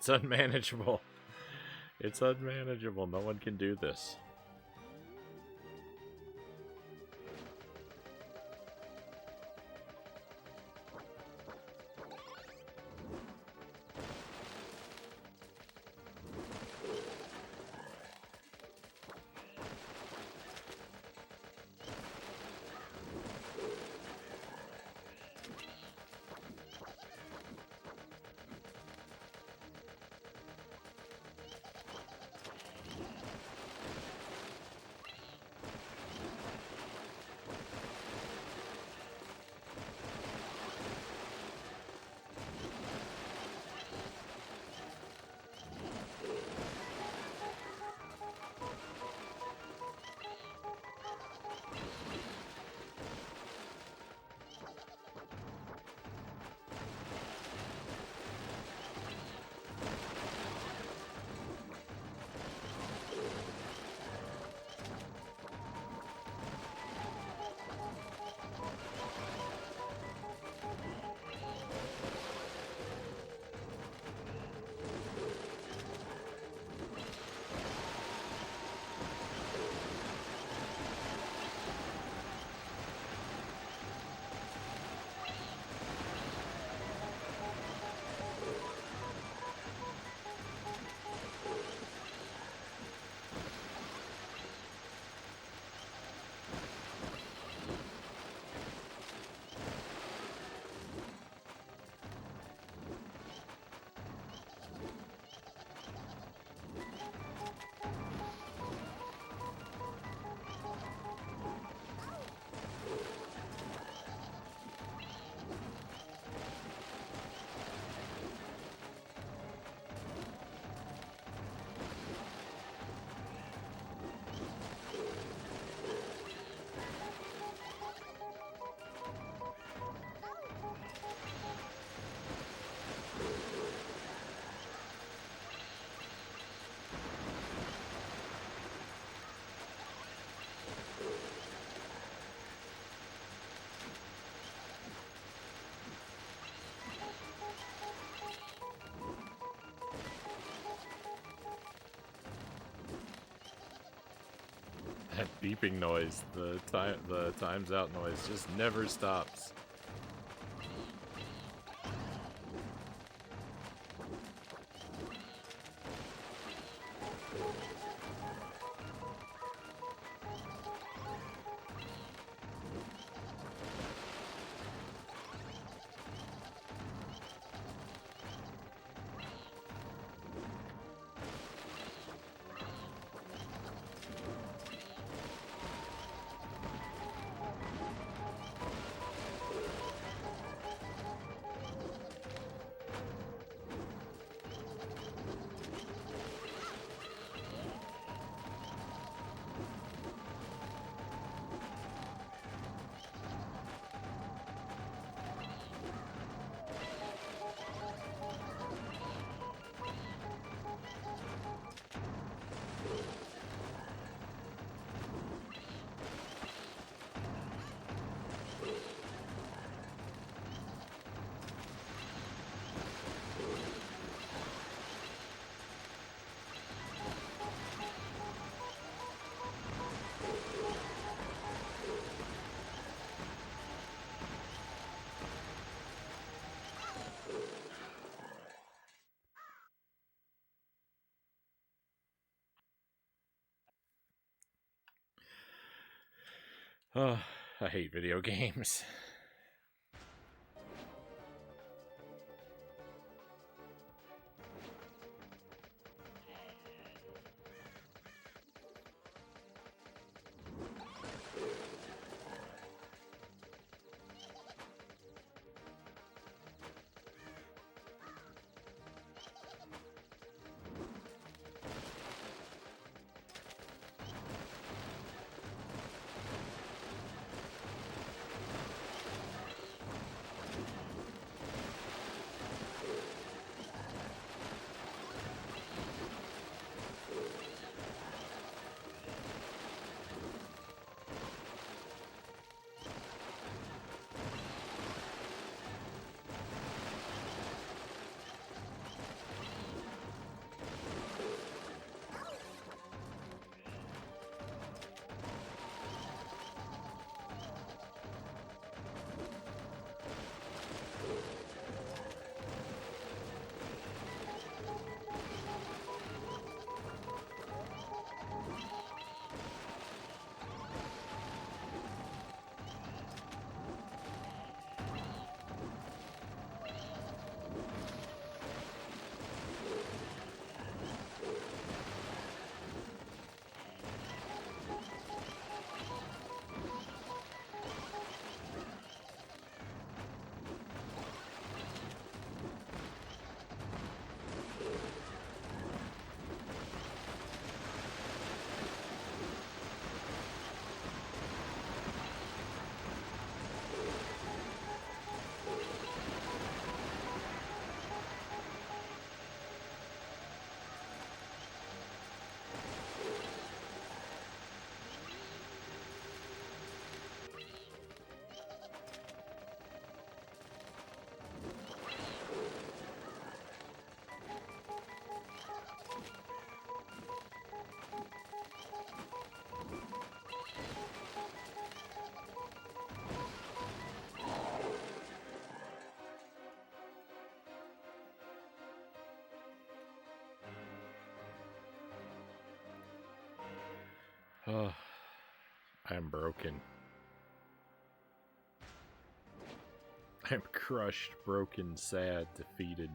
It's unmanageable. It's unmanageable. No one can do this. That beeping noise, the time's out noise just never stops. Oh, I hate video games. Oh, I am broken. I'm crushed, broken, sad, defeated.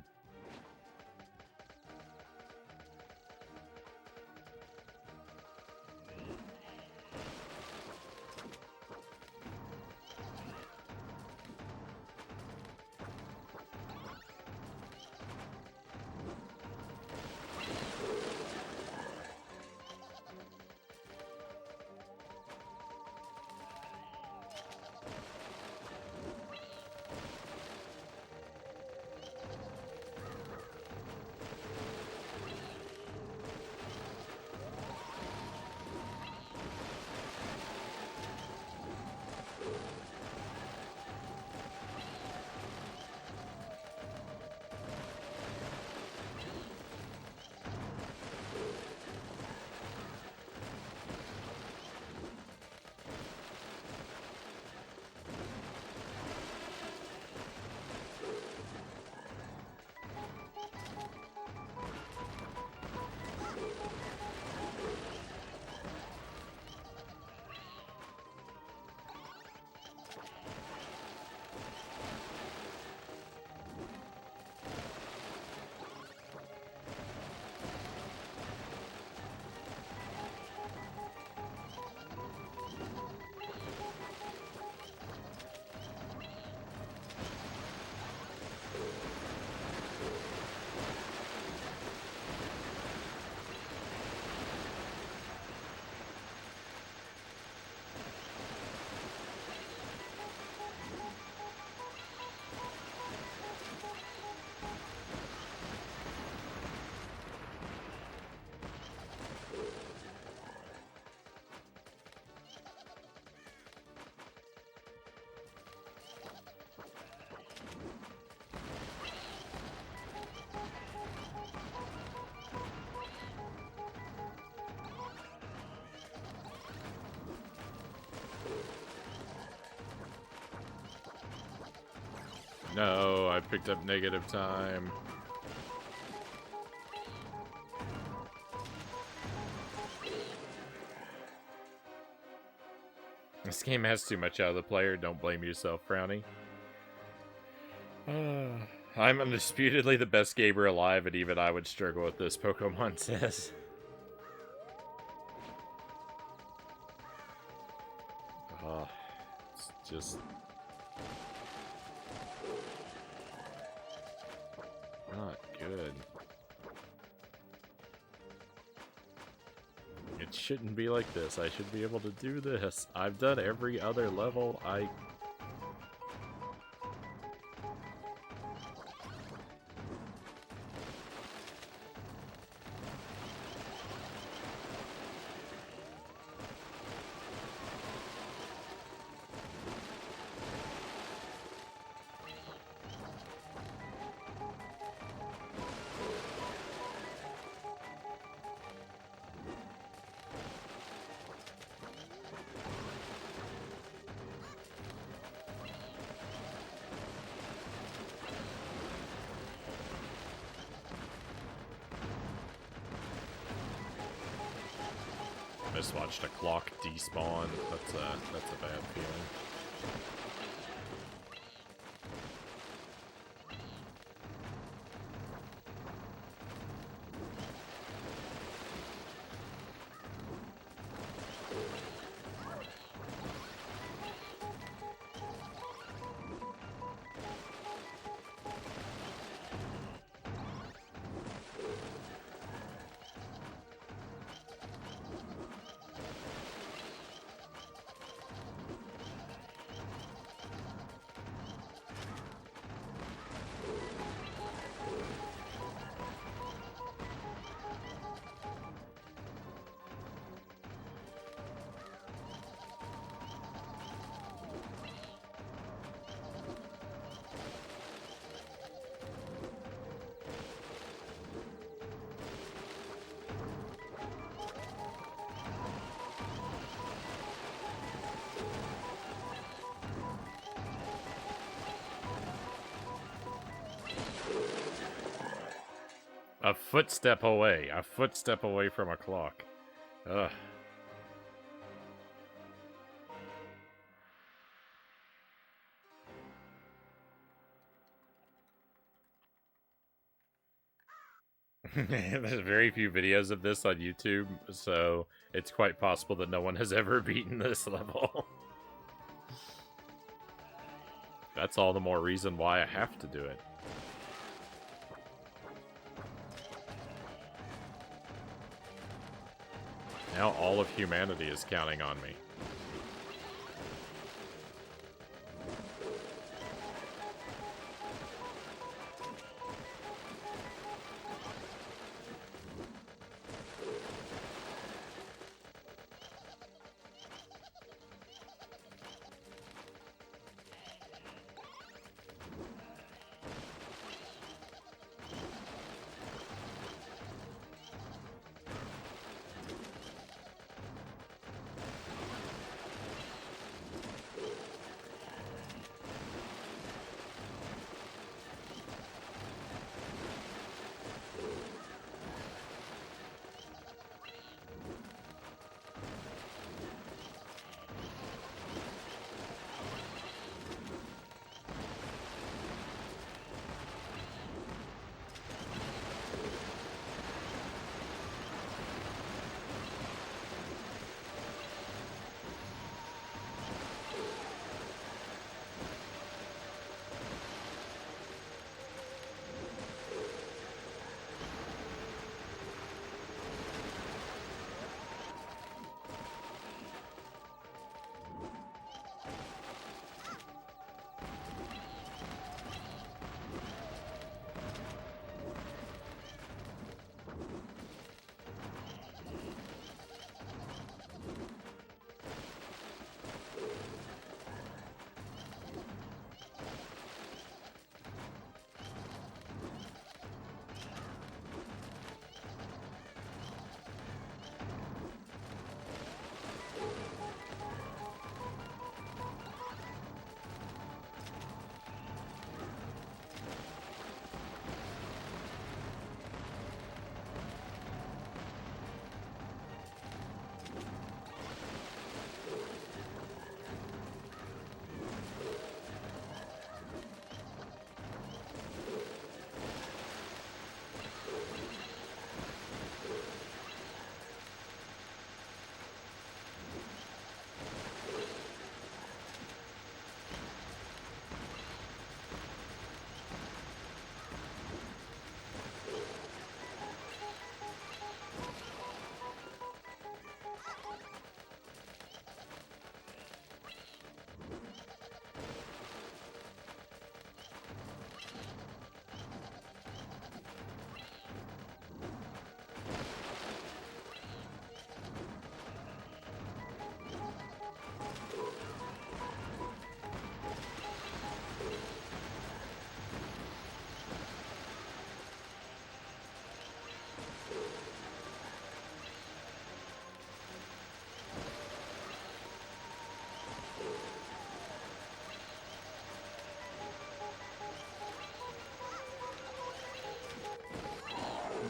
No, I picked up negative time. This game has too much out of the player. Don't blame yourself, Frownie. I'm undisputedly the best gamer alive, and even I would struggle with this, Pokemon says. It's just... not good. It shouldn't be like this. I should be able to do this. I've done every other level. Just watched a clock despawn. That's a bad feeling. A footstep away from a clock. Ugh. There's very few videos of this on YouTube, so it's quite possible that no one has ever beaten this level. That's all the more reason why I have to do it. Now all of humanity is counting on me.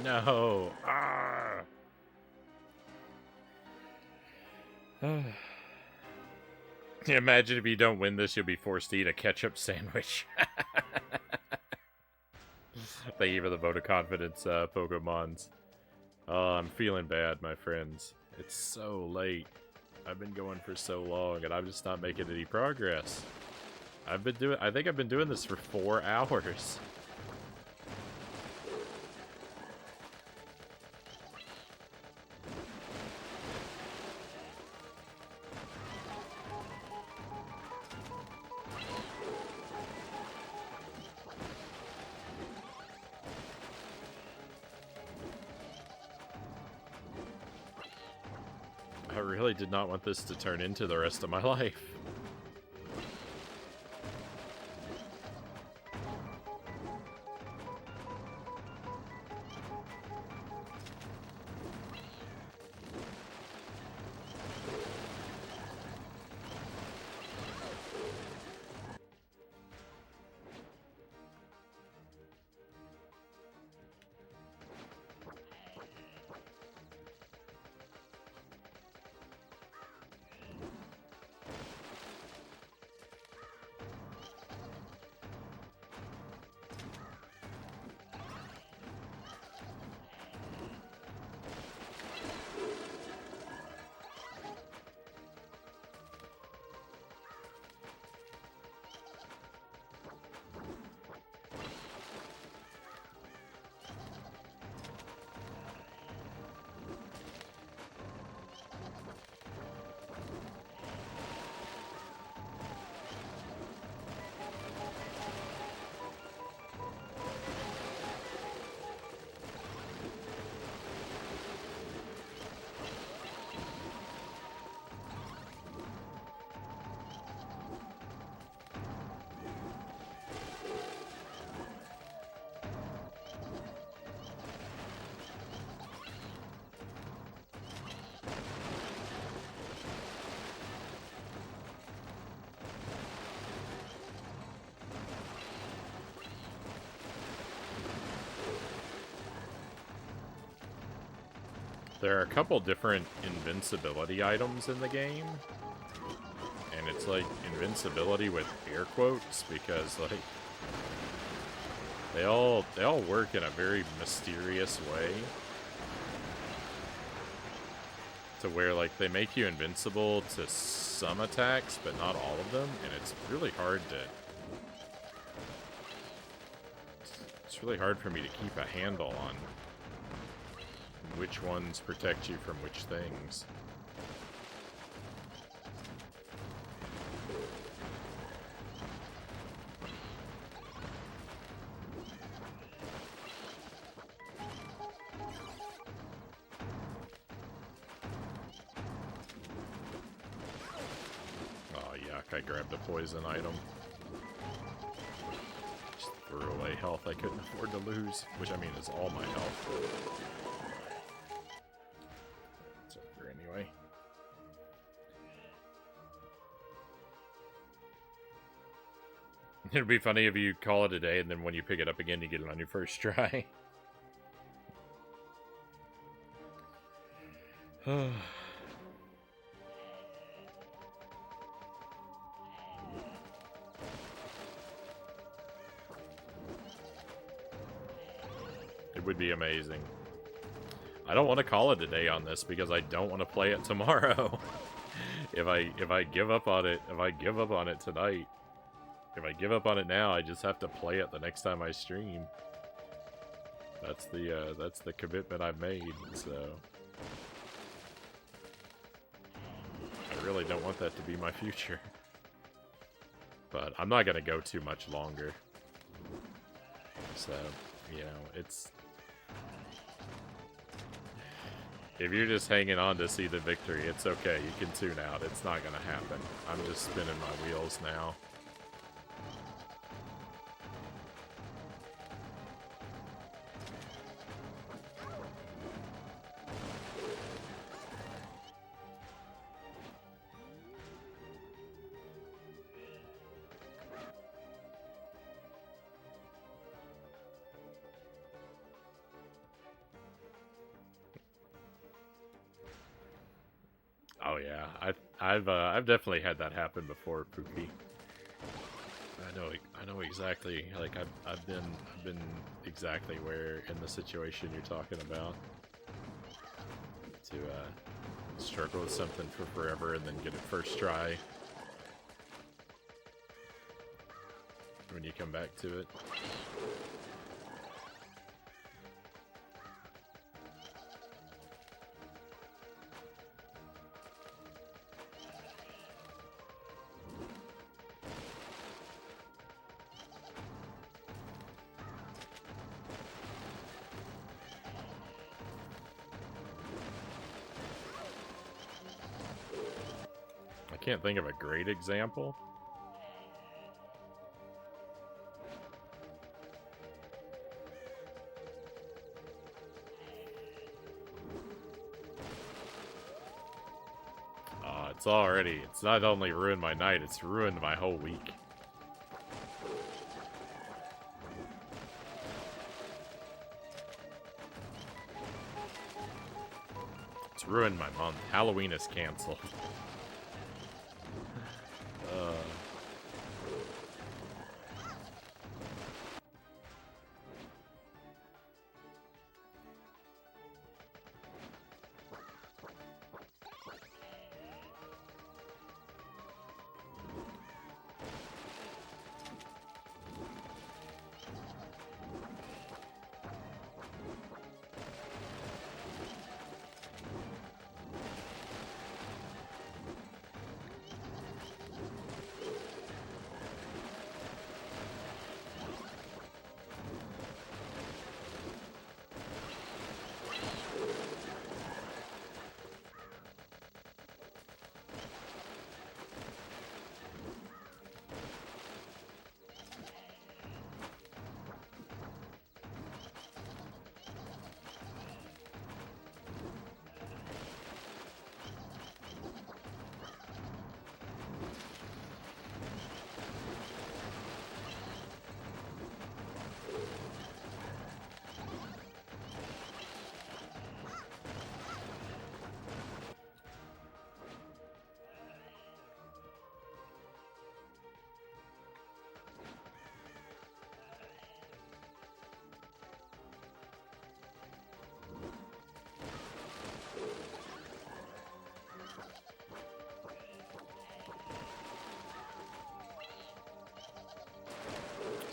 No. Ah. Imagine if you don't win this, you'll be forced to eat a ketchup sandwich. Thank you for the vote of confidence, Pokemons. Oh, I'm feeling bad, my friends. It's so late. I've been going for so long, and I'm just not making any progress. I think I've been doing this for 4 hours. I really did not want this to turn into the rest of my life. There are a couple different invincibility items in the game. And it's like invincibility with air quotes because like they all work in a very mysterious way. To where like they make you invincible to some attacks, but not all of them, and it's really hard to it's really hard for me to keep a handle on which ones protect you from which things. I grabbed a poison item. Just threw away health I couldn't afford to lose, which I mean is all my health. It's over anyway. It'd be funny if you call it a day and then when you pick it up again you get it on your first try. Would be amazing. I don't want to call it a day on this because I don't want to play it tomorrow. if I give up on it, if I give up on it tonight, if I give up on it now, I just have to play it the next time I stream. That's the commitment I've made, so I really don't want that to be my future. But I'm not gonna go too much longer. So, you know, it's if you're just hanging on to see the victory, it's okay. You can tune out. It's not going to happen. I'm just spinning my wheels now. Oh yeah, I've definitely had that happen before, Pookie. I know exactly. Like I've been exactly where in the situation you're talking about. To struggle with something for forever and then get it first try when you come back to it. I can't think of a great example. It's not only ruined my night, it's ruined my whole week. It's ruined my month. Halloween is canceled.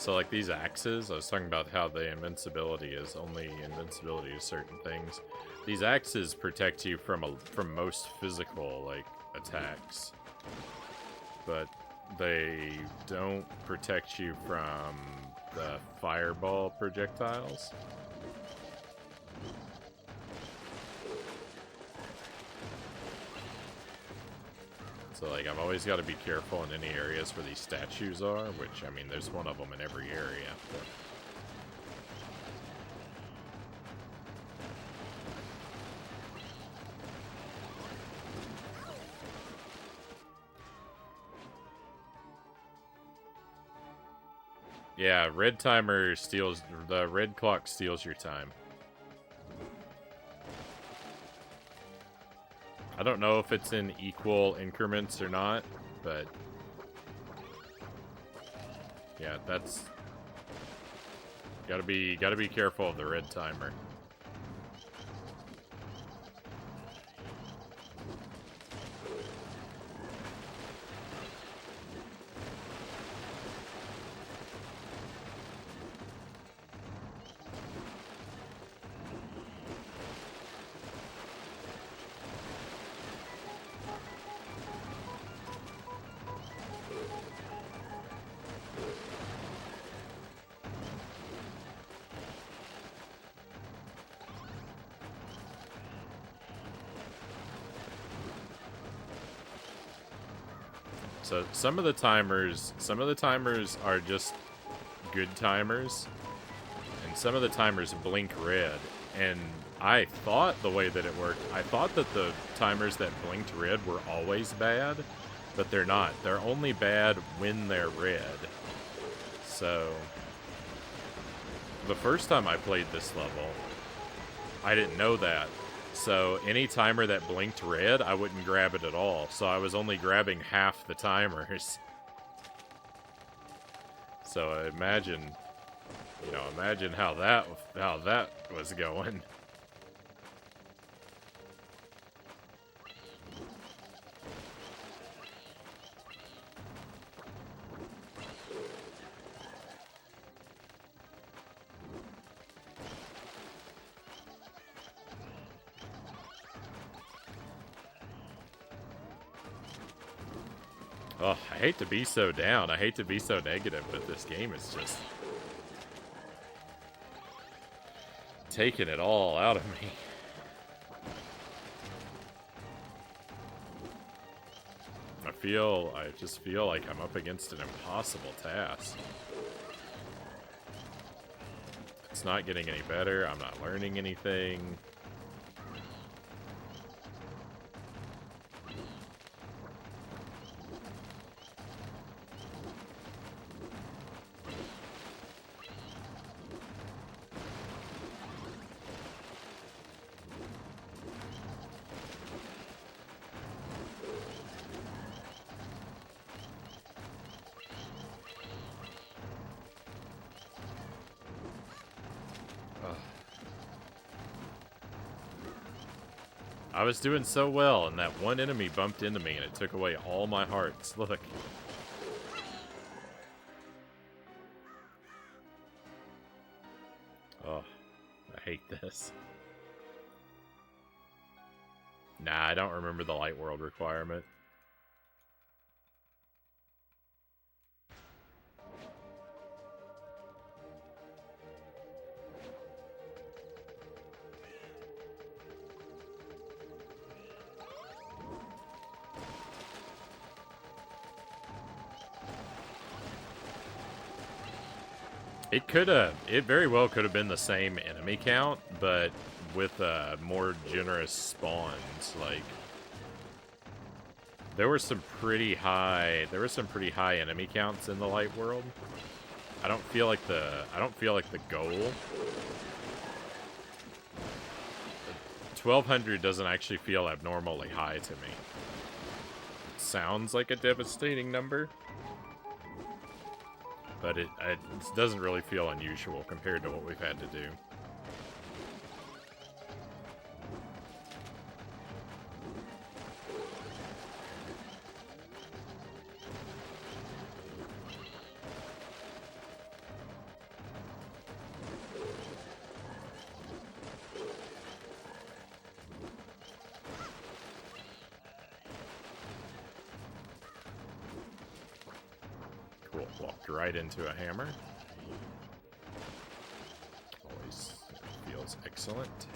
So like these axes, I was talking about how the invincibility is only invincibility to certain things. These axes protect you from most physical like attacks, but they don't protect you from the fireball projectiles. So, like, I've always got to be careful in any areas where these statues are, which, I mean, there's one of them in every area. But... yeah, red timer steals... the red clock steals your time. I don't know if it's in equal increments or not, but... yeah, that's... gotta be careful of the red timer. So some of the timers are just good timers, and some of the timers blink red. And I thought the way that it worked, I thought that the timers that blinked red were always bad, but they're not. They're only bad when they're red. So the first time I played this level, I didn't know that. So any timer that blinked red, I wouldn't grab it at all. So I was only grabbing half the timers. So imagine, you know, imagine how that was going. Oh, I hate to be so down. I hate to be so negative, but this game is just taking it all out of me. I just feel like I'm up against an impossible task. It's not getting any better. I'm not learning anything. I was doing so well, and that one enemy bumped into me, and it took away all my hearts. Look. Oh, I hate this. Nah, I don't remember the light world requirement. It very well could have been the same enemy count, but with more generous spawns. Like, there were some pretty high enemy counts in the light world. I don't feel like the goal. 1200 doesn't actually feel abnormally high to me. It sounds like a devastating number, but it doesn't really feel unusual compared to what we've had to do. walked right into a hammer. Always feels excellent.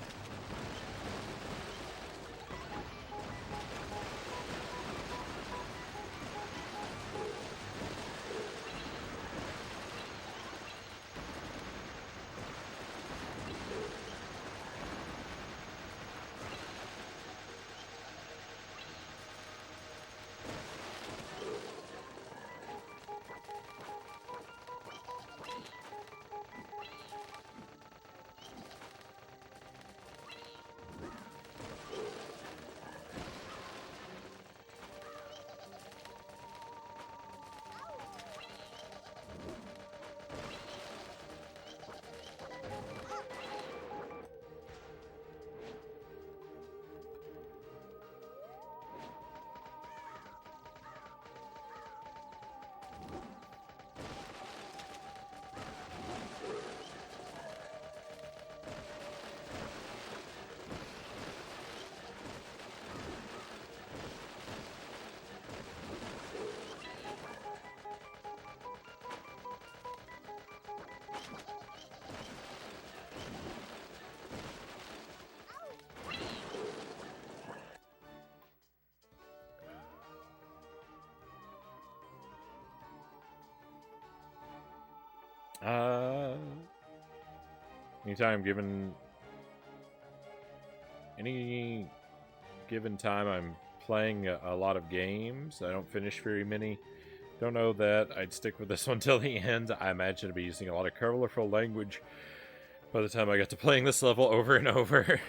Anytime given... Any given time I'm playing a lot of games. I don't finish very many. Don't know that I'd stick with this one till the end. I imagine I'd be using a lot of colorful language by the time I get to playing this level over and over.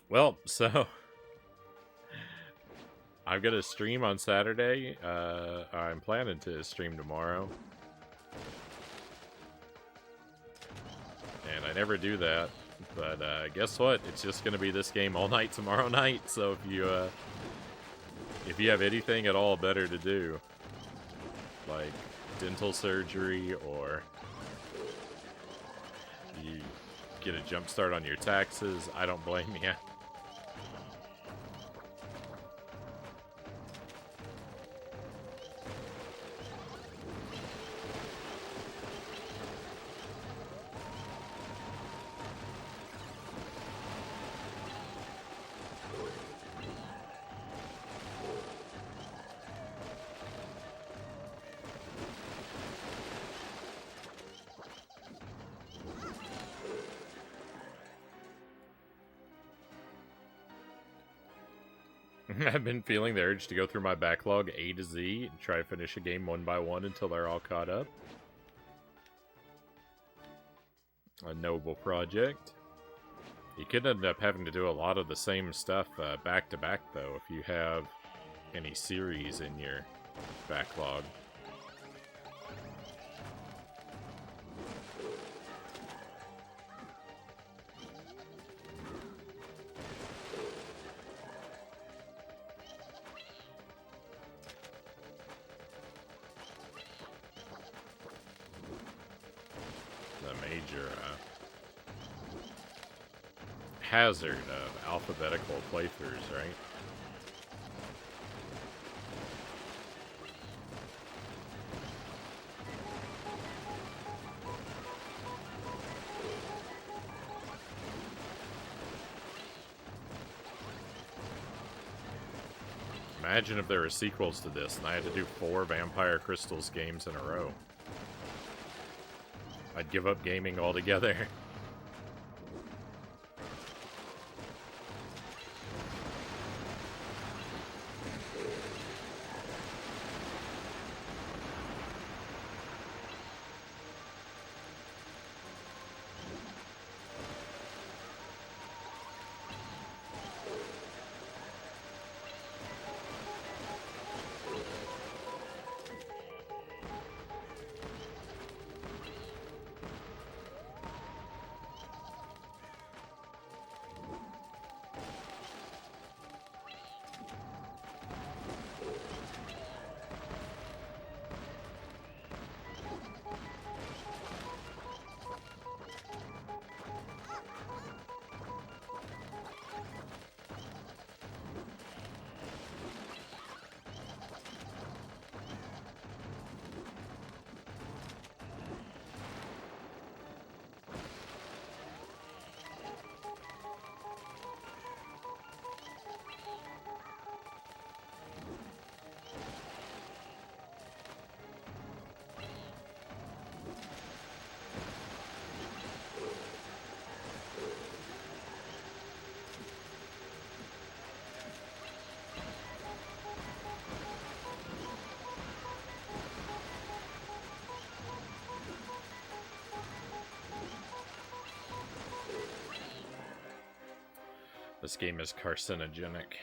Well, so I'm gonna stream on Saturday. I'm planning to stream tomorrow. And I never do that. But guess what? It's just gonna be this game all night tomorrow night. So if you have anything at all better to do, like dental surgery, or you get a jump start on your taxes, I don't blame you. I've been feeling the urge to go through my backlog A to Z and try to finish a game one by one until they're all caught up. A noble project. You could end up having to do a lot of the same stuff back to back, though, if you have any series in your backlog. Hazard of alphabetical playthroughs, right? Imagine if there were sequels to this and I had to do 4 Vampire Crystals games in a row. I'd give up gaming altogether. this game is carcinogenic.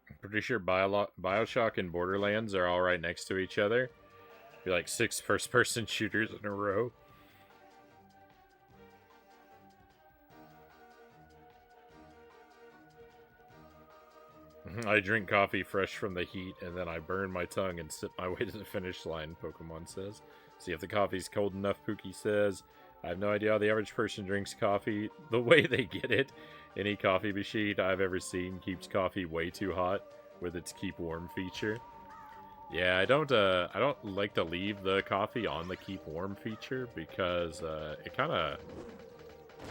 I'm pretty sure Bioshock and Borderlands are all right next to each other. Be like 6 first-person shooters in a row. I drink coffee fresh from the heat, and then I burn my tongue and sip my way to the finish line, Pokemon says. See if the coffee's cold enough, Pookie says. I have no idea how the average person drinks coffee the way they get it. Any coffee machine I've ever seen keeps coffee way too hot with its keep warm feature. Yeah, I don't like to leave the coffee on the keep warm feature because it kind of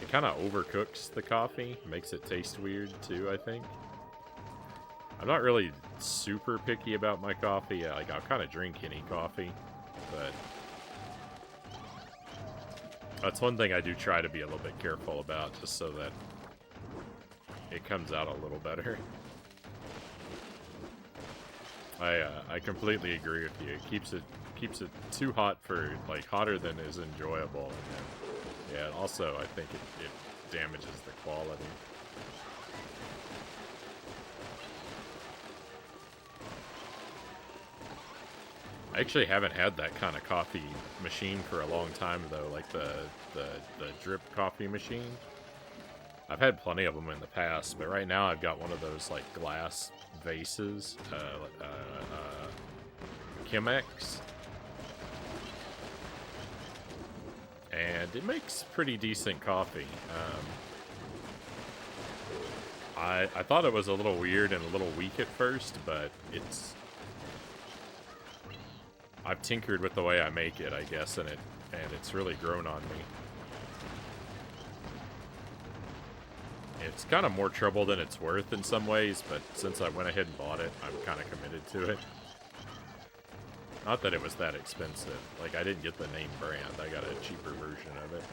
overcooks the coffee, makes it taste weird too, I think. I'm not really super picky about my coffee. Like, I'll kind of drink any coffee, but that's one thing I do try to be a little bit careful about, just so that it comes out a little better. I completely agree with you. It keeps it too hot for, like, hotter than is enjoyable. And then, yeah, also I think it damages the quality. I actually haven't had that kind of coffee machine for a long time, though, like the drip coffee machine. I've had plenty of them in the past, but right now I've got one of those, like, glass vases, Chemex. And it makes pretty decent coffee. I thought it was a little weird and a little weak at first, but I've tinkered with the way I make it, I guess, and it's really grown on me. It's kind of more trouble than it's worth in some ways, but since I went ahead and bought it, I'm kind of committed to it. Not that it was that expensive. Like, I didn't get the name brand. I got a cheaper version of it.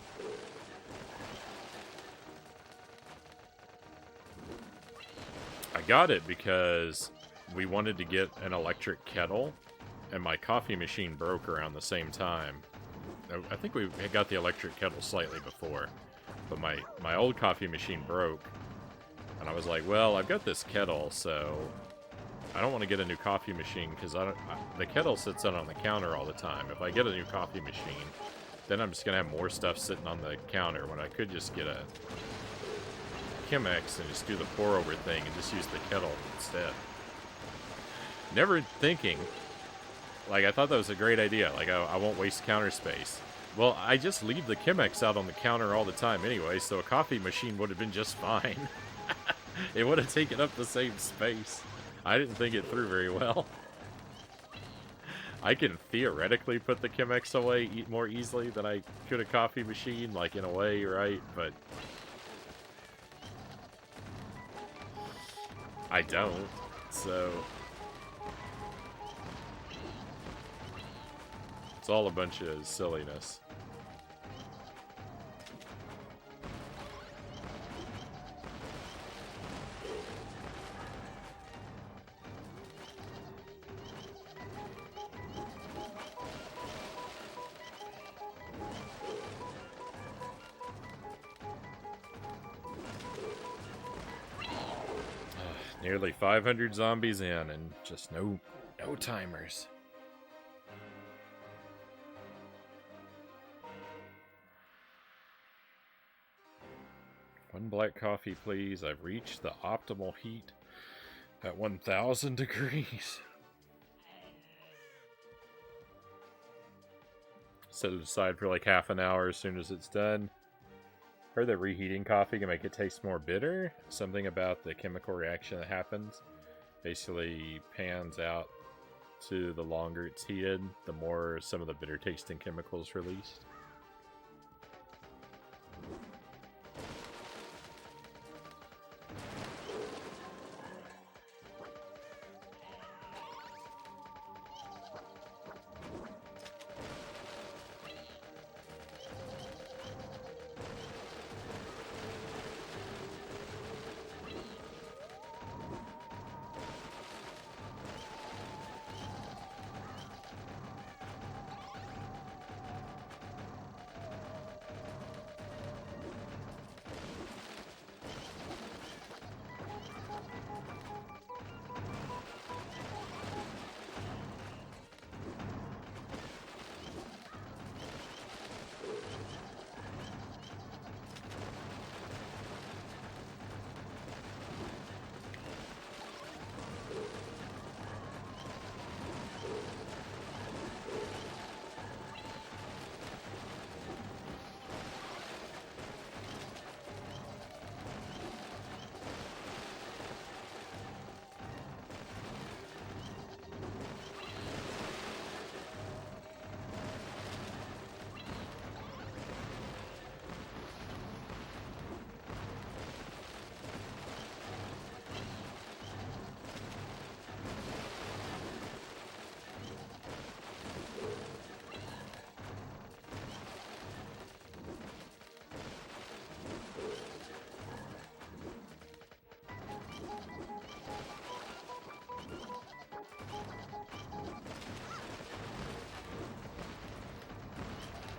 I got it because we wanted to get an electric kettle, and my coffee machine broke around the same time. I think we had got the electric kettle slightly before, but my old coffee machine broke, and I was like, well, I've got this kettle, so I don't want to get a new coffee machine, because the kettle sits out on the counter all the time. If I get a new coffee machine, then I'm just going to have more stuff sitting on the counter, when I could just get a Chemex and just do the pour-over thing and just use the kettle instead. Never thinking, like, I thought that was a great idea. Like, I won't waste counter space. Well, I just leave the Chemex out on the counter all the time anyway, so a coffee machine would have been just fine. It would have taken up the same space. I didn't think it through very well. I can theoretically put the Chemex away more easily than I could a coffee machine, like, in a way, right? But I don't, so it's all a bunch of silliness. Nearly 500 zombies in, and just no timers. One black coffee, please. I've reached the optimal heat at 1,000 degrees. Set it aside for like half an hour as soon as it's done. Heard that reheating coffee can make it taste more bitter. Something about the chemical reaction that happens basically pans out to the longer it's heated, the more some of the bitter tasting chemicals released.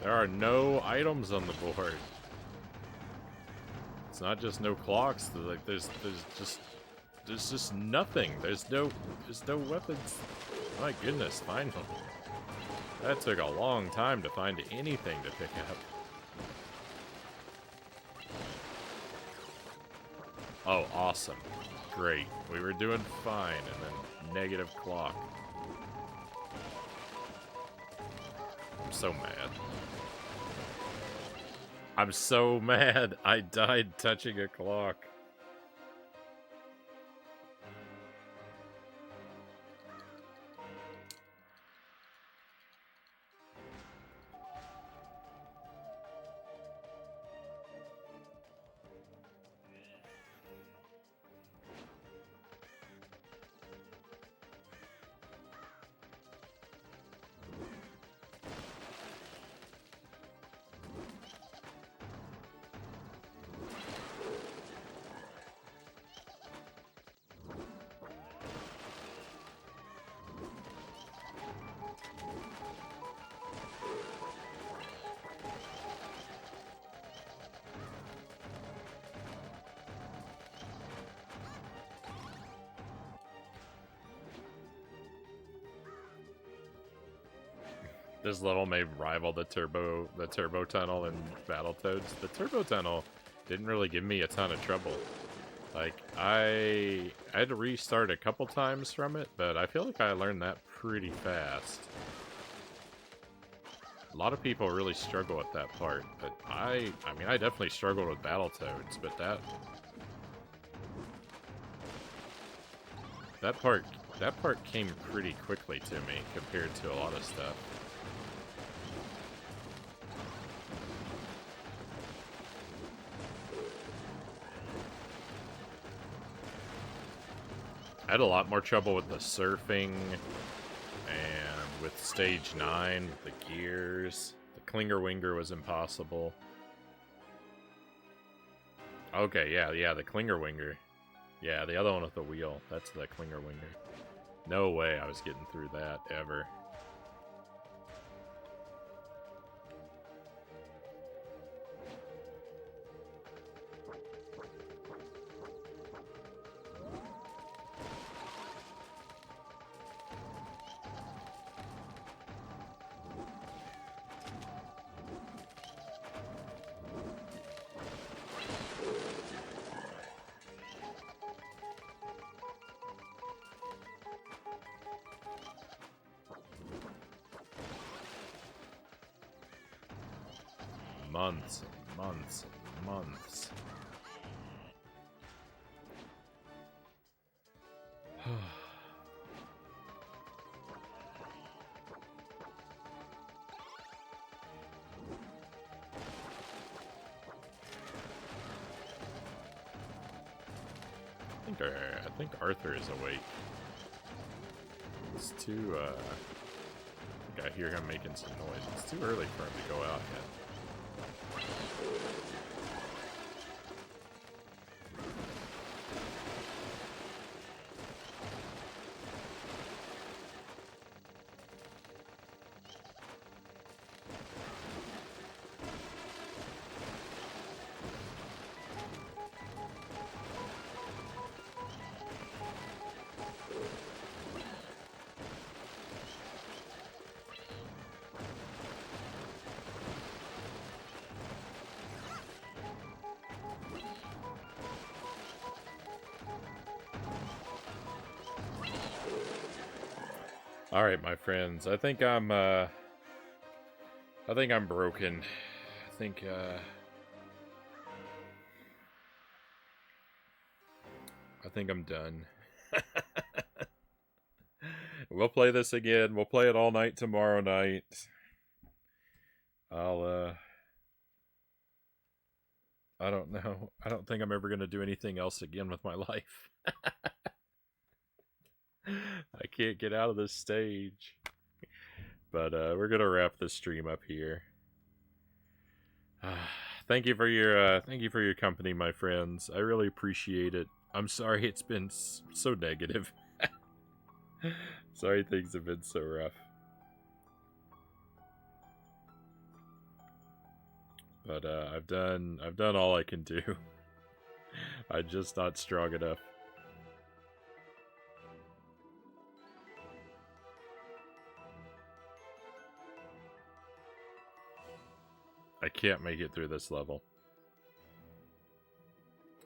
There are no items on the board. It's not just no clocks. Like there's just nothing. There's no weapons. My goodness, finally. That took a long time to find anything to pick up. Oh, awesome. Great. We were doing fine, and then negative clock. I'm so mad. I'm so mad. I died touching a clock. This level may rival the turbo tunnel in Battletoads. The turbo tunnel didn't really give me a ton of trouble. Like I had to restart a couple times from it, but I feel like I learned that pretty fast. A lot of people really struggle with that part, but I mean I definitely struggled with Battletoads, but that part came pretty quickly to me compared to a lot of stuff. I had a lot more trouble with the surfing and with stage 9, with the gears. The Klinger Winger was impossible. Okay, yeah, the Klinger Winger. Yeah, the other one with the wheel. That's the Klinger Winger. No way I was getting through that, ever. Months and months and months. I think Arthur is awake. It's too, I think I hear him making some noise. It's too early for him to go out yet. All right, my friends. I think I'm broken. I think I'm done. We'll play this again. We'll play it all night tomorrow night. I don't know. I don't think I'm ever going to do anything else again with my life. I can't get out of this stage. But we're going to wrap this stream up here. Thank you for your company, my friends. I really appreciate it. I'm sorry it's been so negative. Sorry things have been so rough. But I've done all I can do. I'm just not strong enough. I can't make it through this level.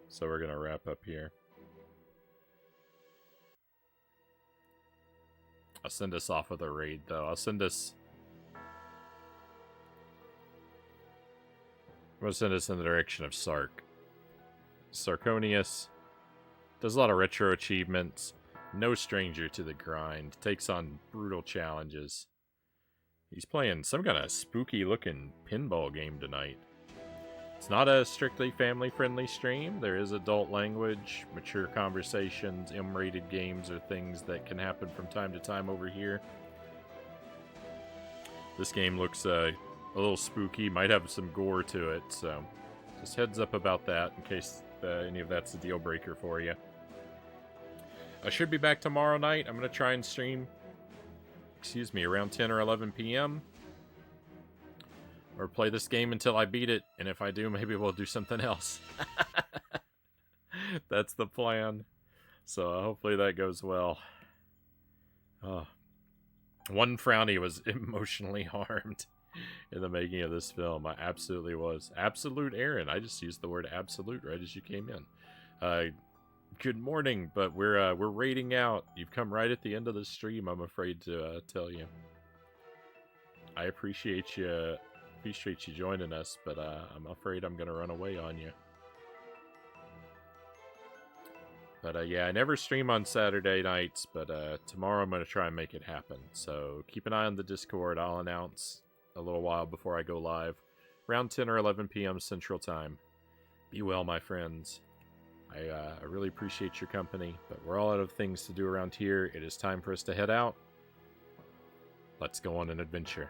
So we're gonna wrap up here. I'll send us off with a raid, though. I'm gonna send us in the direction of Sark. Sarconius does a lot of retro achievements. No stranger to the grind. Takes on brutal challenges. He's playing some kind of spooky-looking pinball game tonight. It's not a strictly family-friendly stream. There is adult language, mature conversations, M-rated games are things that can happen from time to time over here. This game looks a little spooky, might have some gore to it, so just heads up about that in case any of that's a deal breaker for you. I should be back tomorrow night. I'm going to try and stream, around 10 or 11 p.m. Or play this game until I beat it, and if I do, maybe we'll do something else. That's the plan. So hopefully that goes well. One Frownie was emotionally harmed in the making of this film. I absolutely was. Absolute Aaron. I just used the word absolute right as you came in. Good morning, but we're raiding out. You've come right at the end of the stream, I'm afraid to tell you. I appreciate you joining us, but I'm afraid I'm gonna run away on you. But yeah, I never stream on Saturday nights, but tomorrow I'm gonna try and make it happen. So keep an eye on the Discord. I'll announce a little while before I go live, around 10 or 11 p.m. Central Time. Be well, my friends. I really appreciate your company, but we're all out of things to do around here. It is time for us to head out. Let's go on an adventure.